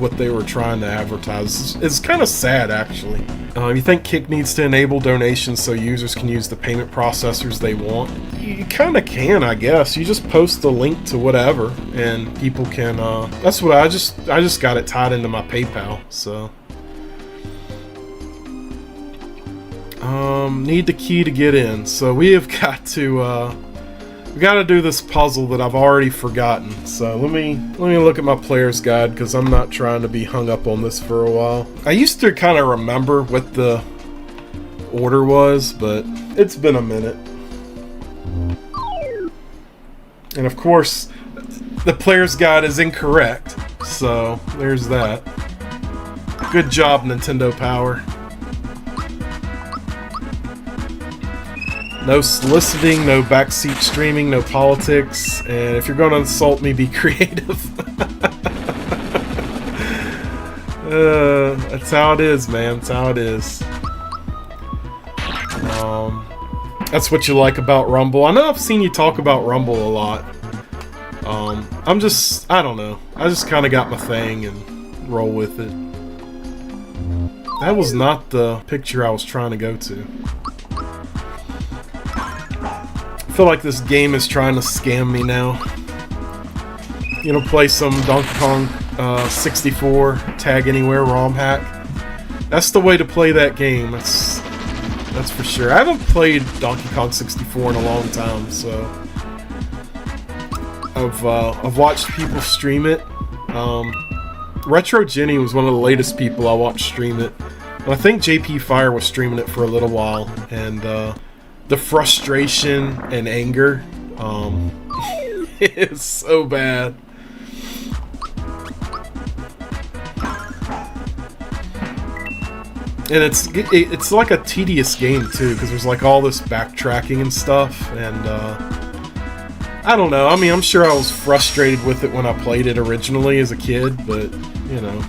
what they were trying to advertise. It's kind of sad, actually. You think Kick needs to enable donations so users can use the payment processors they want? You kind of can, I guess. You just post the link to whatever, and people can. That's what I just got it tied into my PayPal. So. Need the key to get in. So we have got to do this puzzle that I've already forgotten. So let me look at my player's guide, because I'm not trying to be hung up on this for a while. I used to kind of remember what the order was, but it's been a minute. And of course, the player's guide is incorrect. So there's that. Good job, Nintendo Power. No soliciting, no backseat streaming, no politics, and if you're going to insult me, be creative. That's how it is, man. That's how it is. That's what you like about Rumble. I know I've seen you talk about Rumble a lot. I don't know. I just kind of got my thing and roll with it. That was not the picture I was trying to go to. I feel like this game is trying to scam me now. You know, play some Donkey Kong 64 Tag Anywhere ROM hack. That's the way to play that game. That's for sure. I haven't played Donkey Kong 64 in a long time, so I've watched people stream it. Retro Jenny was one of the latest people I watched stream it. And I think JP Fire was streaming it for a little while, and the frustration and anger is so bad. And it's like a tedious game too, because there's like all this backtracking and stuff, and I don't know. I mean, I'm sure I was frustrated with it when I played it originally as a kid, but you know.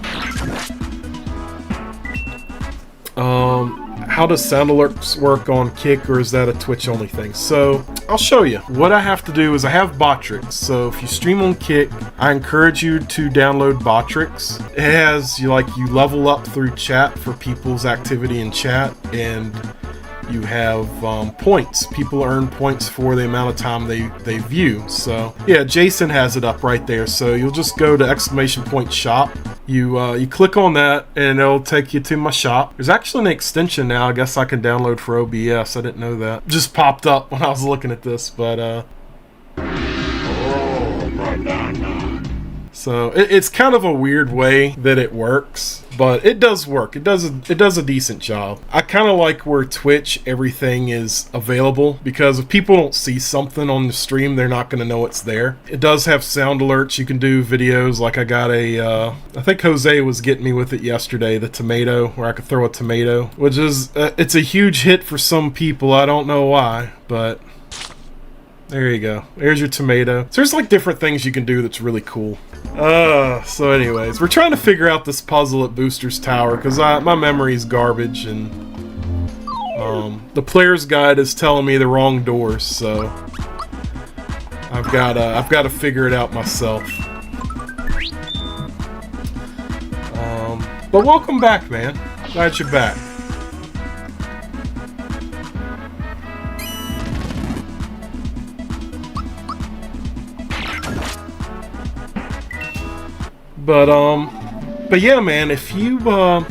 How does sound alerts work on Kick, or is that a Twitch only thing? So I'll show you. What I have to do is I have Botrix. So if you stream on Kick, I encourage you to download Botrix. It has you level up through chat for people's activity in chat, and you have points. People earn points for the amount of time they view. So yeah, Jason has it up right there. So you'll just go to ! shop. You click on that and it'll take you to my shop. There's actually an extension now. I guess I can download for OBS. I didn't know that. Just popped up when I was looking at this, but so it's kind of a weird way that it works, but it does work. It does a decent job. I kind of like where Twitch everything is available, because if people don't see something on the stream, they're not going to know it's there. It does have sound alerts. You can do videos like I got I think Jose was getting me with it yesterday, the tomato, where I could throw a tomato, which is it's a huge hit for some people. I don't know why, but there you go. There's your tomato. So there's like different things you can do that's really cool. So anyways, we're trying to figure out this puzzle at Booster's Tower, because my memory's garbage, and the player's guide is telling me the wrong doors, so I've gotta figure it out myself. But welcome back, man. Glad you're back. But yeah, man, if you want,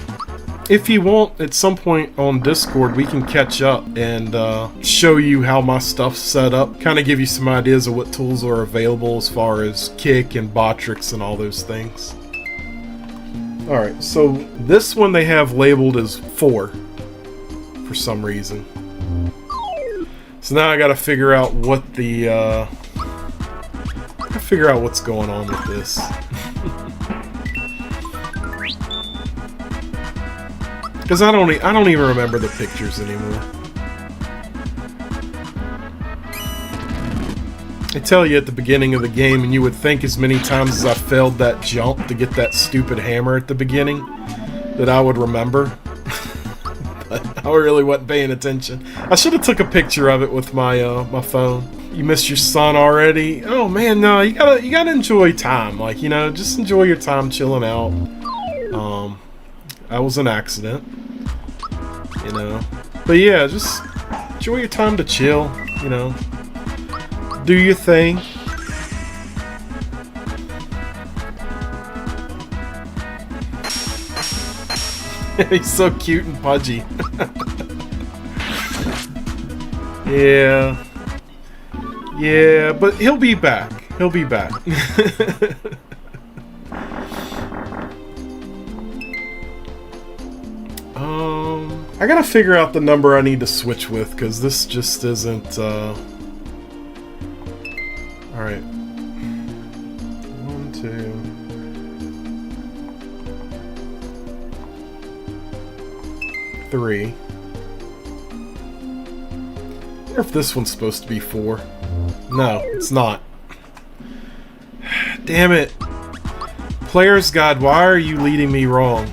at some point on Discord, we can catch up and show you how my stuff's set up. Kind of give you some ideas of what tools are available as far as Kick and Botrix and all those things. Alright, so this one they have labeled as 4 for some reason. So now I gotta figure out what what's going on with this. Because I don't even remember the pictures anymore. I tell you at the beginning of the game, and you would think as many times as I failed that jump to get that stupid hammer at the beginning, that I would remember. But I really wasn't paying attention. I should have took a picture of it with my my phone. You missed your son already? Oh man, no, you gotta enjoy time. Like, you know, just enjoy your time chilling out. That was an accident, you know. But yeah, just enjoy your time to chill, you know. Do your thing. He's so cute and pudgy. Yeah. Yeah, but he'll be back. He'll be back. I gotta figure out the number I need to switch with, because this just isn't, Alright. 1, 2... three. I wonder if this one's supposed to be 4. No, it's not. Damn it. Player's Guide, why are you leading me wrong?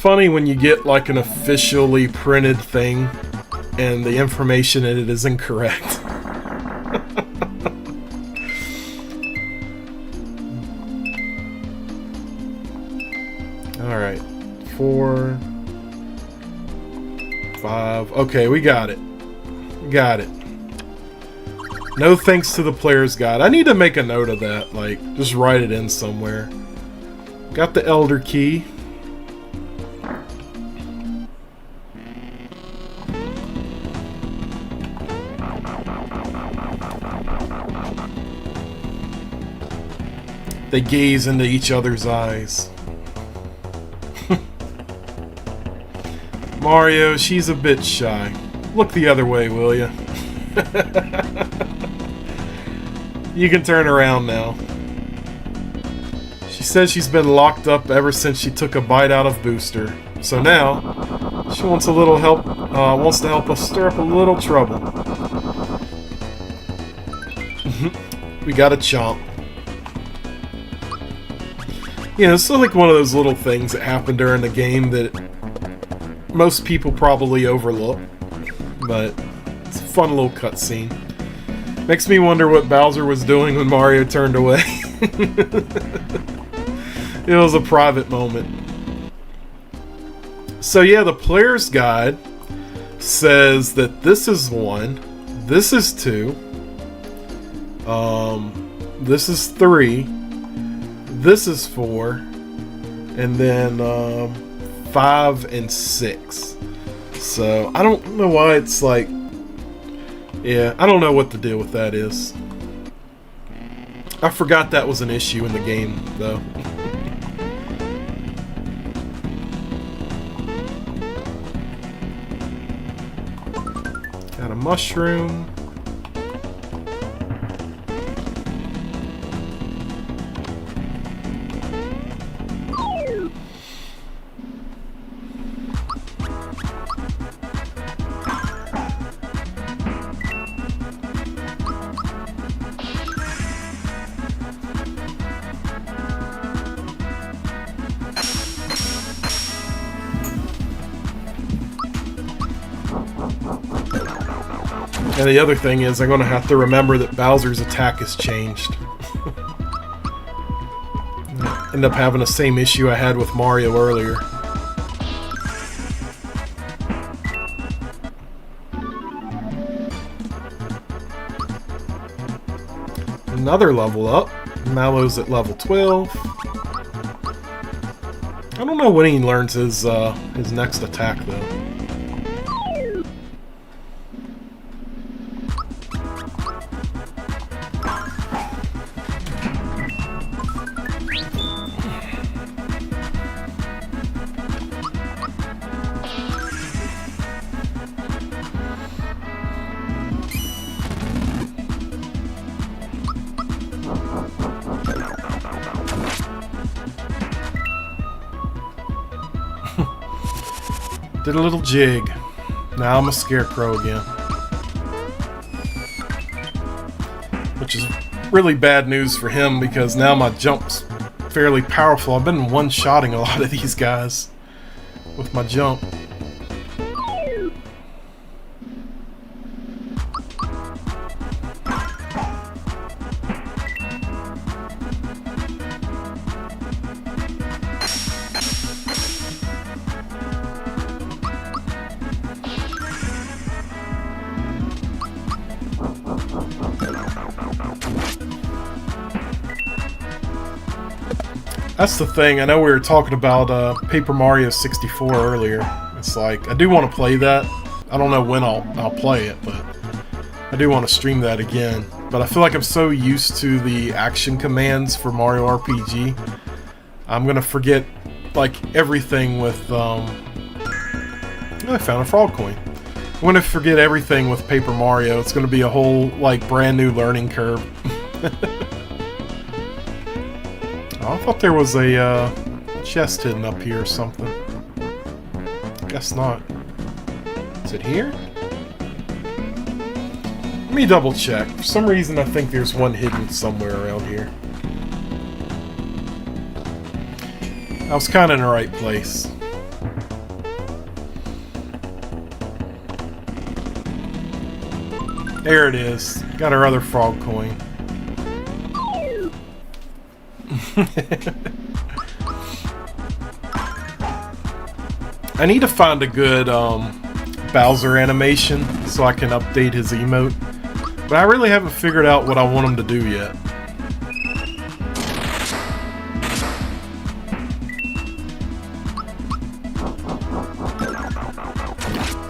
funny when you get like an officially printed thing and the information in it is incorrect. Alright. 4, 5. Okay, we got it. Got it. No thanks to the player's guide. I need to make a note of that. Like, just write it in somewhere. Got the Elder Key. They gaze into each other's eyes. Mario, she's a bit shy. Look the other way, will ya? You can turn around now. She says she's been locked up ever since she took a bite out of Booster. So now, she wants a little help, wants to help us stir up a little trouble. We got a chomp. You know, it's like one of those little things that happen during the game that most people probably overlook, but it's a fun little cutscene. Makes me wonder what Bowser was doing when Mario turned away. It was a private moment. So yeah, the player's guide says that this is 1, this is 2, this is 3, this is 4, and then 5 and 6. So I don't know why it's like, yeah, I don't know what the deal with that is. I forgot that was an issue in the game, though. Got a mushroom. And the other thing is, I'm going to have to remember that Bowser's attack has changed. End up having the same issue I had with Mario earlier. Another level up. Mallow's at level 12. I don't know when he learns his next attack, though. Did a little jig. Now I'm a scarecrow again. Which is really bad news for him because now my jump's fairly powerful. I've been one-shotting a lot of these guys with my jump. That's the thing. I know we were talking about Paper Mario 64 earlier. It's like, I do want to play that. I don't know when I'll play it, but I do want to stream that again. But I feel like I'm so used to the action commands for Mario RPG, I'm going to forget, like, everything with, I found a frog coin. I'm going to forget everything with Paper Mario. It's going to be a whole, like, brand new learning curve. I thought there was a chest hidden up here or something. Guess not. Is it here? Let me double check. For some reason I think there's one hidden somewhere around here. I was kind of in the right place. There it is. Got our other frog coin. I need to find a good Bowser animation so I can update his emote. But I really haven't figured out what I want him to do yet.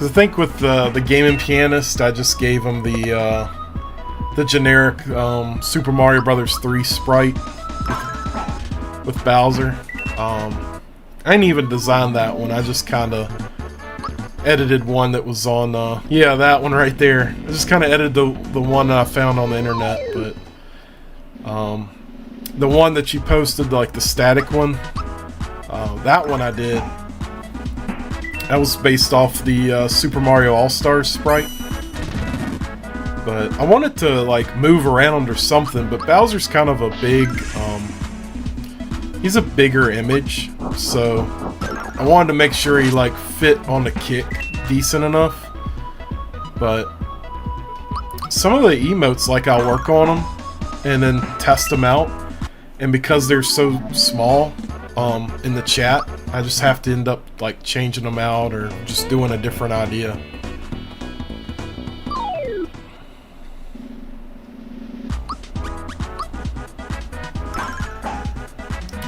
I think with the Game & Pianist, I just gave him the generic Super Mario Bros. 3 sprite with Bowser. I didn't even design that one. I just kind of edited one that was on, yeah, that one right there. I just kind of edited the one that I found on the internet, but the one that you posted, like the static one, that one I did. That was based off the Super Mario All-Stars sprite. But I wanted to like move around or something, but Bowser's kind of a big, he's a bigger image, so I wanted to make sure he like fit on the kick decent enough. But some of the emotes, like I'll work on them and then test them out, and because they're so small in the chat, I just have to end up like changing them out or just doing a different idea.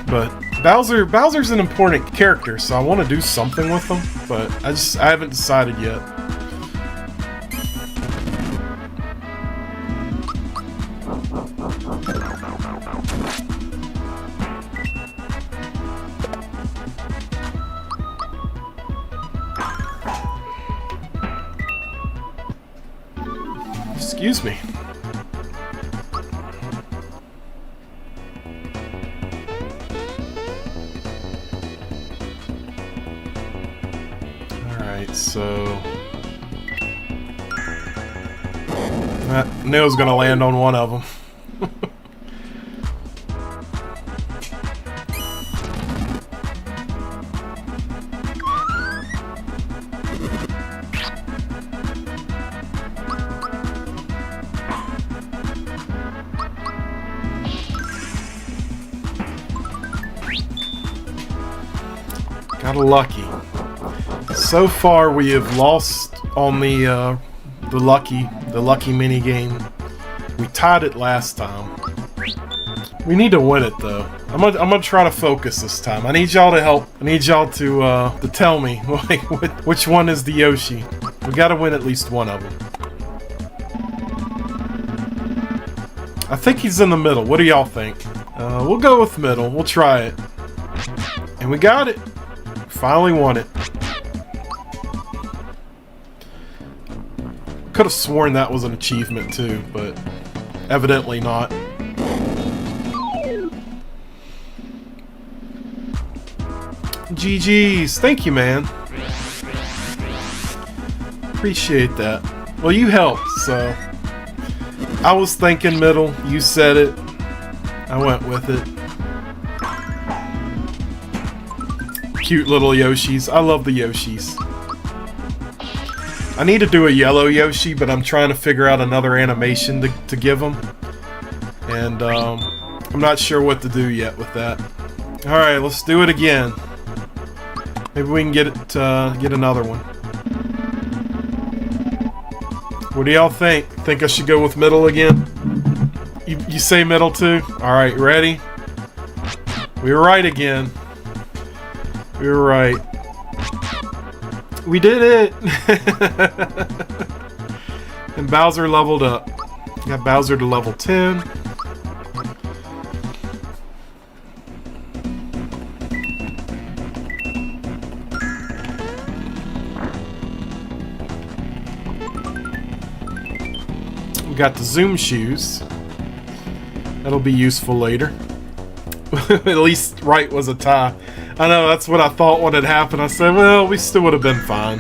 But Bowser's an important character, so I want to do something with him, but I haven't decided yet. Excuse me. Alright, so... I knew I was going to land on one of them. Got lucky. So far, we have lost on the lucky mini game. We tied it last time. We need to win it though. I'm gonna try to focus this time. I need y'all to help. I need y'all to tell me like which one is the Yoshi. We gotta win at least one of them. I think he's in the middle. What do y'all think? We'll go with middle. We'll try it. And we got it. Finally won it. Could have sworn that was an achievement too, but evidently not. GG's. Thank you, man. Appreciate that. Well, you helped, so... I was thinking middle. You said it. I went with it. Cute little Yoshis. I love the Yoshis. I need to do a yellow Yoshi, but I'm trying to figure out another animation to give him. And I'm not sure what to do yet with that. Alright, let's do it again. Maybe we can get another one. What do y'all think? Think I should go with middle again? You say middle too? Alright, ready? We were right again. We were right. We did it! And Bowser leveled up. Got Bowser to level 10. We got the Zoom shoes. That'll be useful later. At least right was a tie. I know, that's what I thought when it happened. I said, well, we still would have been fine.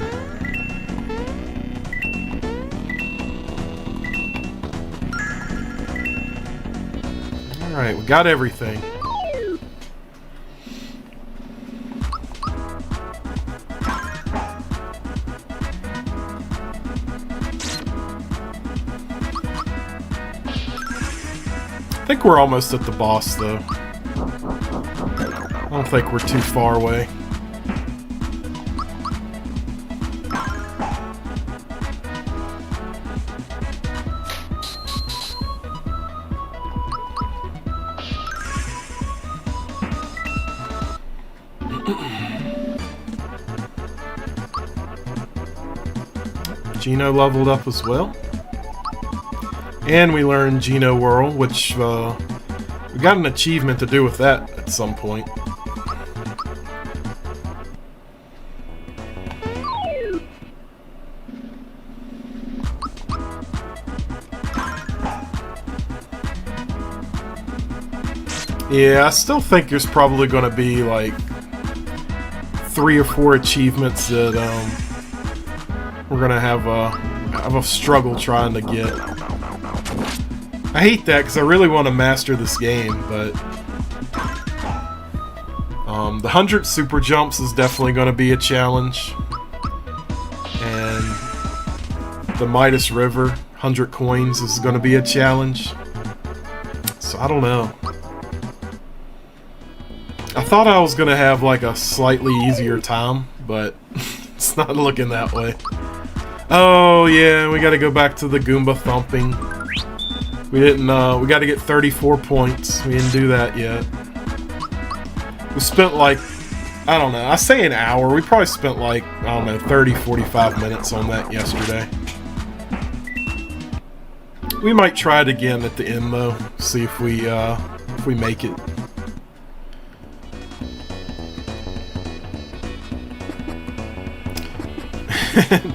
Alright, we got everything. I think we're almost at the boss, though. I don't think we're too far away. Geno leveled up as well. And we learned Geno Whirl, which we got an achievement to do with that at some point. Yeah, I still think there's probably going to be like 3 or 4 achievements that we're going to have a struggle trying to get. I hate that because I really want to master this game, but the 100 super jumps is definitely going to be a challenge, and the Midas River 100 coins is going to be a challenge. So I don't know. I thought I was going to have like a slightly easier time, but it's not looking that way. Oh yeah, we got to go back to the Goomba thumping. We didn't, we got to get 34 points. We didn't do that yet. We spent like, I don't know, I say an hour. We probably spent like, I don't know, 30, 45 minutes on that yesterday. We might try it again at the end though. See if we make it.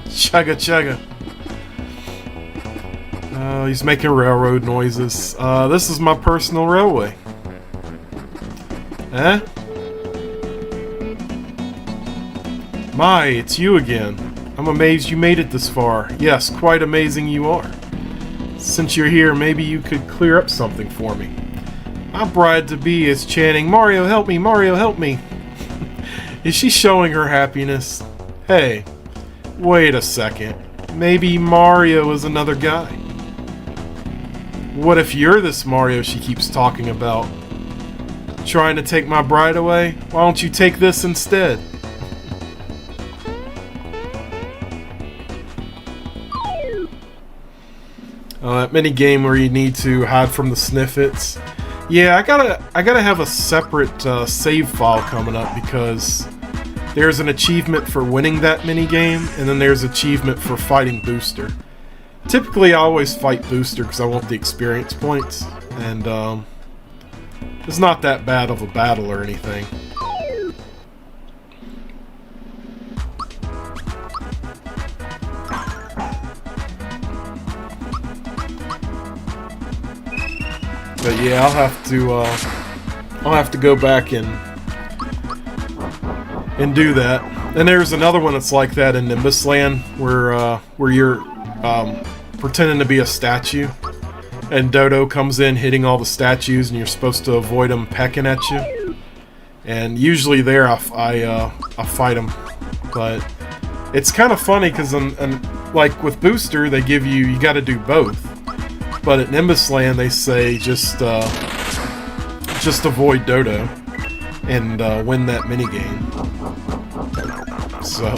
Chugga chugga. Oh, he's making railroad noises. This is my personal railway. Eh? My, it's you again. I'm amazed you made it this far. Yes, quite amazing you are. Since you're here, maybe you could clear up something for me. My bride-to-be is chanting, "Mario, help me! Mario, help me!" Is she showing her happiness? Hey, wait a second. Maybe Mario is another guy. What if you're this Mario she keeps talking about? Trying to take my bride away? Why don't you take this instead? That mini game where you need to hide from the sniffets. Yeah, I gotta have a separate save file coming up because there's an achievement for winning that mini game, and then there's achievement for fighting Booster. Typically, I always fight Booster because I want the experience points, and it's not that bad of a battle or anything. But yeah, I'll have to go back and do that. And there's another one that's like that in Nimbus Land, where you're pretending to be a statue, and Dodo comes in hitting all the statues, and you're supposed to avoid them pecking at you. And usually there I fight them, but it's kind of funny because like with Booster they give you got to do both. But at Nimbus Land, they say just avoid Dodo and win that minigame. So,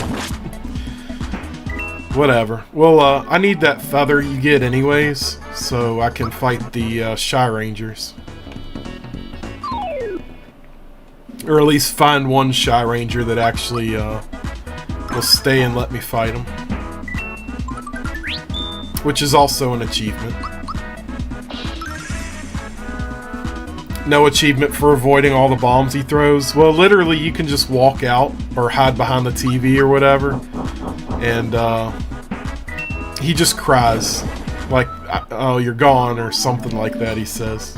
whatever. Well, I need that feather you get anyways, so I can fight the Shy Rangers. Or at least find one Shy Ranger that actually will stay and let me fight him. Which is also an achievement. No achievement for avoiding all the bombs he throws. Well, literally, you can just walk out or hide behind the TV or whatever, and he just cries, like, "Oh, you're gone," or something like that. He says.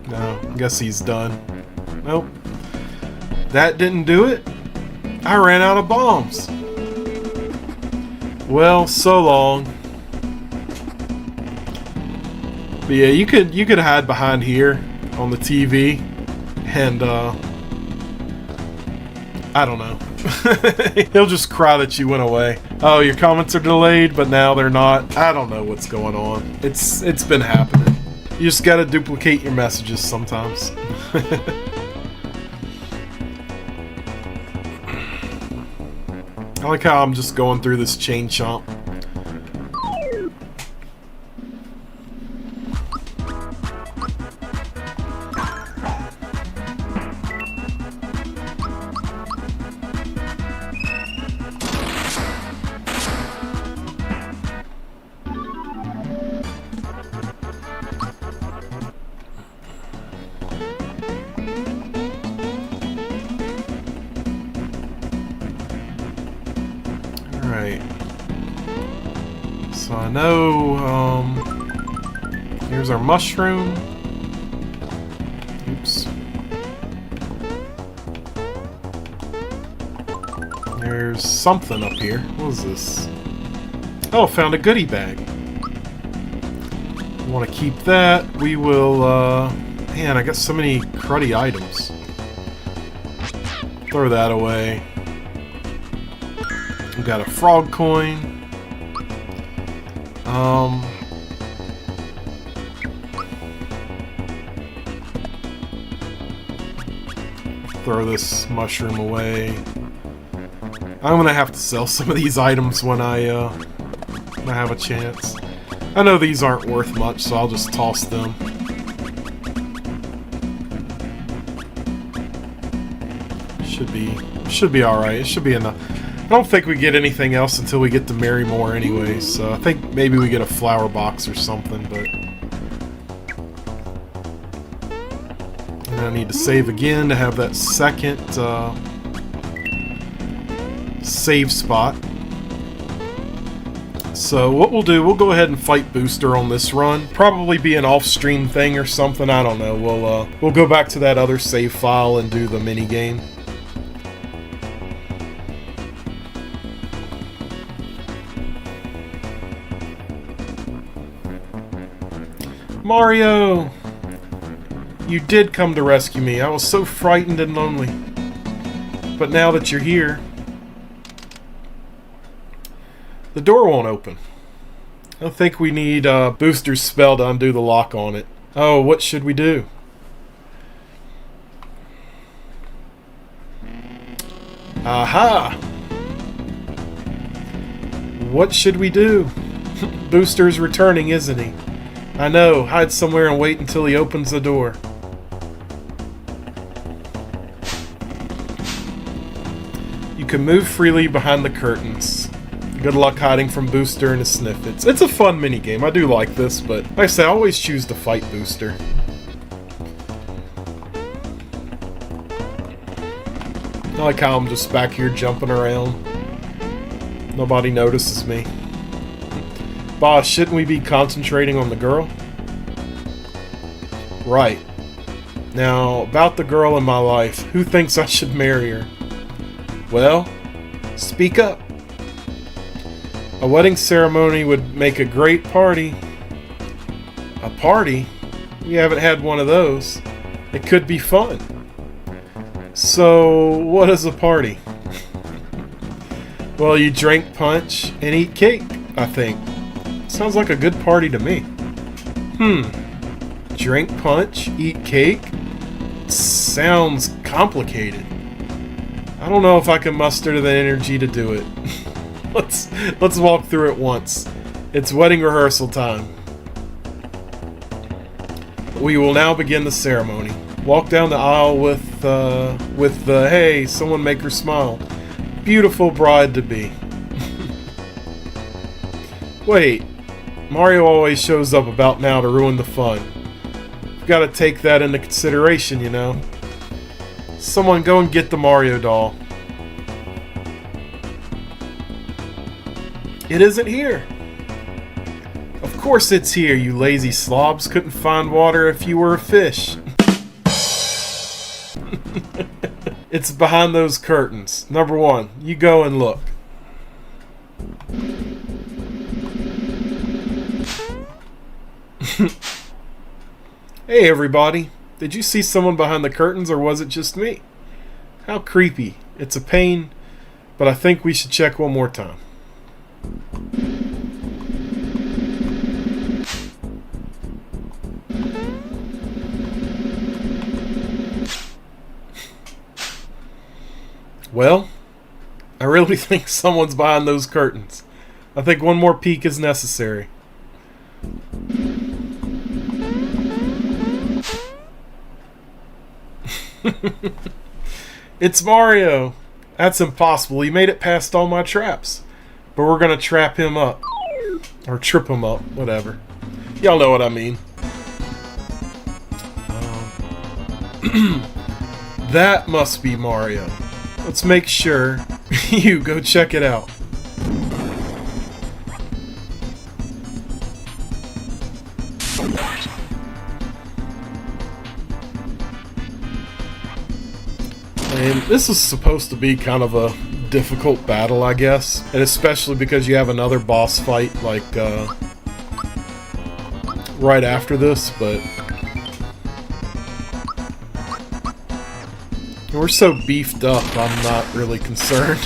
No, I guess he's done. Nope, that didn't do it. I ran out of bombs. Well, so long. But yeah, you could hide behind here on the TV, and I don't know. He'll just cry that you went away. Oh, your comments are delayed, but now they're not. I don't know what's going on. It's been happening. You just gotta duplicate your messages sometimes. I like how I'm just going through this chain chomp. Alright. So I know, here's our mushroom. Oops. There's something up here. What is this? Oh, found a goodie bag. Want to keep that. We will, man, I got so many cruddy items. Throw that away. We got a frog coin. Throw this mushroom away. I'm gonna have to sell some of these items when I have a chance. I know these aren't worth much, so I'll just toss them. Should be all right. It should be enough. I don't think we get anything else until we get to Marrymore anyway, so I think maybe we get a flower box or something, but... And I need to save again to have that second save spot. So what we'll do, we'll go ahead and fight Booster on this run. Probably be an off-stream thing or something, I don't know. We'll go back to that other save file and do the mini game. Mario! You did come to rescue me. I was so frightened and lonely. But now that you're here... The door won't open. I think we need Booster's spell to undo the lock on it. Oh, what should we do? Aha! What should we do? Booster's returning, isn't he? I know, hide somewhere and wait until he opens the door. You can move freely behind the curtains. Good luck hiding from Booster and his sniffets. It's a fun minigame, I do like this, but like I say, I always choose to fight Booster. I like how I'm just back here jumping around. Nobody notices me. Boss, shouldn't we be concentrating on the girl? Right. Now, about the girl in my life, who thinks I should marry her? Well, speak up. A wedding ceremony would make a great party. A party? We haven't had one of those. It could be fun. So, what is a party? Well, you drink punch and eat cake, I think. Sounds like a good party to me. Drink punch, eat cake? Sounds complicated. I don't know if I can muster the energy to do it. Let's walk through it once. It's wedding rehearsal time. We will now begin the ceremony. Walk down the aisle with the hey, someone make her smile. Beautiful bride to be. Wait. Mario always shows up about now to ruin the fun. You've got to take that into consideration, you know. Someone go and get the Mario doll. It isn't here. Of course it's here, you lazy slobs. Couldn't find water if you were a fish. It's behind those curtains. Number one, you go and look. Hey everybody, did you see someone behind the curtains or was it just me? How creepy. It's a pain but I think we should check one more time. Well, I really think someone's behind those curtains. I think one more peek is necessary. It's Mario! That's impossible. He made it past all my traps. But we're gonna trap him up. Or trip him up. Whatever. Y'all know what I mean. That must be Mario. Let's make sure. You go check it out. And this is supposed to be kind of a difficult battle, I guess. And especially because you have another boss fight, like, right after this, but... we're so beefed up, I'm not really concerned.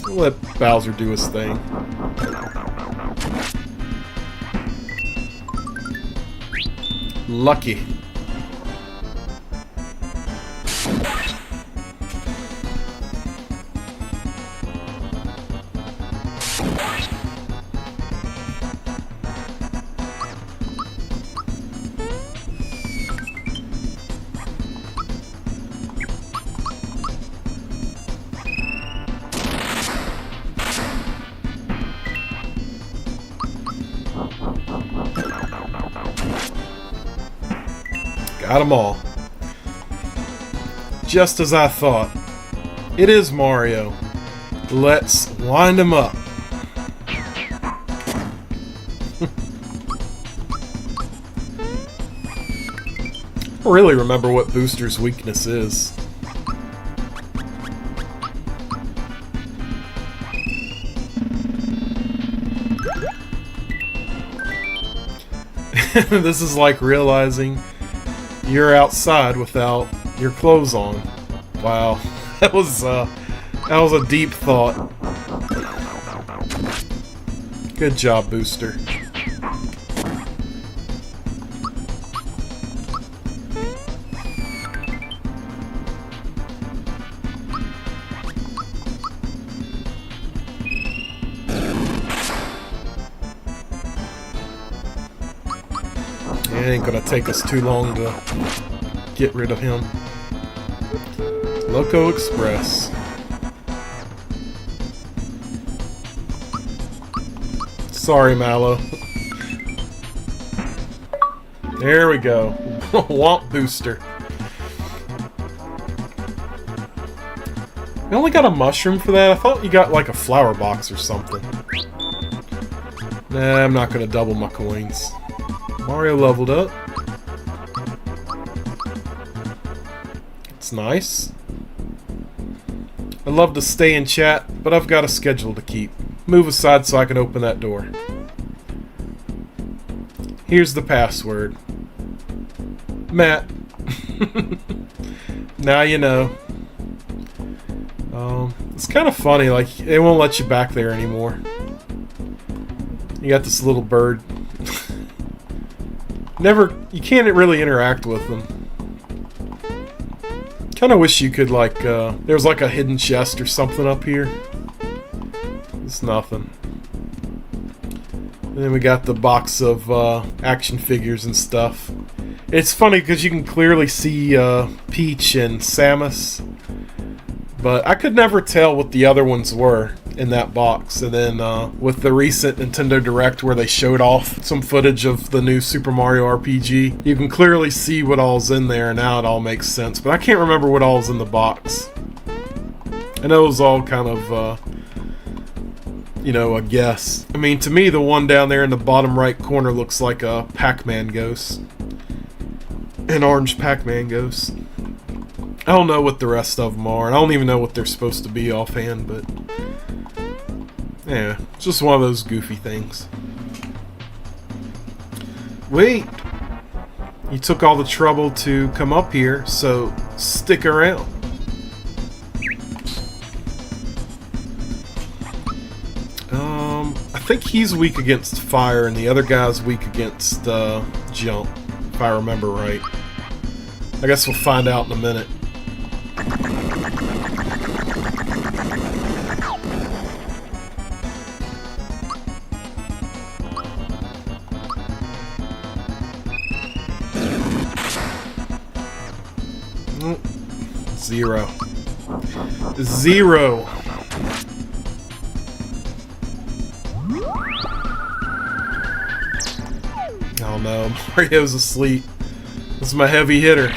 We'll let Bowser do his thing. Lucky. Got them all. Just as I thought. It is Mario. Let's wind him up. I don't really remember what Booster's weakness is. This is like realizing you're outside without your clothes on. Wow, that was a deep thought. Good job, Booster. It ain't gonna take us too long to get rid of him. Loco Express. Sorry, Mallow. There we go. Womp Booster. We only got a mushroom for that? I thought you got like a flower box or something. Nah, I'm not gonna double my coins. Mario leveled up. It's nice. I'd love to stay and chat, but I've got a schedule to keep. Move aside so I can open that door. Here's the password. Matt. Now you know. It's kind of funny, like, they won't let you back there anymore. You got this little bird. You can't really interact with them. Kind of wish you could, like, there was like a hidden chest or something up here. It's nothing. And then we got the box of action figures and stuff. It's funny because you can clearly see Peach and Samus, but I could never tell what the other ones were in that box. And then with the recent Nintendo Direct where they showed off some footage of the new Super Mario RPG, you can clearly see what all's in there, and now it all makes sense. But I can't remember what all's in the box. I know it was all kind of, you know, a guess. I mean, to me, the one down there in the bottom right corner looks like a Pac-Man ghost. An orange Pac-Man ghost. I don't know what the rest of them are. I don't even know what they're supposed to be offhand, but... yeah, it's just one of those goofy things. Wait! You took all the trouble to come up here, so stick around. I think he's weak against fire, and the other guy's weak against jump, if I remember right. I guess we'll find out in a minute. Zero. Zero. Oh no, Mario's asleep. This is my heavy hitter.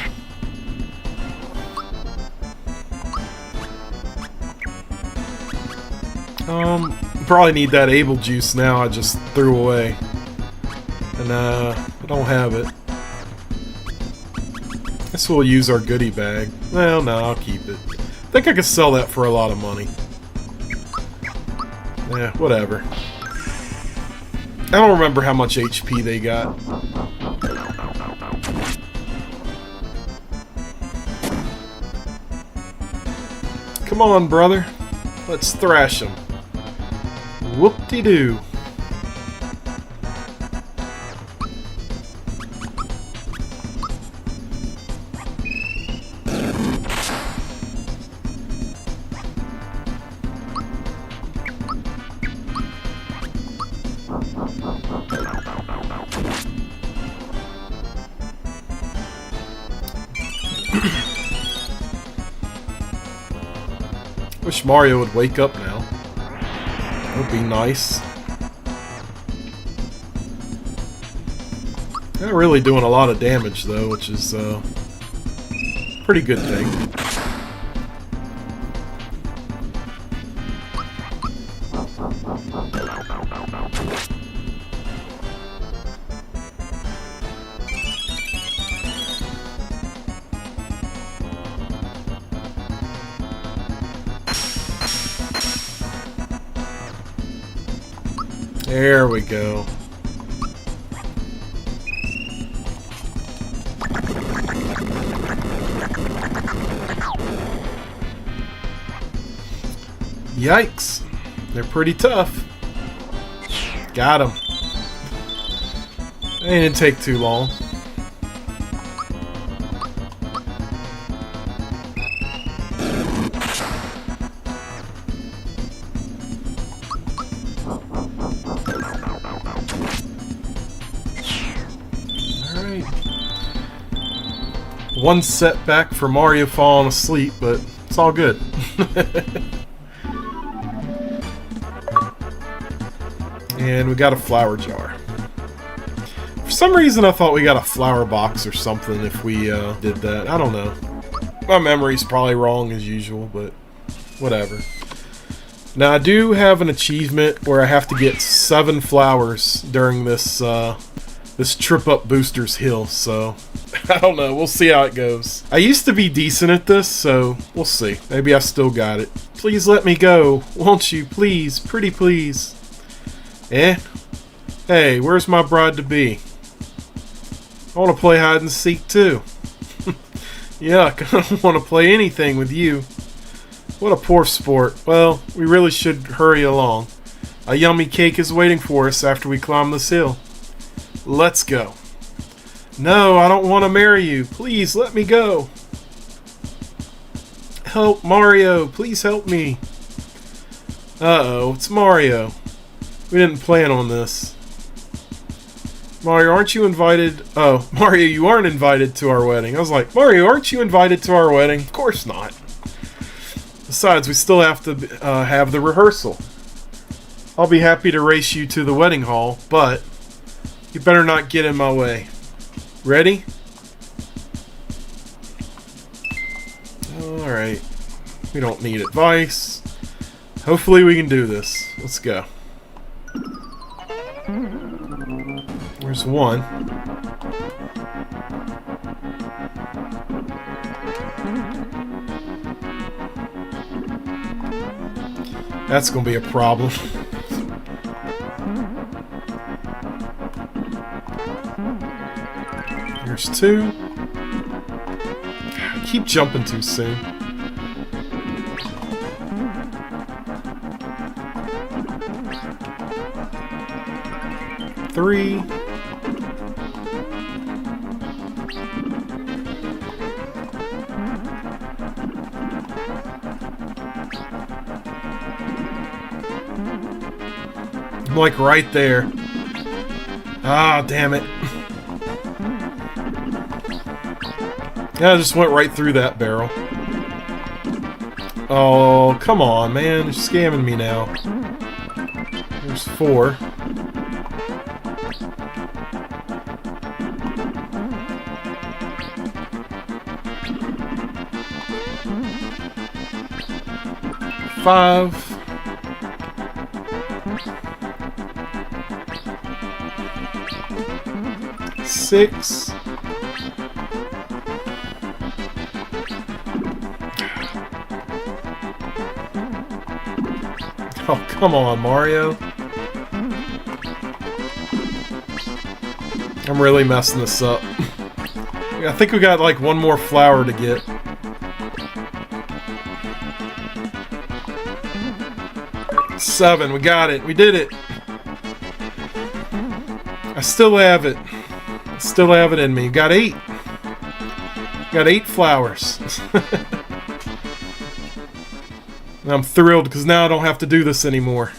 Probably need that able juice now I just threw away. And I don't have it. Guess we'll use our goodie bag. Well, no, I'll keep it. I think I could sell that for a lot of money. Yeah, whatever. I don't remember how much HP they got. Come on, brother. Let's thrash him. Whoop-de-doo. Wish Mario would wake up now. That would be nice. Not really doing a lot of damage though, which is a pretty good thing. There we go. Yikes. They're pretty tough. Got him. It didn't take too long. One setback for Mario falling asleep, but it's all good. And we got a flower jar. For some reason I thought we got a flower box or something if we did that. I don't know. My memory's probably wrong as usual, but whatever. Now I do have an achievement where I have to get 7 flowers during this this trip up Booster's Hill, so I don't know. We'll see how it goes. I used to be decent at this, so we'll see. Maybe I still got it. Please let me go. Won't you? Please. Pretty please. Eh? Hey, where's my bride-to-be? I want to play hide and seek too. Yuck, I don't want to play anything with you. What a poor sport. Well, we really should hurry along. A yummy cake is waiting for us after we climb this hill. Let's go. No, I don't want to marry you. Please, let me go. Help, Mario. Please help me. Uh-oh, it's Mario. We didn't plan on this. Mario, aren't you invited? Oh, Mario, you aren't invited to our wedding. I was like, Mario, aren't you invited to our wedding? Of course not. Besides, we still have to have the rehearsal. I'll be happy to race you to the wedding hall, but you better not get in my way. Ready? Alright. We don't need advice. Hopefully we can do this. Let's go. There's one. That's gonna be a problem. Here's 2. keep jumping too soon. Three. I'm like right there. Ah, damn it. Yeah, I just went right through that barrel. Oh, come on, man. You're scamming me now. There's 4. Five. 6. Oh, come on, Mario. I'm really messing this up. I think we got like one more flower to get. Seven, we got it. We did it. I still have it. I still have it in me. Got 8. Got 8 flowers. And I'm thrilled because now I don't have to do this anymore.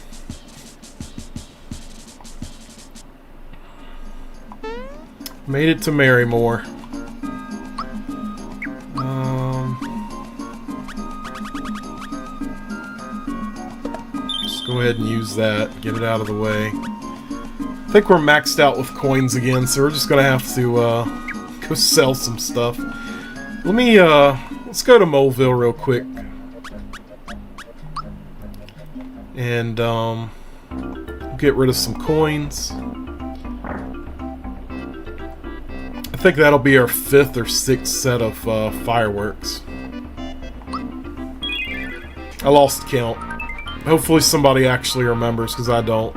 Made it to Marymore. Just go ahead and use that. Get it out of the way. I think we're maxed out with coins again, so we're just gonna have to go sell some stuff. Let me let's go to Moleville real quick. And get rid of some coins. I think that'll be our 5th or 6th set of fireworks. I lost count. Hopefully somebody actually remembers, because I don't.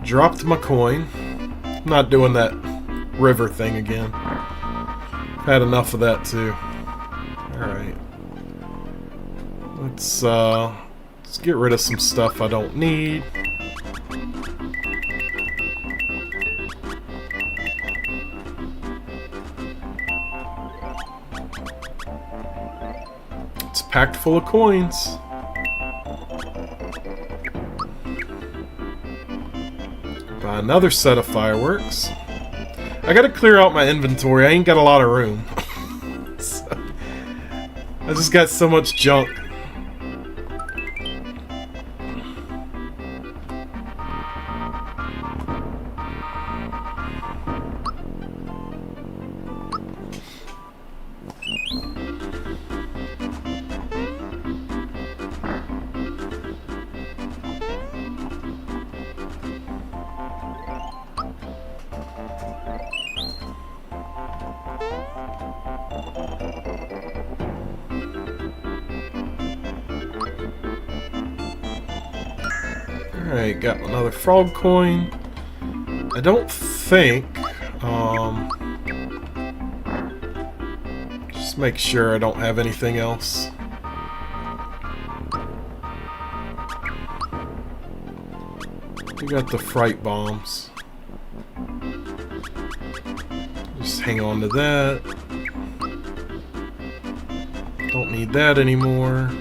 Dropped my coin. I'm not doing that river thing again. Had enough of that too. Alright. Let's get rid of some stuff I don't need. It's packed full of coins. Buy another set of fireworks. I gotta clear out my inventory. I ain't got a lot of room. So, I just got so much junk. Alright, got another frog coin. I don't think, just make sure I don't have anything else. We got the fright bombs. Just hang on to that. Don't need that anymore.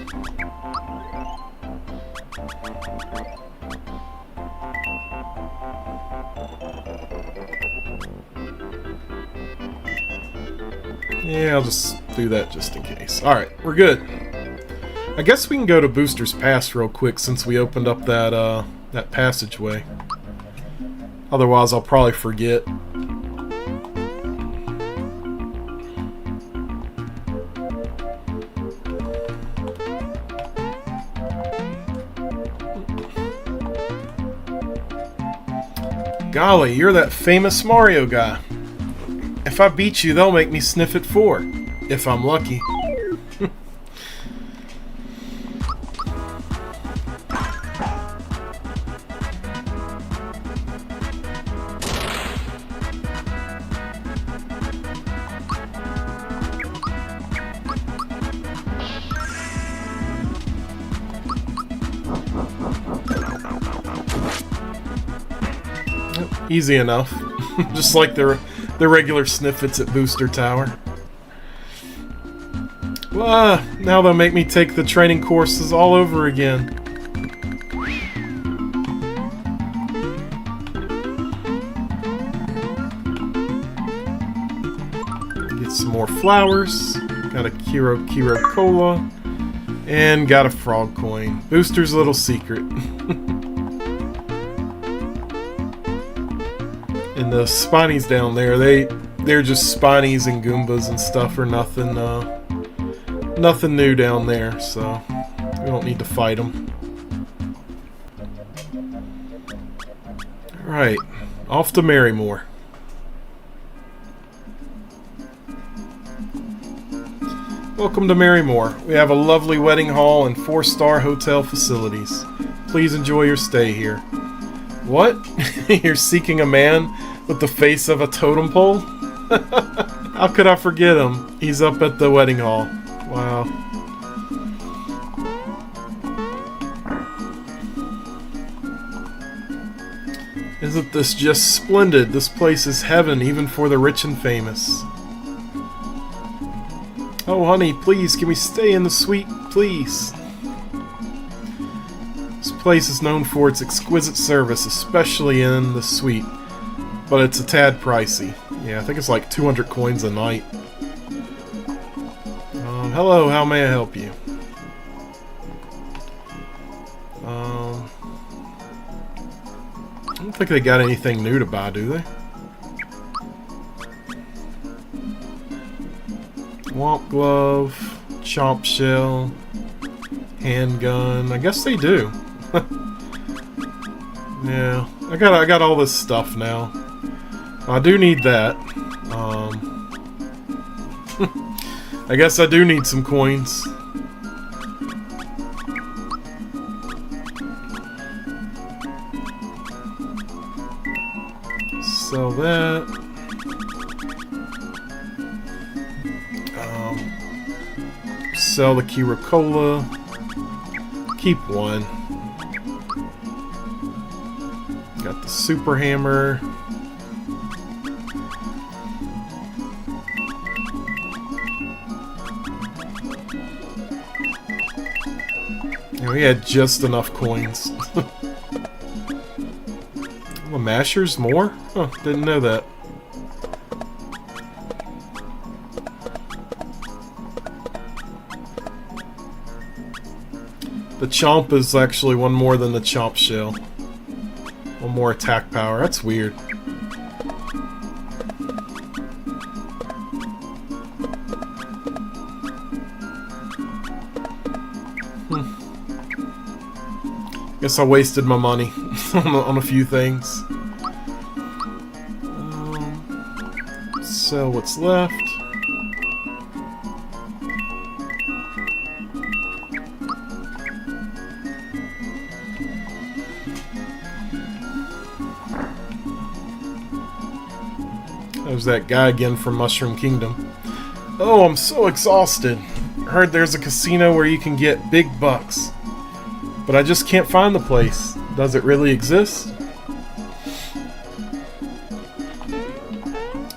Yeah, I'll just do that just in case. Alright, we're good. I guess we can go to Booster's Pass real quick since we opened up that, that passageway. Otherwise, I'll probably forget. Golly, you're that famous Mario guy. If I beat you, they'll make me sniff it 4. If I'm lucky. Easy enough. Just like the regular sniffits at Booster Tower. Well, now they'll make me take the training courses all over again. Get some more flowers. Got a Kero Cola. And got a frog coin. Booster's little secret. And the Spinies down there, they're just Spinies and Goombas and stuff, or nothing, nothing new down there, so we don't need to fight them. Alright, off to Marrymore. Welcome to Marrymore. We have a lovely wedding hall and 4-star hotel facilities. Please enjoy your stay here. What? You're seeking a man with the face of a totem pole? How could I forget him? He's up at the wedding hall. Wow. Isn't this just splendid? This place is heaven, even for the rich and famous. Oh, honey, please, can we stay in the suite, please? This place is known for its exquisite service, especially in the suite. But it's a tad pricey. Yeah, I think it's like 200 coins a night. Hello, how may I help you? I don't think they got anything new to buy, do they? Womp glove, chomp shell, handgun. I guess they do. Yeah, I got all this stuff now. I do need that. I guess I do need some coins. Sell that. Sell the Kero Cola. Keep one. Got the super hammer. Yeah, we had just enough coins. The mashers more? Huh, didn't know that. The chomp is actually one more than the chomp shell. One more attack power. That's weird. Guess I wasted my money on a few things. Sell what's left. There's that guy again from Mushroom Kingdom. Oh, I'm so exhausted. Heard there's a casino where you can get big bucks. But I just can't find the place. Does it really exist? I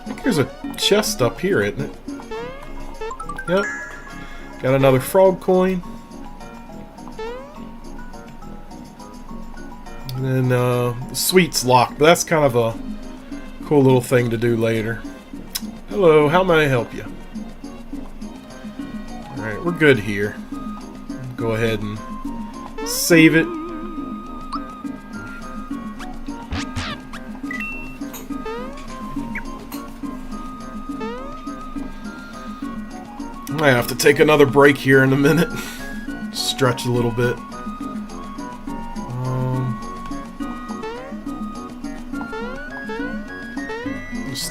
think there's a chest up here, isn't it? Yep. Got another frog coin. And then the suite's locked, but that's kind of a cool little thing to do later. Hello, how may I help you? Alright, we're good here. Go ahead and save it. I might have to take another break here in a minute. Stretch a little bit.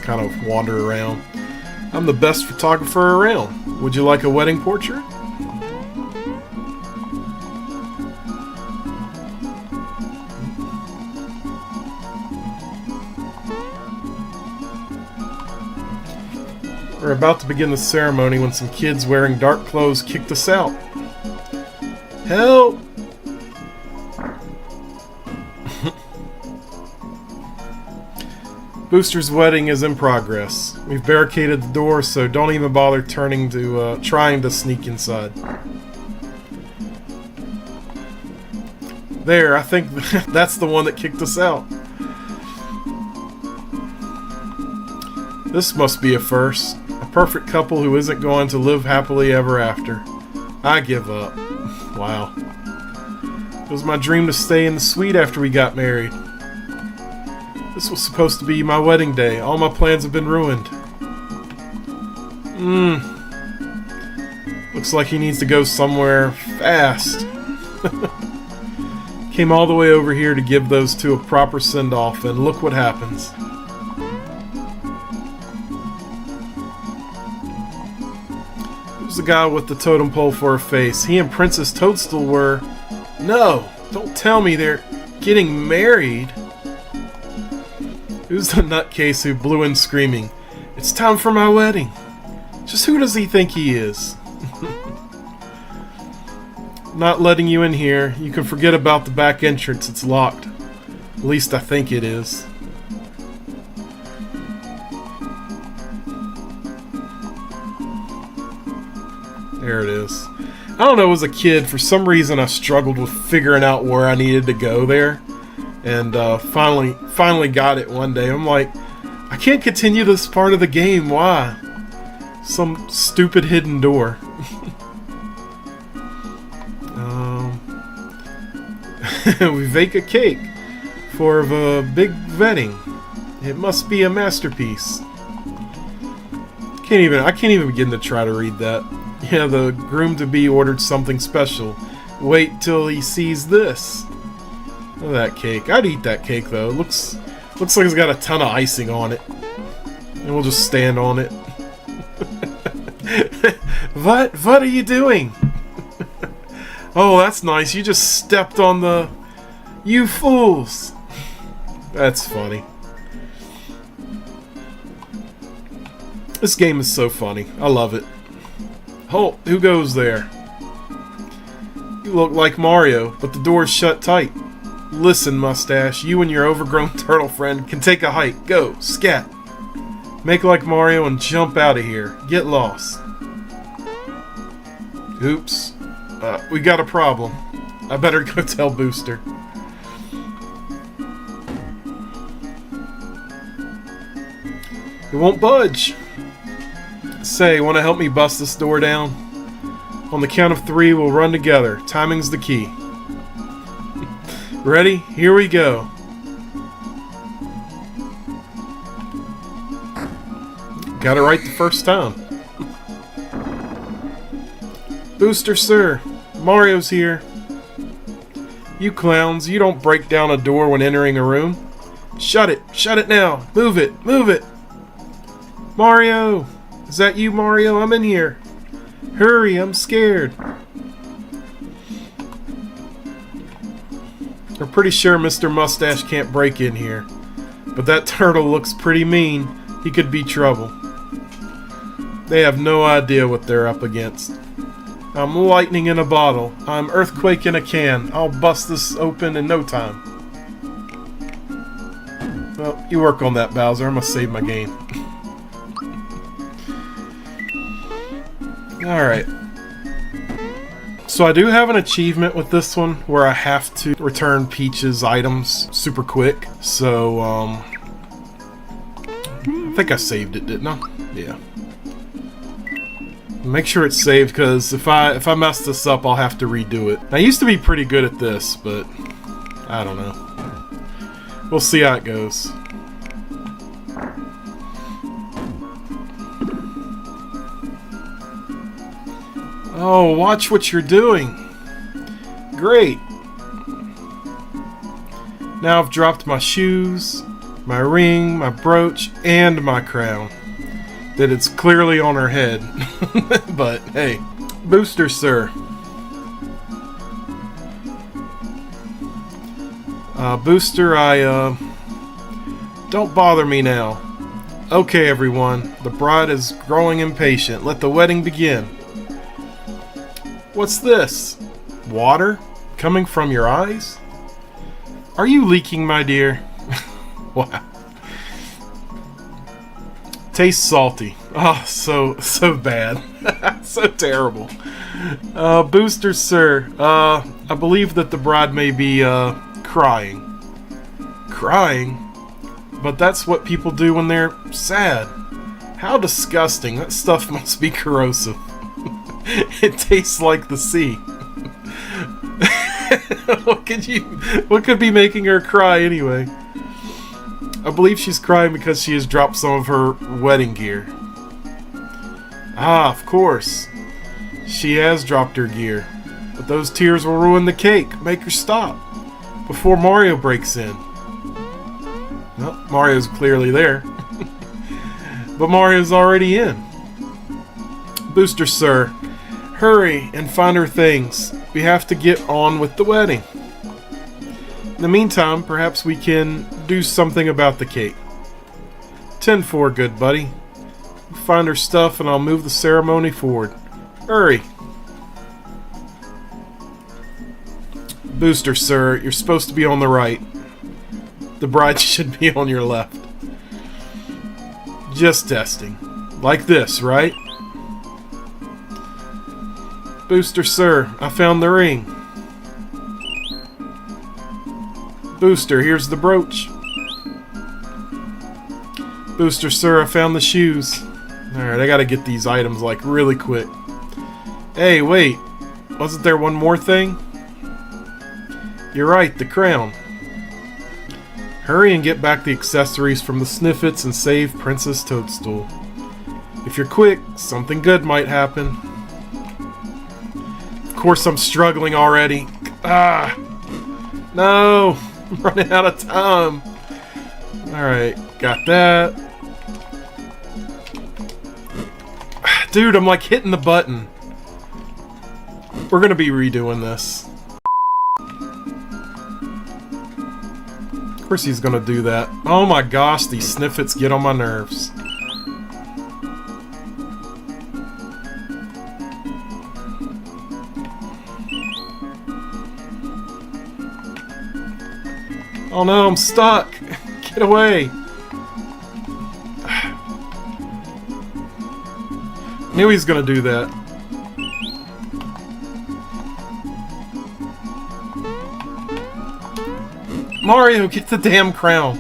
kind of wander around. I'm the best photographer around. Would you like a wedding portrait? We're about to begin the ceremony when some kids wearing dark clothes kicked us out. Help! Booster's wedding is in progress. We've barricaded the door, so don't even bother trying to sneak inside. There, I think that's the one that kicked us out. This must be a first. A perfect couple who isn't going to live happily ever after. I give up. Wow. It was my dream to stay in the suite after we got married. This was supposed to be my wedding day. All my plans have been ruined. Looks like he needs to go somewhere fast. Came all the way over here to give those two a proper send-off, and look what happens. Who's the guy with the totem pole for a face? He and Princess Toadstool were... No! Don't tell me they're getting married! Who's the nutcase who blew in screaming, "It's time for my wedding"? Just who does he think he is? Not letting you in here. You can forget about the back entrance. It's locked. At least I think it is. There it is. I don't know, as a kid, for some reason I struggled with figuring out where I needed to go there. And finally got it one day. I'm like, I can't continue this part of the game. Why? Some stupid hidden door. We bake a cake for the big wedding. It must be a masterpiece. I can't even begin to try to read that. Yeah, the groom-to-be ordered something special. Wait till he sees this. Look at that cake. I'd eat that cake though. Looks like it's got a ton of icing on it. And we'll just stand on it. What are you doing? Oh, that's nice. You just stepped on the... You fools! That's funny. This game is so funny. I love it. Oh, who goes there? You look like Mario, but the door's shut tight. Listen, Mustache, you and your overgrown turtle friend can take a hike. Go, scat. Make like Mario and jump out of here. Get lost. Oops. We got a problem. I better go tell Booster. It won't budge. Say, wanna help me bust this door down? On the count of 3, we'll run together. Timing's the key. Ready? Here we go. Got it right the first time. Booster, sir. Mario's here. You clowns, you don't break down a door when entering a room. Shut it! Shut it now! Move it! Move it! Mario! Is that you, Mario? I'm in here. Hurry, I'm scared. I'm pretty sure Mr. Mustache can't break in here. But that turtle looks pretty mean. He could be trouble. They have no idea what they're up against. I'm lightning in a bottle. I'm earthquake in a can. I'll bust this open in no time. Well, you work on that, Bowser. I'm gonna save my game. Alright. So I do have an achievement with this one where I have to return Peach's items super quick. So, I think I saved it, didn't I? Yeah. Make sure it's saved, because if I mess this up, I'll have to redo it. I used to be pretty good at this, but I don't know. We'll see how it goes. Oh, watch what you're doing. Great. Now I've dropped my shoes. my ring, my brooch, and my crown. That it's clearly on her head. But hey, Booster Sir. Booster, don't bother me now. Okay, everyone, the bride is growing impatient. Let the wedding begin. What's this? Water? Coming from your eyes? Are you leaking, my dear? Wow. Tastes salty. Oh, so bad. So terrible. Booster Sir, I believe that the bride may be, crying. Crying? But that's what people do when they're sad. How disgusting. That stuff must be corrosive. It tastes like the sea. What could be making her cry anyway? I believe she's crying because she has dropped some of her wedding gear. Ah, of course. She has dropped her gear. But those tears will ruin the cake. Make her stop. Before Mario breaks in. Well, Mario's clearly there. But Mario's already in. Booster Sir, hurry and find her things. We have to get on with the wedding. In the meantime, perhaps we can do something about the cake. 10-4, good buddy. Find her stuff and I'll move the ceremony forward. Hurry. Booster Sir, you're supposed to be on the right. The bride should be on your left. Just testing. Like this, right? Booster Sir, I found the ring. Booster, here's the brooch. Booster Sir, I found the shoes. Alright, I gotta get these items like really quick. Hey, wait. Wasn't there one more thing? You're right, the crown. Hurry and get back the accessories from the Sniffets and save Princess Toadstool. If you're quick, something good might happen. Of course I'm struggling already. Ah! No! I'm running out of time. Alright, got that. Dude, I'm like hitting the button. We're gonna be redoing this. Of course he's gonna do that. Oh my gosh, these Sniffets get on my nerves. Oh no, I'm stuck! Get away! Knew he's gonna do that. Mario, get the damn crown!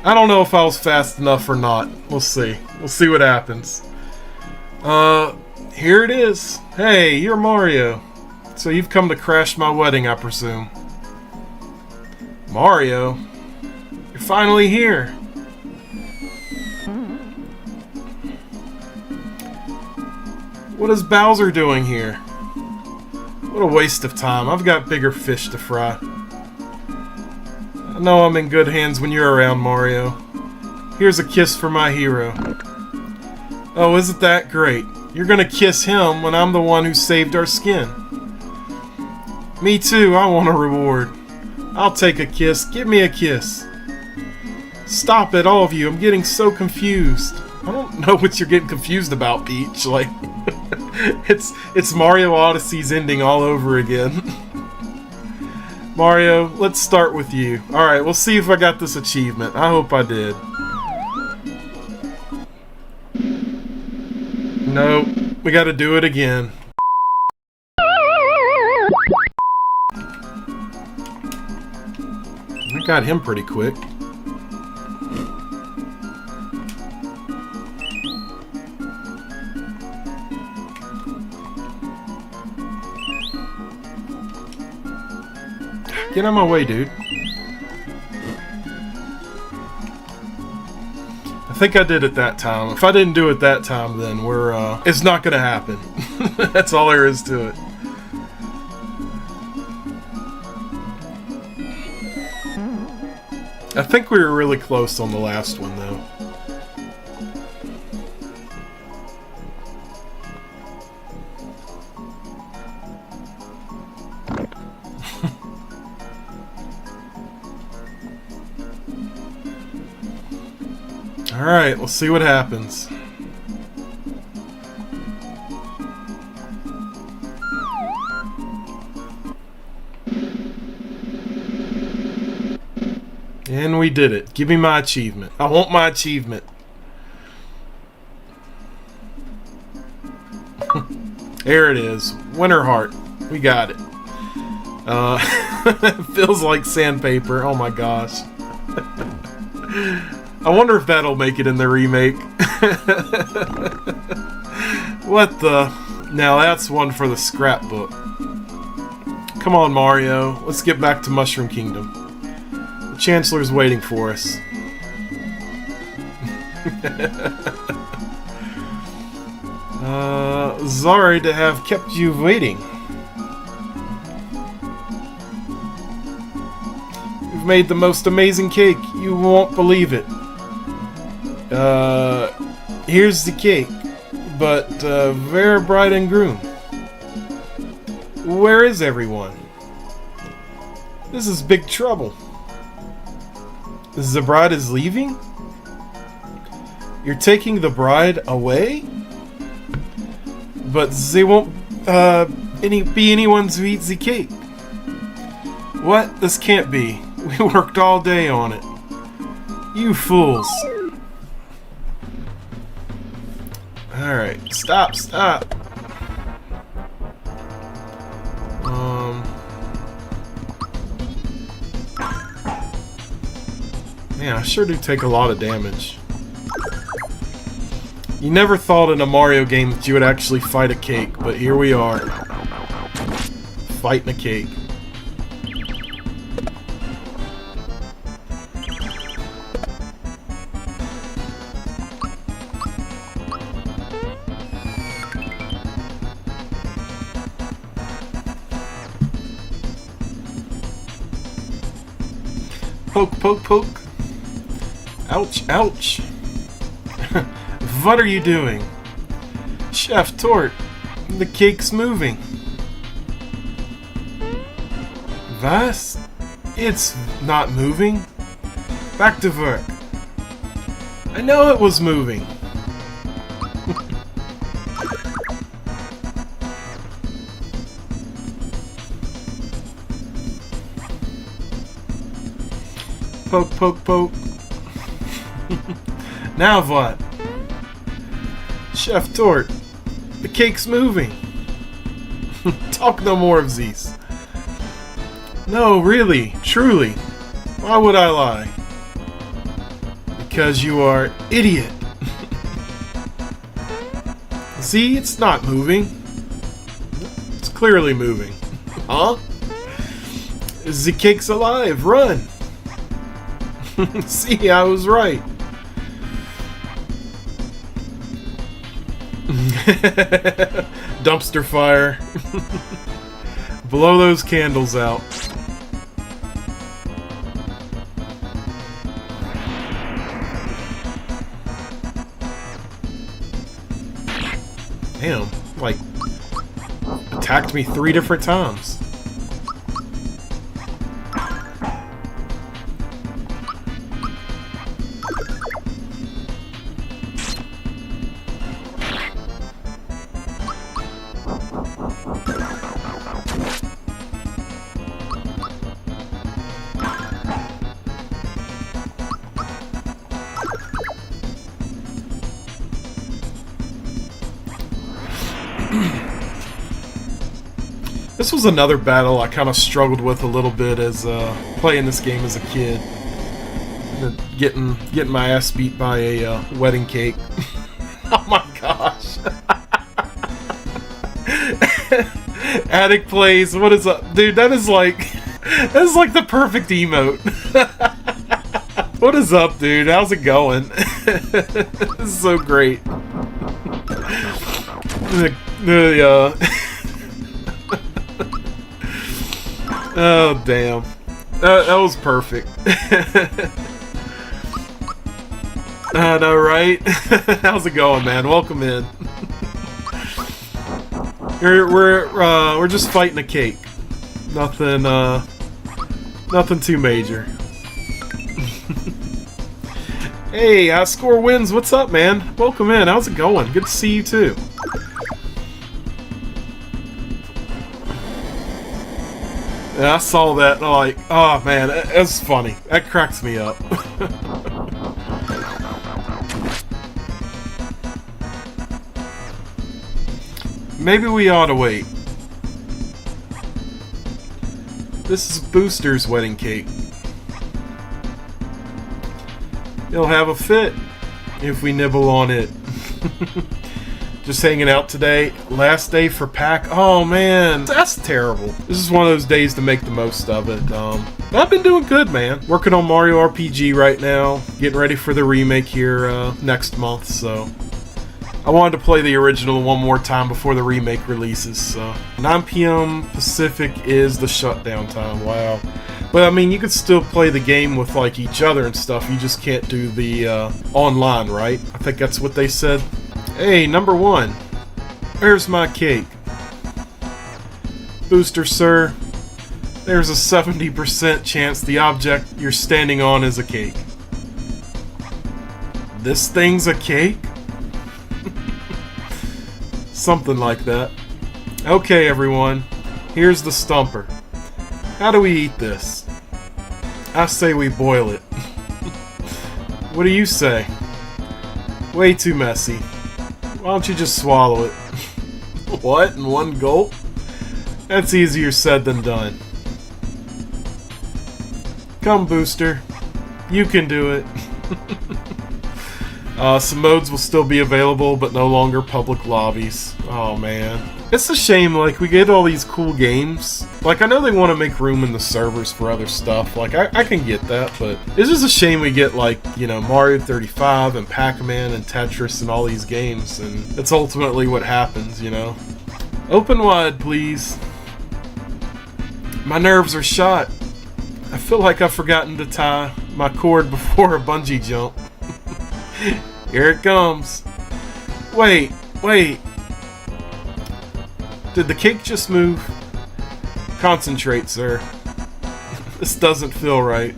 I don't know if I was fast enough or not. We'll see. We'll see what happens. Here it is. Hey, you're Mario. So you've come to crash my wedding, I presume. Mario? You're finally here. What is Bowser doing here? What a waste of time. I've got bigger fish to fry. I know I'm in good hands when you're around, Mario. Here's a kiss for my hero. Oh, isn't that great? You're gonna kiss him when I'm the one who saved our skin. Me too, I want a reward. I'll take a kiss. Give me a kiss. Stop it, all of you. I'm getting so confused. I don't know what you're getting confused about, Peach. Like, it's Mario Odyssey's ending all over again. Mario, let's start with you. Alright, we'll see if I got this achievement. I hope I did. Nope. We gotta do it again. I got him pretty quick. Get out of my way, dude. I think I did it that time. If I didn't do it that time, then it's not gonna happen. That's all there is to it. I think we were really close on the last one, though. Alright, let's see what happens. And we did it. Give me my achievement. I want my achievement. There it is. Winter heart. We got it. Feels like sandpaper. Oh my gosh. I wonder if that'll make it in the remake. What the? Now that's one for the scrapbook. Come on, Mario. Let's get back to Mushroom Kingdom. The Chancellor's waiting for us. Sorry to have kept you waiting. You've made the most amazing cake. You won't believe it. Here's the cake, but very bride and groom. Where is everyone? This is big trouble. The bride is leaving? You're taking the bride away? But they won't be anyone to eat the cake. What? This can't be. We worked all day on it. You fools. Alright, stop. Man, I sure do take a lot of damage. You never thought in a Mario game that you would actually fight a cake, but here we are. Fighting a cake. Poke, poke, poke. Ouch, ouch. What are you doing? Chef Tort, the cake's moving. Was? It's not moving. Back to work. I know it was moving. Poke, poke, poke. Now what? Chef Tort, the cake's moving. Talk no more of these. No, really, truly. Why would I lie? Because you are idiot. See, it's not moving. It's clearly moving. Huh? The cake's alive. Run. See, I was right. Dumpster fire. Blow those candles out. Damn, like, attacked me 3 different times. This was another battle I kind of struggled with a little bit as playing this game as a kid. Getting my ass beat by a wedding cake. Oh my gosh. Attic plays, what is up? Dude, that is like the perfect emote. What is up, dude? How's it going? This is so great. Oh, damn. That was perfect. I know, right? How's it going, man? Welcome in. We're just fighting a cake. Nothing too major. Hey, Score Wins, what's up, man? Welcome in. How's it going? Good to see you too. Yeah, I saw that and I'm like, oh man, that's funny. That cracks me up. Maybe we ought to wait. This is Booster's wedding cake. He'll have a fit if we nibble on it. Just hanging out today. Last day for pack. Oh man, that's terrible. This is one of those days to make the most of it. I've been doing good, man. Working on Mario RPG right now. Getting ready for the remake here next month, so I wanted to play the original one more time before the remake releases. So 9 p.m. Pacific is the shutdown time. Wow. But I mean, you could still play the game with like each other and stuff. You just can't do the online, right? I think that's what they said. Hey, number 1. Where's my cake? Booster, sir. There's a 70% chance the object you're standing on is a cake. This thing's a cake? Something like that. Okay, everyone. Here's the stumper. How do we eat this? I say we boil it. What do you say? Way too messy. Why don't you just swallow it? What? In one gulp? That's easier said than done. Come, Booster. You can do it. Some modes will still be available, but no longer public lobbies. Oh, man. It's a shame, like, we get all these cool games. Like, I know they want to make room in the servers for other stuff. Like, I can get that, but it's just a shame we get, like, you know, Mario 35 and Pac-Man and Tetris and all these games, and it's ultimately what happens, you know? Open wide, please. My nerves are shot. I feel like I've forgotten to tie my cord before a bungee jump. Here it comes. Wait. Did the cake just move? Concentrate, sir. This doesn't feel right.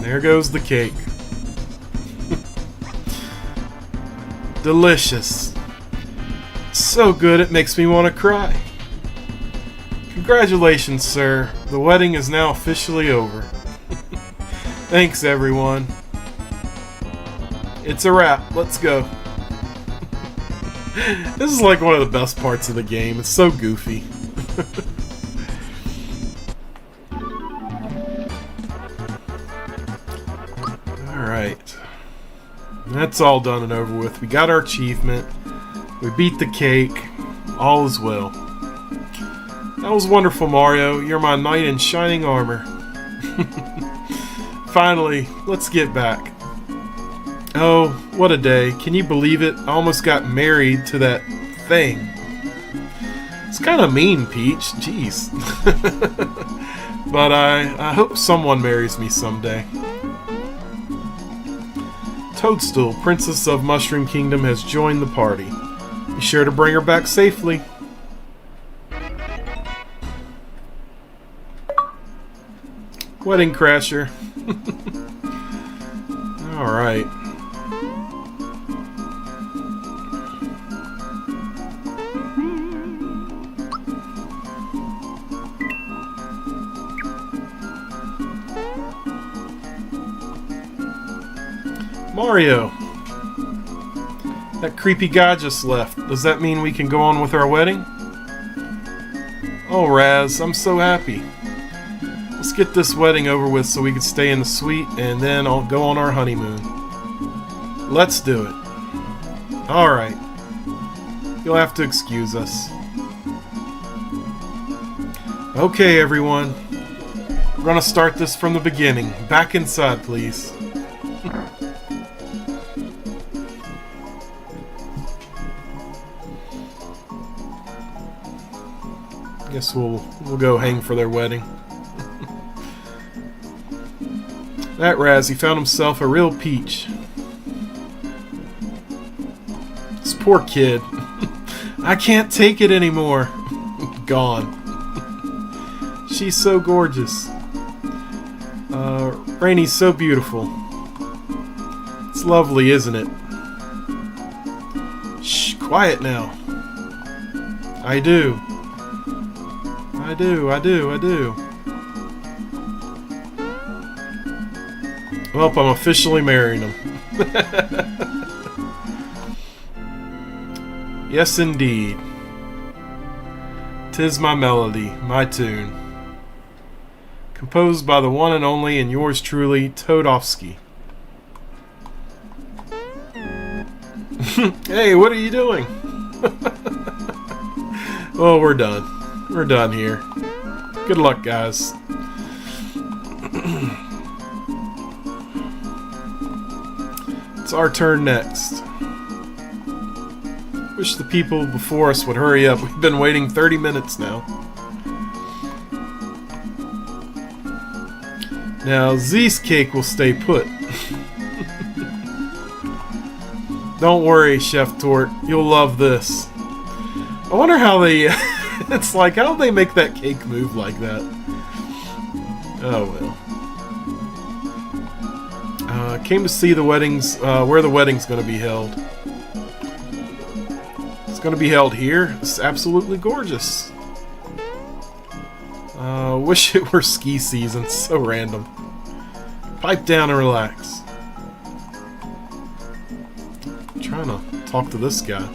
There goes the cake. Delicious. So good it makes me want to cry. Congratulations, sir. The wedding is now officially over. Thanks, everyone. It's a wrap. Let's go. This is like one of the best parts of the game. It's so goofy. Alright. That's all done and over with. We got our achievement. We beat the cake. All is well. That was wonderful, Mario. You're my knight in shining armor. Finally, let's get back. Oh, what a day. Can you believe it? I almost got married to that thing. It's kind of mean, Peach. Jeez. But I hope someone marries me someday. Toadstool, Princess of Mushroom Kingdom, has joined the party. Be sure to bring her back safely. Wedding Crasher. Alright. Mario! That creepy guy just left. Does that mean we can go on with our wedding? Oh, Raz, I'm so happy. Let's get this wedding over with so we can stay in the suite and then I'll go on our honeymoon. Let's do it. Alright. You'll have to excuse us. Okay, everyone. We're gonna start this from the beginning. Back inside, please. Guess we'll go hang for their wedding. That Razzie found himself a real peach. This poor kid. I can't take it anymore. Gone. She's so gorgeous. Rainy's so beautiful. It's lovely, isn't it? Shh, quiet now. I do. I do. Well, I'm officially marrying him. Yes, indeed. 'Tis my melody, my tune. Composed by the one and only and yours truly, Toadofsky. Hey, what are you doing? Oh, we're done. We're done here. Good luck, guys. It's our turn next. Wish the people before us would hurry up. We've been waiting 30 minutes now. Now, Z's cake will stay put. Don't worry, Chef Tort. You'll love this. I wonder how they... it's like, how do they make that cake move like that? Oh, well. Came to see the weddings, where the wedding's going to be held. It's going to be held here. It's absolutely gorgeous. Wish it were ski season. So random. Pipe down and relax. I'm trying to talk to this guy.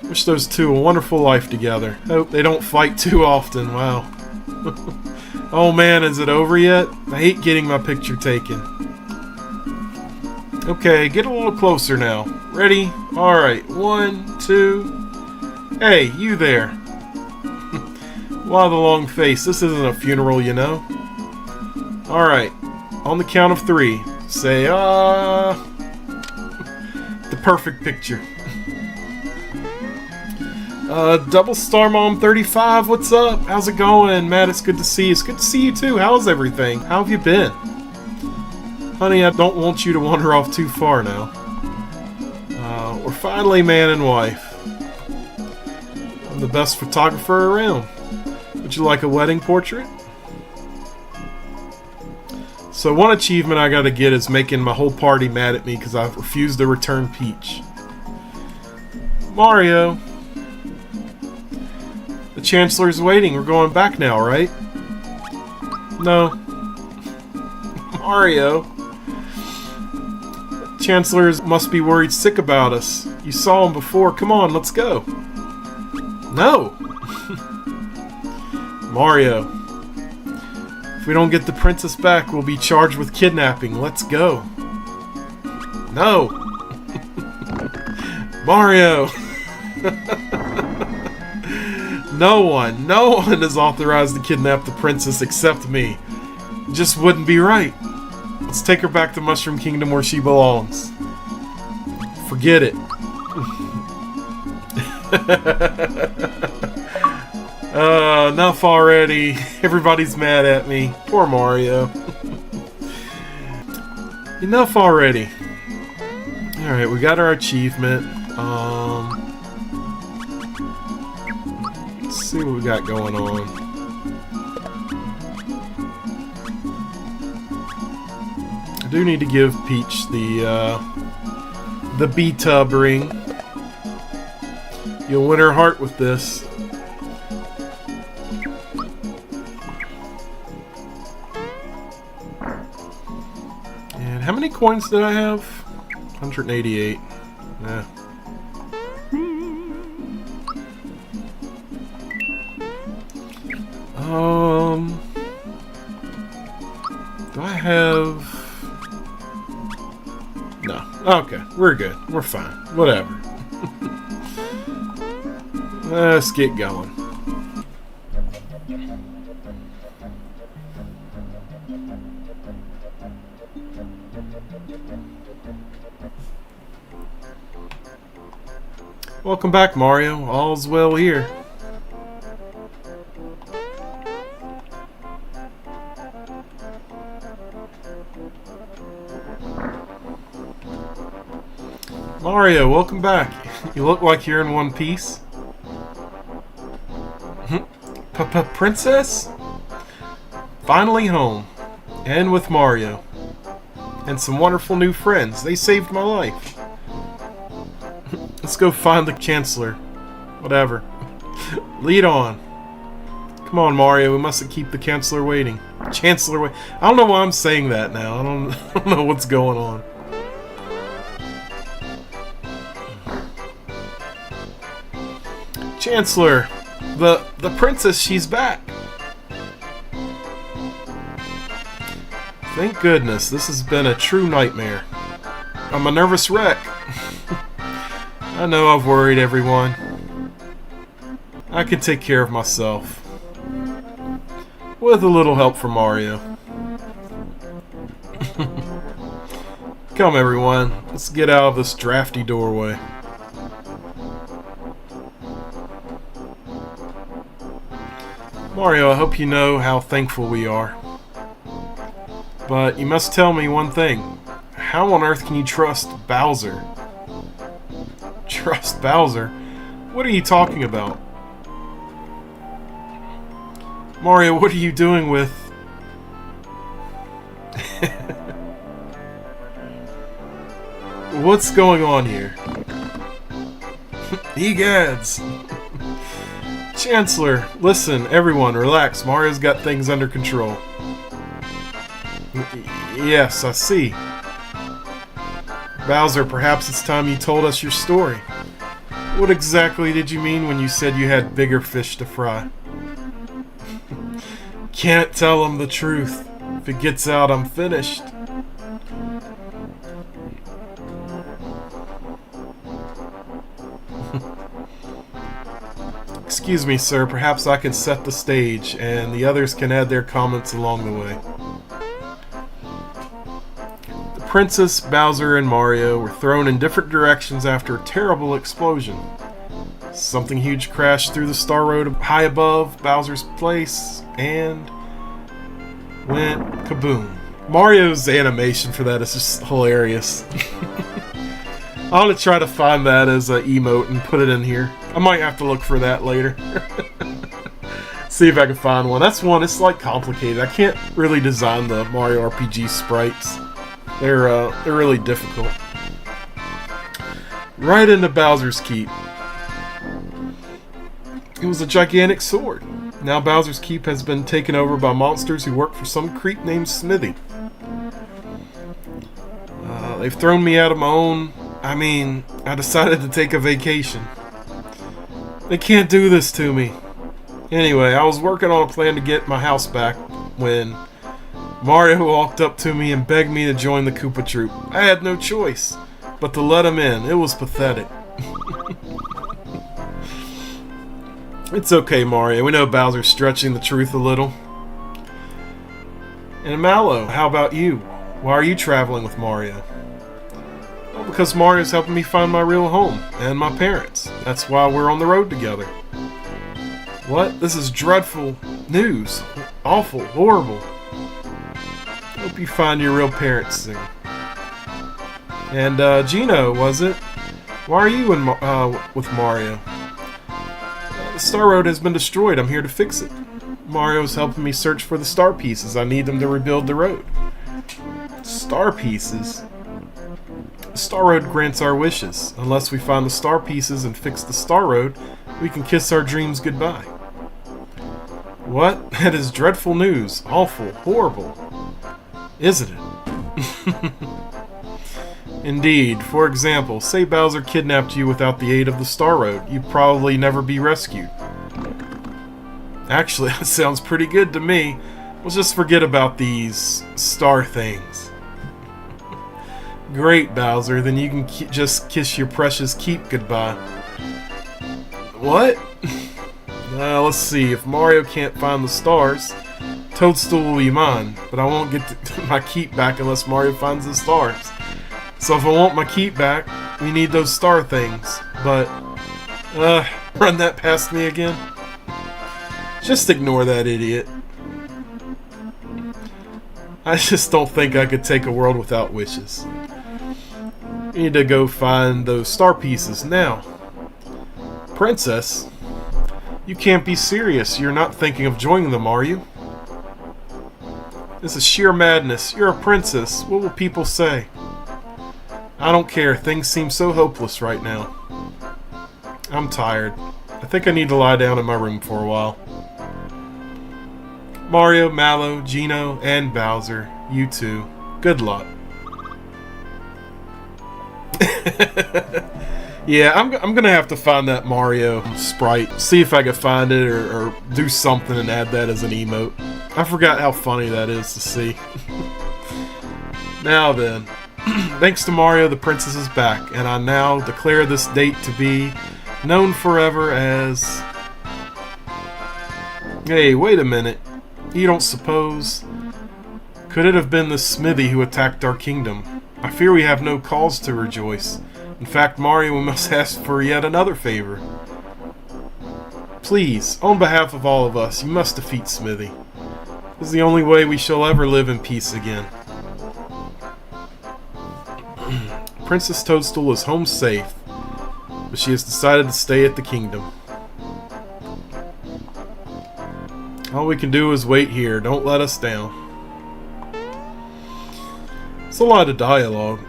Wish those two a wonderful life together. Hope they don't fight too often. Wow. Oh man, is it over yet? I hate getting my picture taken. Okay, get a little closer now. Ready? Alright, 1, 2... Hey, you there. Why the long face? This isn't a funeral, you know. Alright, on the count of 3. Say, the perfect picture. Double Star Mom 35, what's up? How's it going? Matt, it's good to see you. It's good to see you too. How's everything? How have you been? Honey, I don't want you to wander off too far now. We're finally man and wife. I'm the best photographer around. Would you like a wedding portrait? So one achievement I gotta get is making my whole party mad at me because I refused to return Peach. Mario. The Chancellor's waiting. We're going back now, right? No. Mario. Chancellors must be worried sick about us. You saw him before. Come on, let's go. No. Mario. If we don't get the princess back, we'll be charged with kidnapping. Let's go. No. Mario. No one is authorized to kidnap the princess except me. It just wouldn't be right. Let's take her back to Mushroom Kingdom where she belongs. Forget it. Enough already. Everybody's mad at me. Poor Mario. Enough already. Alright, we got our achievement. Let's see what we got going on. I do need to give Peach the B-Tub ring. You'll win her heart with this. And how many coins did I have? 188. Yeah. Do I have... No. Okay, we're good. We're fine. Whatever. Let's get going. Welcome back, Mario. All's well here. Mario, welcome back. You look like you're in one piece. Princess? Finally home. And with Mario. And some wonderful new friends. They saved my life. Let's go find the Chancellor. Whatever. Lead on. Come on, Mario. We mustn't keep the Chancellor waiting. Chancellor wait. I don't know why I'm saying that now. I don't know what's going on. Chancellor, the princess, she's back. Thank goodness, this has been a true nightmare. I'm a nervous wreck. I know I've worried everyone. I can take care of myself. With a little help from Mario. Come everyone, let's get out of this drafty doorway. Mario, I hope you know how thankful we are. But you must tell me one thing. How on earth can you trust Bowser? Trust Bowser? What are you talking about? Mario, what are you doing with... What's going on here? Egads! Chancellor, listen, everyone, relax. Mario's got things under control. Yes, I see. Bowser, perhaps it's time you told us your story. What exactly did you mean when you said you had bigger fish to fry? Can't tell him the truth. If it gets out, I'm finished. Excuse me, sir. Perhaps I can set the stage, and the others can add their comments along the way. The Princess, Bowser, and Mario were thrown in different directions after a terrible explosion. Something huge crashed through the Star Road high above Bowser's place, and went kaboom. Mario's animation for that is just hilarious. I want to try to find that as an emote and put it in here. I might have to look for that later. See if I can find one. That's one, it's like complicated. I can't really design the Mario RPG sprites. They're really difficult. Right into Bowser's Keep. It was a gigantic sword. Now Bowser's Keep has been taken over by monsters who work for some creep named Smithy. They've thrown me out of my own... I decided to take a vacation. They can't do this to me. Anyway, I was working on a plan to get my house back when Mario walked up to me and begged me to join the Koopa Troop. I had no choice but to let him in. It was pathetic. It's okay, Mario. We know Bowser's stretching the truth a little. And Mallow, how about you? Why are you traveling with Mario? Well, because Mario's helping me find my real home and my parents. That's why we're on the road together. What? This is dreadful news. Awful. Horrible. Hope you find your real parents soon. And, Geno, was it? Why are you with Mario? The Star Road has been destroyed. I'm here to fix it. Mario's helping me search for the star pieces. I need them to rebuild the road. Star pieces? The Star Road grants our wishes. Unless we find the star pieces and fix the Star Road, we can kiss our dreams goodbye. What? That is dreadful news. Awful. Horrible. Isn't it? Indeed. For example, say Bowser kidnapped you without the aid of the Star Road. You'd probably never be rescued. Actually, that sounds pretty good to me. Let's just forget about these star things. Great, Bowser. Then you can just kiss your precious keep goodbye. What? Let's see. If Mario can't find the stars, Toadstool will be mine. But I won't get my keep back unless Mario finds the stars. So if I want my keep back, we need those star things. But, run that past me again? Just ignore that idiot. I just don't think I could take a world without wishes. We need to go find those star pieces now. Princess? You can't be serious. You're not thinking of joining them, are you? This is sheer madness. You're a princess. What will people say? I don't care. Things seem so hopeless right now. I'm tired. I think I need to lie down in my room for a while. Mario, Mallow, Geno, and Bowser, you two, good luck. Yeah, I'm gonna have to find that Mario sprite. See if I can find it or do something and add that as an emote. I forgot how funny that is to see. Now then, thanks to Mario, the princess is back, and I now declare this date to be known forever as... Hey, wait a minute. You don't suppose... Could it have been the Smithy who attacked our kingdom? I fear we have no cause to rejoice. In fact, Mario, we must ask for yet another favor. Please, on behalf of all of us, you must defeat Smithy. This is the only way we shall ever live in peace again. Princess Toadstool is home safe, but she has decided to stay at the kingdom. All we can do is wait here. Don't let us down. It's a lot of dialogue.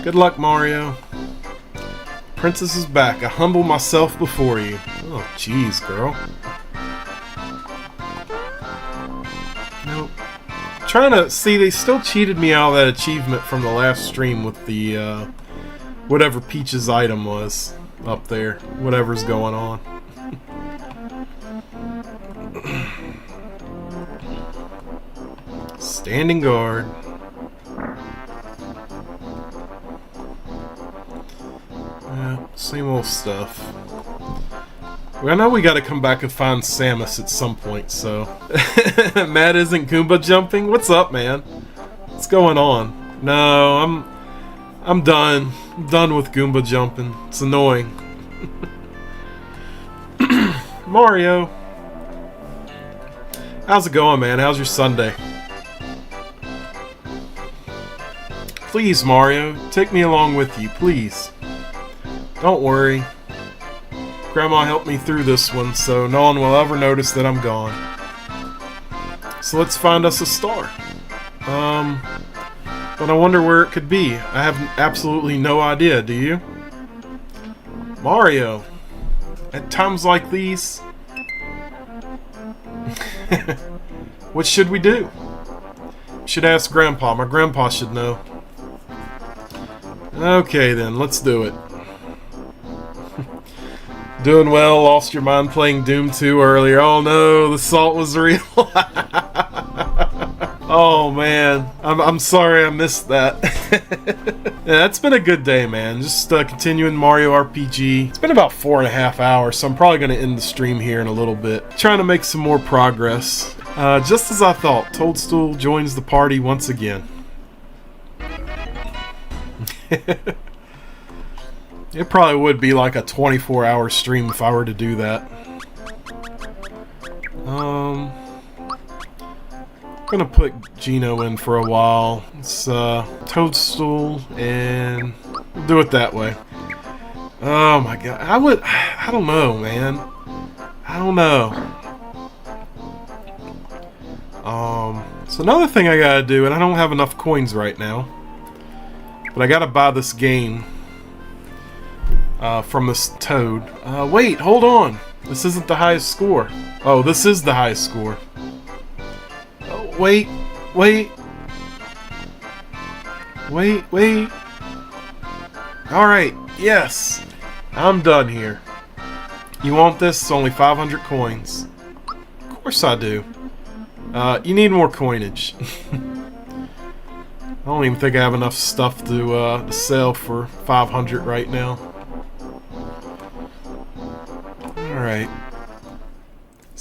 Good luck, Mario. Princess is back. I humble myself before you. Oh, jeez, girl. Nope. Trying to see, they still cheated me out of that achievement from the last stream with the whatever Peach's item was up there. Whatever's going on. Standing guard. Same old stuff. Well, I know we gotta come back and find Samus at some point, so... Matt isn't Goomba jumping? What's up, man? What's going on? No, I'm done. I'm done with Goomba jumping. It's annoying. Mario! How's it going, man? How's your Sunday? Please, Mario, take me along with you, please. Don't worry. Grandma helped me through this one, so no one will ever notice that I'm gone. So let's find us a star. But I wonder where it could be. I have absolutely no idea, do you? Mario! At times like these... What should we do? Should ask Grandpa. My grandpa should know. Okay then, let's do it. Doing well, lost your mind playing Doom 2 earlier. Oh no, the salt was real. Oh man, I'm sorry I missed that. Yeah, it's been a good day, man. Just continuing Mario RPG. It's been about 4.5 hours, so I'm probably going to end the stream here in a little bit. Trying to make some more progress. Just as I thought, Toadstool joins the party once again. It probably would be like a 24-hour stream if I were to do that. I'm gonna put Geno in for a while. It's Toadstool, and we'll do it that way. Oh my god, I don't know, man. I don't know. So another thing I gotta do, and I don't have enough coins right now, but I gotta buy this game. From this Toad. Wait, hold on. This isn't the highest score. Oh, this is the highest score. Oh, wait. Alright, yes. I'm done here. You want this? It's only 500 coins. Of course I do. You need more coinage. I don't even think I have enough stuff to sell for 500 right now. Alright.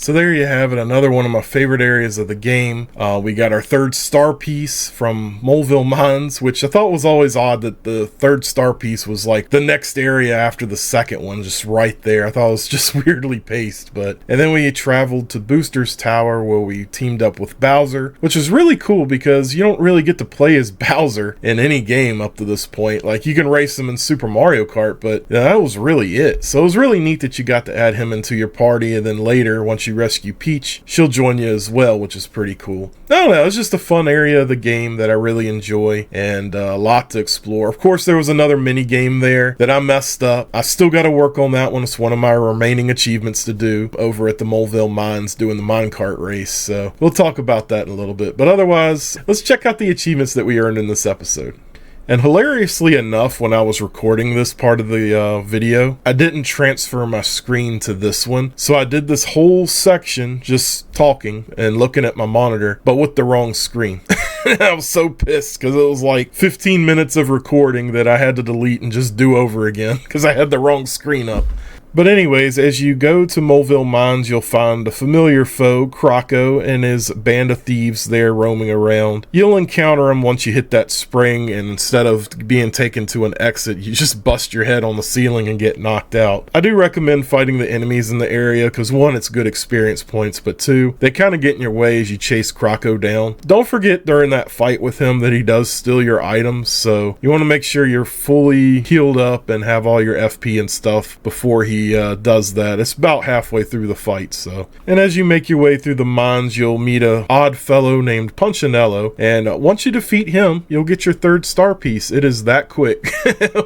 So there you have it, another one of my favorite areas of the game. We got our third star piece from Moleville Mines, which I thought was always odd that the third star piece was like the next area after the second one, just right there. I thought it was just weirdly paced. And then we traveled to Booster's Tower, where we teamed up with Bowser, which is really cool because you don't really get to play as Bowser in any game up to this point. Like, you can race him in Super Mario Kart, but that was really it. So it was really neat that you got to add him into your party, and then later, once you rescue Peach, she'll join you as well, which is pretty cool. I don't know, it's just a fun area of the game that I really enjoy, and a lot to explore. Of course, there was another mini game there that I messed up. I still got to work on that one. It's one of my remaining achievements to do over at the Moleville Mines doing the minecart race, so we'll talk about that in a little bit. But otherwise, let's check out the achievements that we earned in this episode. And hilariously enough, when I was recording this part of the video, I didn't transfer my screen to this one. So I did this whole section just talking and looking at my monitor, but with the wrong screen. I was so pissed because it was like 15 minutes of recording that I had to delete and just do over again because I had the wrong screen up. But anyways, as you go to Moleville Mines, you'll find a familiar foe, Croco, and his band of thieves there roaming around. You'll encounter him once you hit that spring, and instead of being taken to an exit, you just bust your head on the ceiling and get knocked out. I do recommend fighting the enemies in the area, because one, it's good experience points, but two, they kind of get in your way as you chase Croco down. Don't forget during that fight with him that he does steal your items, so you want to make sure you're fully healed up and have all your FP and stuff before he does that. It's about halfway through the fight, so. And as you make your way through the mines, you'll meet a odd fellow named Punchinello, and once you defeat him, you'll get your third star piece. It is that quick.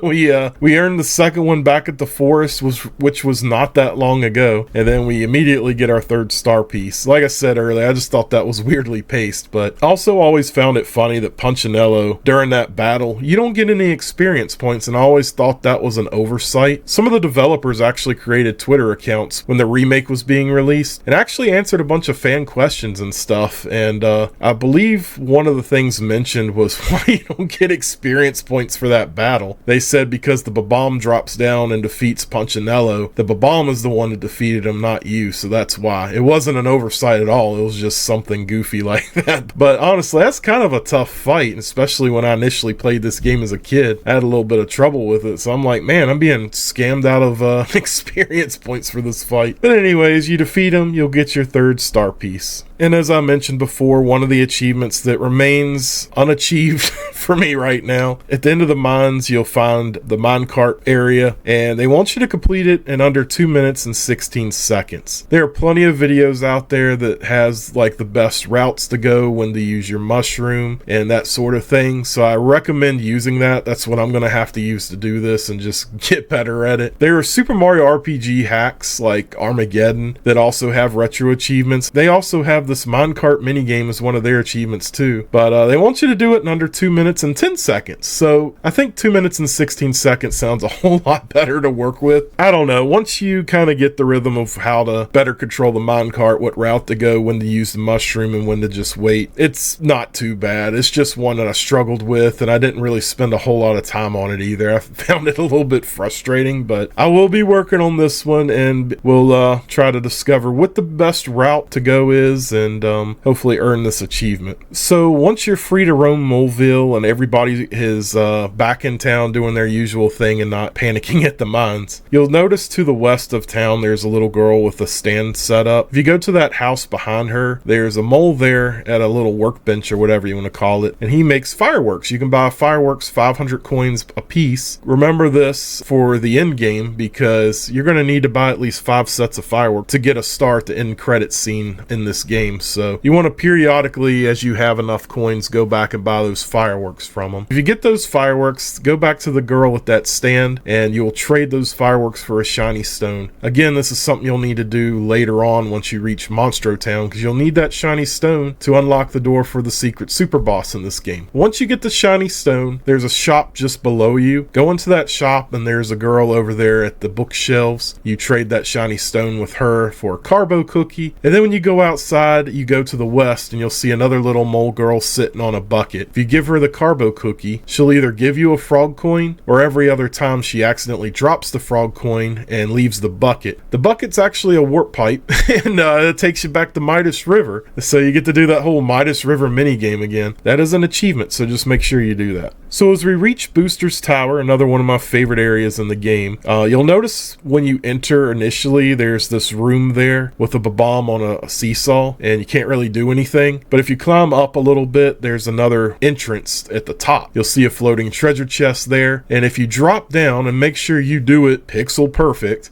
We earned the second one back at the forest, which was not that long ago, and then we immediately get our third star piece. Like I said earlier, I just thought that was weirdly paced, but also always found it funny that Punchinello, during that battle, you don't get any experience points, and I always thought that was an oversight. Some of the developers actually created Twitter accounts when the remake was being released and actually answered a bunch of fan questions and stuff, and I believe one of the things mentioned was why you don't get experience points for that battle. They said because the Belome drops down and defeats Punchinello, the Belome is the one that defeated him, not you, so that's why. It wasn't an oversight at all, it was just something goofy like that. But honestly, that's kind of a tough fight, especially when I initially played this game as a kid. I had a little bit of trouble with it, so I'm like, man, I'm being scammed out of experience points for this fight. But anyways, you defeat him, you'll get your third star piece. And as I mentioned before, one of the achievements that remains unachieved for me right now, at the end of the mines, you'll find the minecart area, and they want you to complete it in under 2 minutes and 16 seconds. There are plenty of videos out there that has like the best routes to go, when to use your mushroom, and that sort of thing. So I recommend using that. That's what I'm going to have to use to do this and just get better at it. There are Super Mario RPG hacks like Armageddon that also have retro achievements. They also have this minecart minigame as one of their achievements too, but they want you to do it in under 2 minutes and 10 seconds. So I think 2 minutes and 16 seconds sounds a whole lot better to work with. I don't know, once you kind of get the rhythm of how to better control the minecart, what route to go, when to use the mushroom, and when to just wait, it's not too bad. It's just one that I struggled with, and I didn't really spend a whole lot of time on it either. I found it a little bit frustrating, but I will be working on this one, and we'll try to discover what the best route to go is, and hopefully earn this achievement. So once you're free to roam Moleville and everybody is back in town doing their usual thing and not panicking at the mines, you'll notice to the west of town there's a little girl with a stand set up. If you go to that house behind her, there's a mole there at a little workbench or whatever you want to call it, and he makes fireworks. You can buy fireworks 500 coins a piece. Remember this for the end game, because you're going to need to buy at least 5 sets of fireworks to get a star at the end credit scene in this game. So you want to periodically, as you have enough coins, go back and buy those fireworks from them. If you get those fireworks, go back to the girl with that stand and you'll trade those fireworks for a shiny stone. Again, this is something you'll need to do later on once you reach Monstro Town, because you'll need that shiny stone to unlock the door for the secret super boss in this game. Once you get the shiny stone, there's a shop just below you. Go into that shop and there's a girl over there at the bookshelves. You trade that shiny stone with her for a carbo cookie, and then when you go outside side, you go to the west and you'll see another little mole girl sitting on a bucket. If you give her the carbo cookie, she'll either give you a frog coin, or every other time she accidentally drops the frog coin and leaves the bucket. The bucket's actually a warp pipe, and it takes you back to Midas River, so you get to do that whole Midas River mini game again. That is an achievement, so just make sure you do that. So as we reach Booster's Tower, another one of my favorite areas in the game, you'll notice when you enter initially, there's this room there with a bomb on a seesaw, and you can't really do anything. But if you climb up a little bit, there's another entrance at the top. You'll see a floating treasure chest there, and if you drop down, and make sure you do it pixel perfect,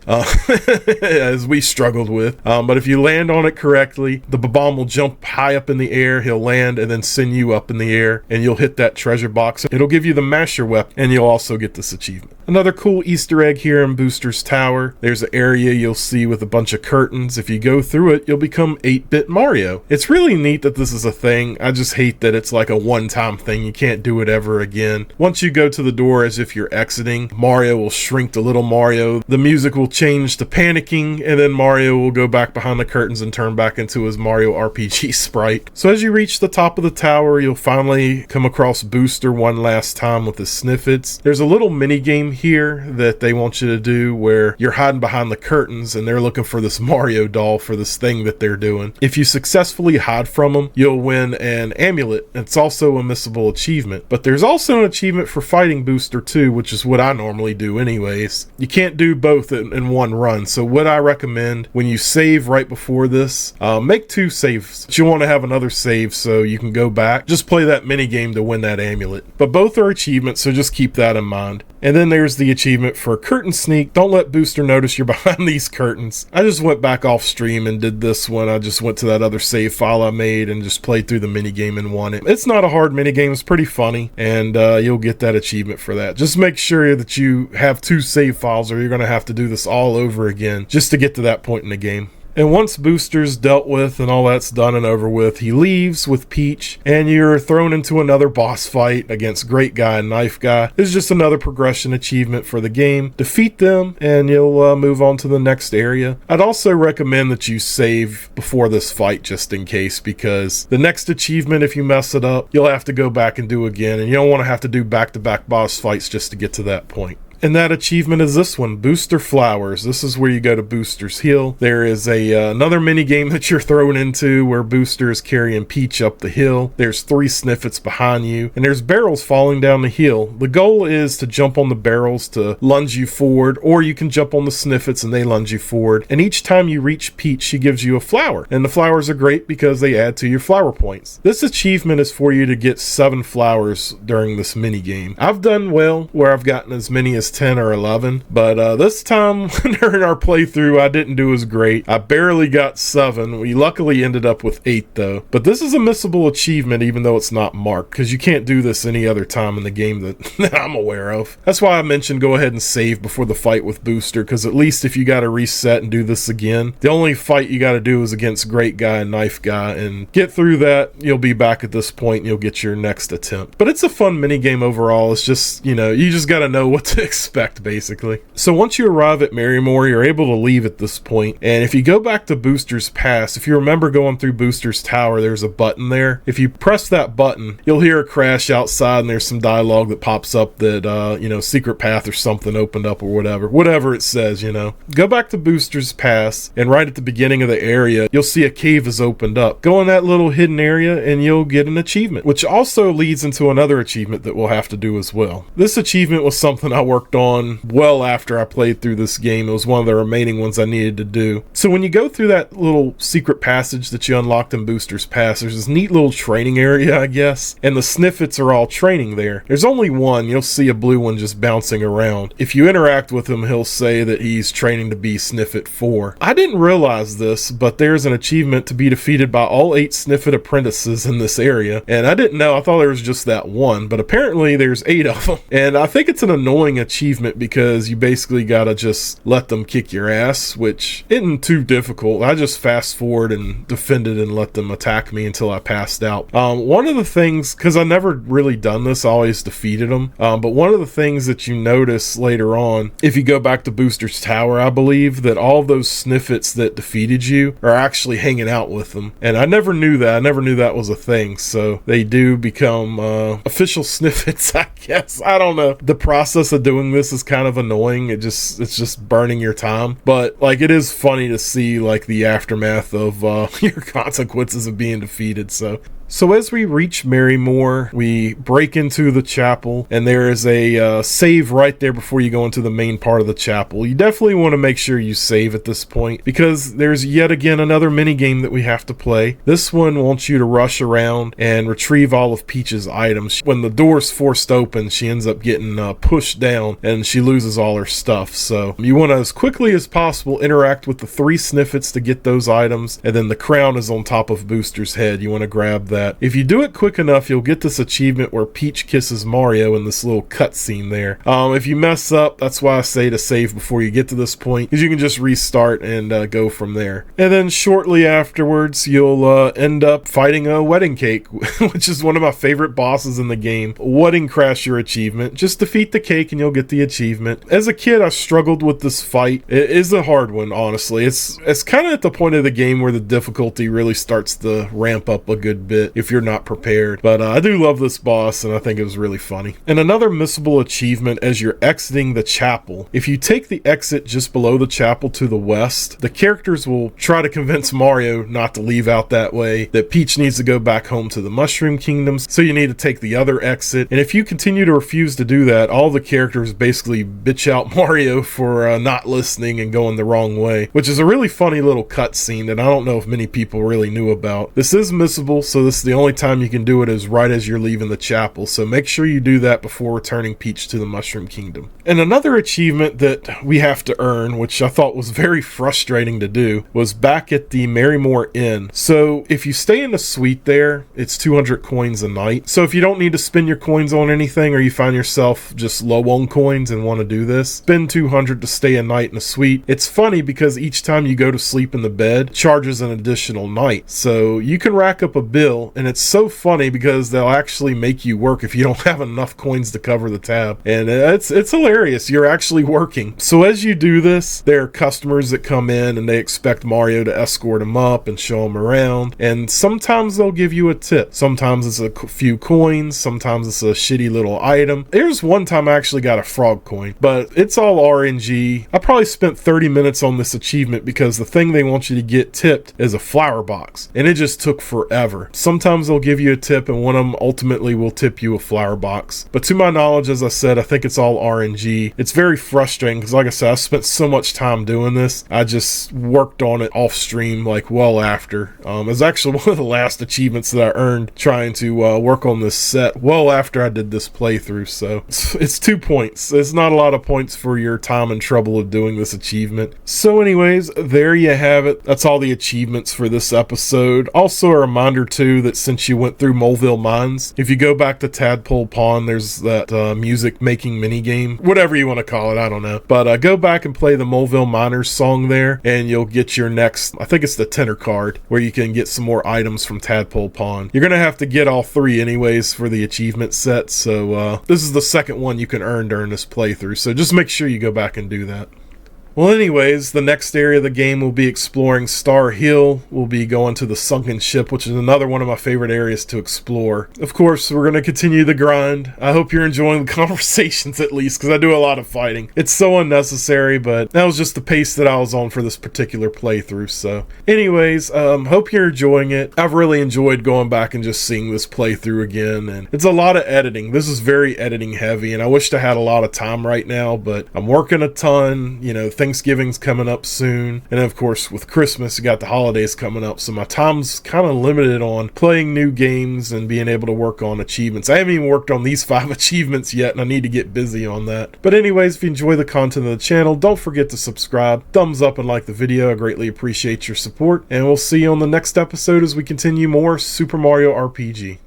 as we struggled with, but if you land on it correctly, the bomb will jump high up in the air, he'll land and then send you up in the air, and you'll hit that treasure box. It'll give you the masher weapon, and you'll also get this achievement. Another cool Easter egg here in Booster's Tower. There's an area you'll see with a bunch of curtains. If you go through it, you'll become 8-bit Mario. It's really neat that this is a thing. I just hate that it's like a one-time thing. You can't do it ever again. Once you go to the door as if you're exiting, Mario will shrink to little Mario. The music will change to panicking, and then Mario will go back behind the curtains and turn back into his Mario RPG sprite. So as you reach the top of the tower, you'll finally come across Booster one last time with the Sniffets. There's a little mini game here that they want you to do where you're hiding behind the curtains and they're looking for this Mario doll for this thing that they're doing. If you successfully hide from them, you'll win an amulet. It's also a missable achievement, but there's also an achievement for fighting Booster 2, which is what I normally do anyways. You can't do both in one run, so what I recommend when you save right before this, make 2 saves. But you want to have another save so you can go back. Just play that mini game to win that amulet. But both are achievements, so just keep that in mind. And then there's the achievement for curtain sneak. Don't let Booster notice you're behind these curtains. I just went back off stream and did this one. I just went to that other save file I made and just played through the minigame and won it. It's not a hard minigame. It's pretty funny, and you'll get that achievement for that. Just make sure that you have 2 save files or you're going to have to do this all over again just to get to that point in the game. And once Booster's dealt with and all that's done and over with, he leaves with Peach, and you're thrown into another boss fight against Great Guy and Knife Guy. This is just another progression achievement for the game. Defeat them, and you'll move on to the next area. I'd also recommend that you save before this fight just in case, because the next achievement, if you mess it up, you'll have to go back and do again, and you don't want to have to do back-to-back boss fights just to get to that point. And that achievement is this one, Booster Flowers. This is where you go to Booster's Hill. There is another mini game that you're thrown into where Booster is carrying Peach up the hill. There's 3 Sniffets behind you, and there's barrels falling down the hill. The goal is to jump on the barrels to lunge you forward, or you can jump on the Sniffets and they lunge you forward. And each time you reach Peach, she gives you a flower. And the flowers are great because they add to your flower points. This achievement is for you to get 7 flowers during this mini game. I've done well where I've gotten as many as 10 or 11, but this time during our playthrough I didn't do as great. I barely got 7. We luckily ended up with 8 though. But this is a missable achievement even though it's not marked, because you can't do this any other time in the game that I'm aware of. That's why I mentioned go ahead and save before the fight with Booster, because at least if you got to reset and do this again, the only fight you got to do is against Great Guy and Knife Guy, and get through that, you'll be back at this point and you'll get your next attempt. But it's a fun mini game overall. It's just, you just got to know what to expect basically. So once you arrive at Marymore, you're able to leave at this point, and if you go back to Booster's Pass, if you remember going through Booster's Tower, there's a button there. If you press that button, you'll hear a crash outside and there's some dialogue that pops up that secret path or something opened up or whatever it says. Go back to Booster's Pass, and right at the beginning of the area you'll see a cave is opened up. Go in that little hidden area and you'll get an achievement, which also leads into another achievement that we'll have to do as well. This achievement was something I worked on well after I played through this game. It was one of the remaining ones I needed to do. So when you go through that little secret passage that you unlocked in Booster's Pass, there's this neat little training area, I guess, and the Sniffets are all training there. There's only one. You'll see a blue one just bouncing around. If you interact with him, he'll say that he's training to be Sniffet 4. I didn't realize this, but there's an achievement to be defeated by all 8 Sniffet apprentices in this area, and I didn't know. I thought there was just that one, but apparently there's 8 of them, and I think it's an annoying achievement achievement because you basically gotta just let them kick your ass, which isn't too difficult. I just fast forward and defended and let them attack me until I passed out. One of the things, because I never really done this, I always defeated them, but one of the things that you notice later on, if you go back to Booster's Tower, I believe that all of those sniffets that defeated you are actually hanging out with them, and I never knew that. I never knew that was a thing, so they do become official sniffets, I guess. I don't know. The process of doing this is kind of annoying. It's just burning your time, but like it is funny to see like the aftermath of your consequences of being defeated. So as we reach Marymore, we break into the chapel, and there is a save right there before you go into the main part of the chapel. You definitely want to make sure you save at this point, because there's yet again another minigame that we have to play. This one wants you to rush around and retrieve all of Peach's items. When the door's forced open, she ends up getting pushed down, and she loses all her stuff. So you want to, as quickly as possible, interact with the 3 sniffets to get those items, and then the crown is on top of Booster's head. You want to grab that. If you do it quick enough, you'll get this achievement where Peach kisses Mario in this little cutscene there. If you mess up, that's why I say to save before you get to this point, because you can just restart and go from there. And then shortly afterwards, you'll end up fighting a wedding cake, which is one of my favorite bosses in the game. Wedding Crasher achievement. Just defeat the cake and you'll get the achievement. As a kid, I struggled with this fight. It is a hard one, honestly. It's kind of at the point of the game where the difficulty really starts to ramp up a good bit if you're not prepared. But I do love this boss, and I think it was really funny. And another missable achievement as you're exiting the chapel. If you take the exit just below the chapel to the west, the characters will try to convince Mario not to leave out that way, that Peach needs to go back home to the Mushroom Kingdoms, so you need to take the other exit. And if you continue to refuse to do that, all the characters basically bitch out Mario for not listening and going the wrong way, which is a really funny little cutscene that I don't know if many people really knew about. This is missable, so this is the only time you can do it is right as you're leaving the chapel, so make sure you do that before returning Peach to the Mushroom Kingdom. And another achievement that we have to earn, which I thought was very frustrating to do, was back at the Marymore Inn. So if you stay in the suite there, it's 200 coins a night. So if you don't need to spend your coins on anything, or you find yourself just low on coins and want to do this, spend 200 to stay a night in a suite. It's funny because each time you go to sleep in the bed, it charges an additional night. So you can rack up a bill, and it's so funny because they'll actually make you work if you don't have enough coins to cover the tab, and it's hilarious. You're actually working. So as you do this, there are customers that come in and they expect Mario to escort them up and show them around, and sometimes they'll give you a tip. Sometimes it's a few coins, sometimes it's a shitty little item. There's one time I actually got a frog coin, but it's all RNG. I probably spent 30 minutes on this achievement because the thing they want you to get tipped is a flower box, and it just took forever. Sometimes they'll give you a tip, and one of them ultimately will tip you a flower box. But to my knowledge, as I said, I think it's all RNG. It's very frustrating because, like I said, I spent so much time doing this. I just worked on it off stream, like well after. It was actually one of the last achievements that I earned trying to work on this set well after I did this playthrough. So it's 2 points. It's not a lot of points for your time and trouble of doing this achievement. So anyways, there you have it. That's all the achievements for this episode. Also a reminder too that since you went through Moleville Mines, if you go back to Tadpole Pond, there's that music making mini game, whatever you want to call it, I don't know. But go back and play the Moleville Miners song there, and you'll get your next, I think it's the tenor card, where you can get some more items from Tadpole Pond. You're gonna have to get all 3 anyways for the achievement set, so this is the second one you can earn during this playthrough, so just make sure you go back and do that. Well, anyways, the next area of the game will be exploring Star Hill. We'll be going to the Sunken Ship, which is another one of my favorite areas to explore. Of course, we're going to continue the grind. I hope you're enjoying the conversations at least, because I do a lot of fighting. It's so unnecessary, but that was just the pace that I was on for this particular playthrough. So anyways, hope you're enjoying it. I've really enjoyed going back and just seeing this playthrough again, and it's a lot of editing. This is very editing heavy, and I wished I had a lot of time right now, but I'm working a ton. You know, Thanksgiving's coming up soon, and of course with Christmas you got the holidays coming up, so my time's kind of limited on playing new games and being able to work on achievements. I haven't even worked on these 5 achievements yet, and I need to get busy on that. But anyways, if you enjoy the content of the channel, don't forget to subscribe, thumbs up, and like the video. I greatly appreciate your support, and we'll see you on the next episode as we continue more Super Mario RPG.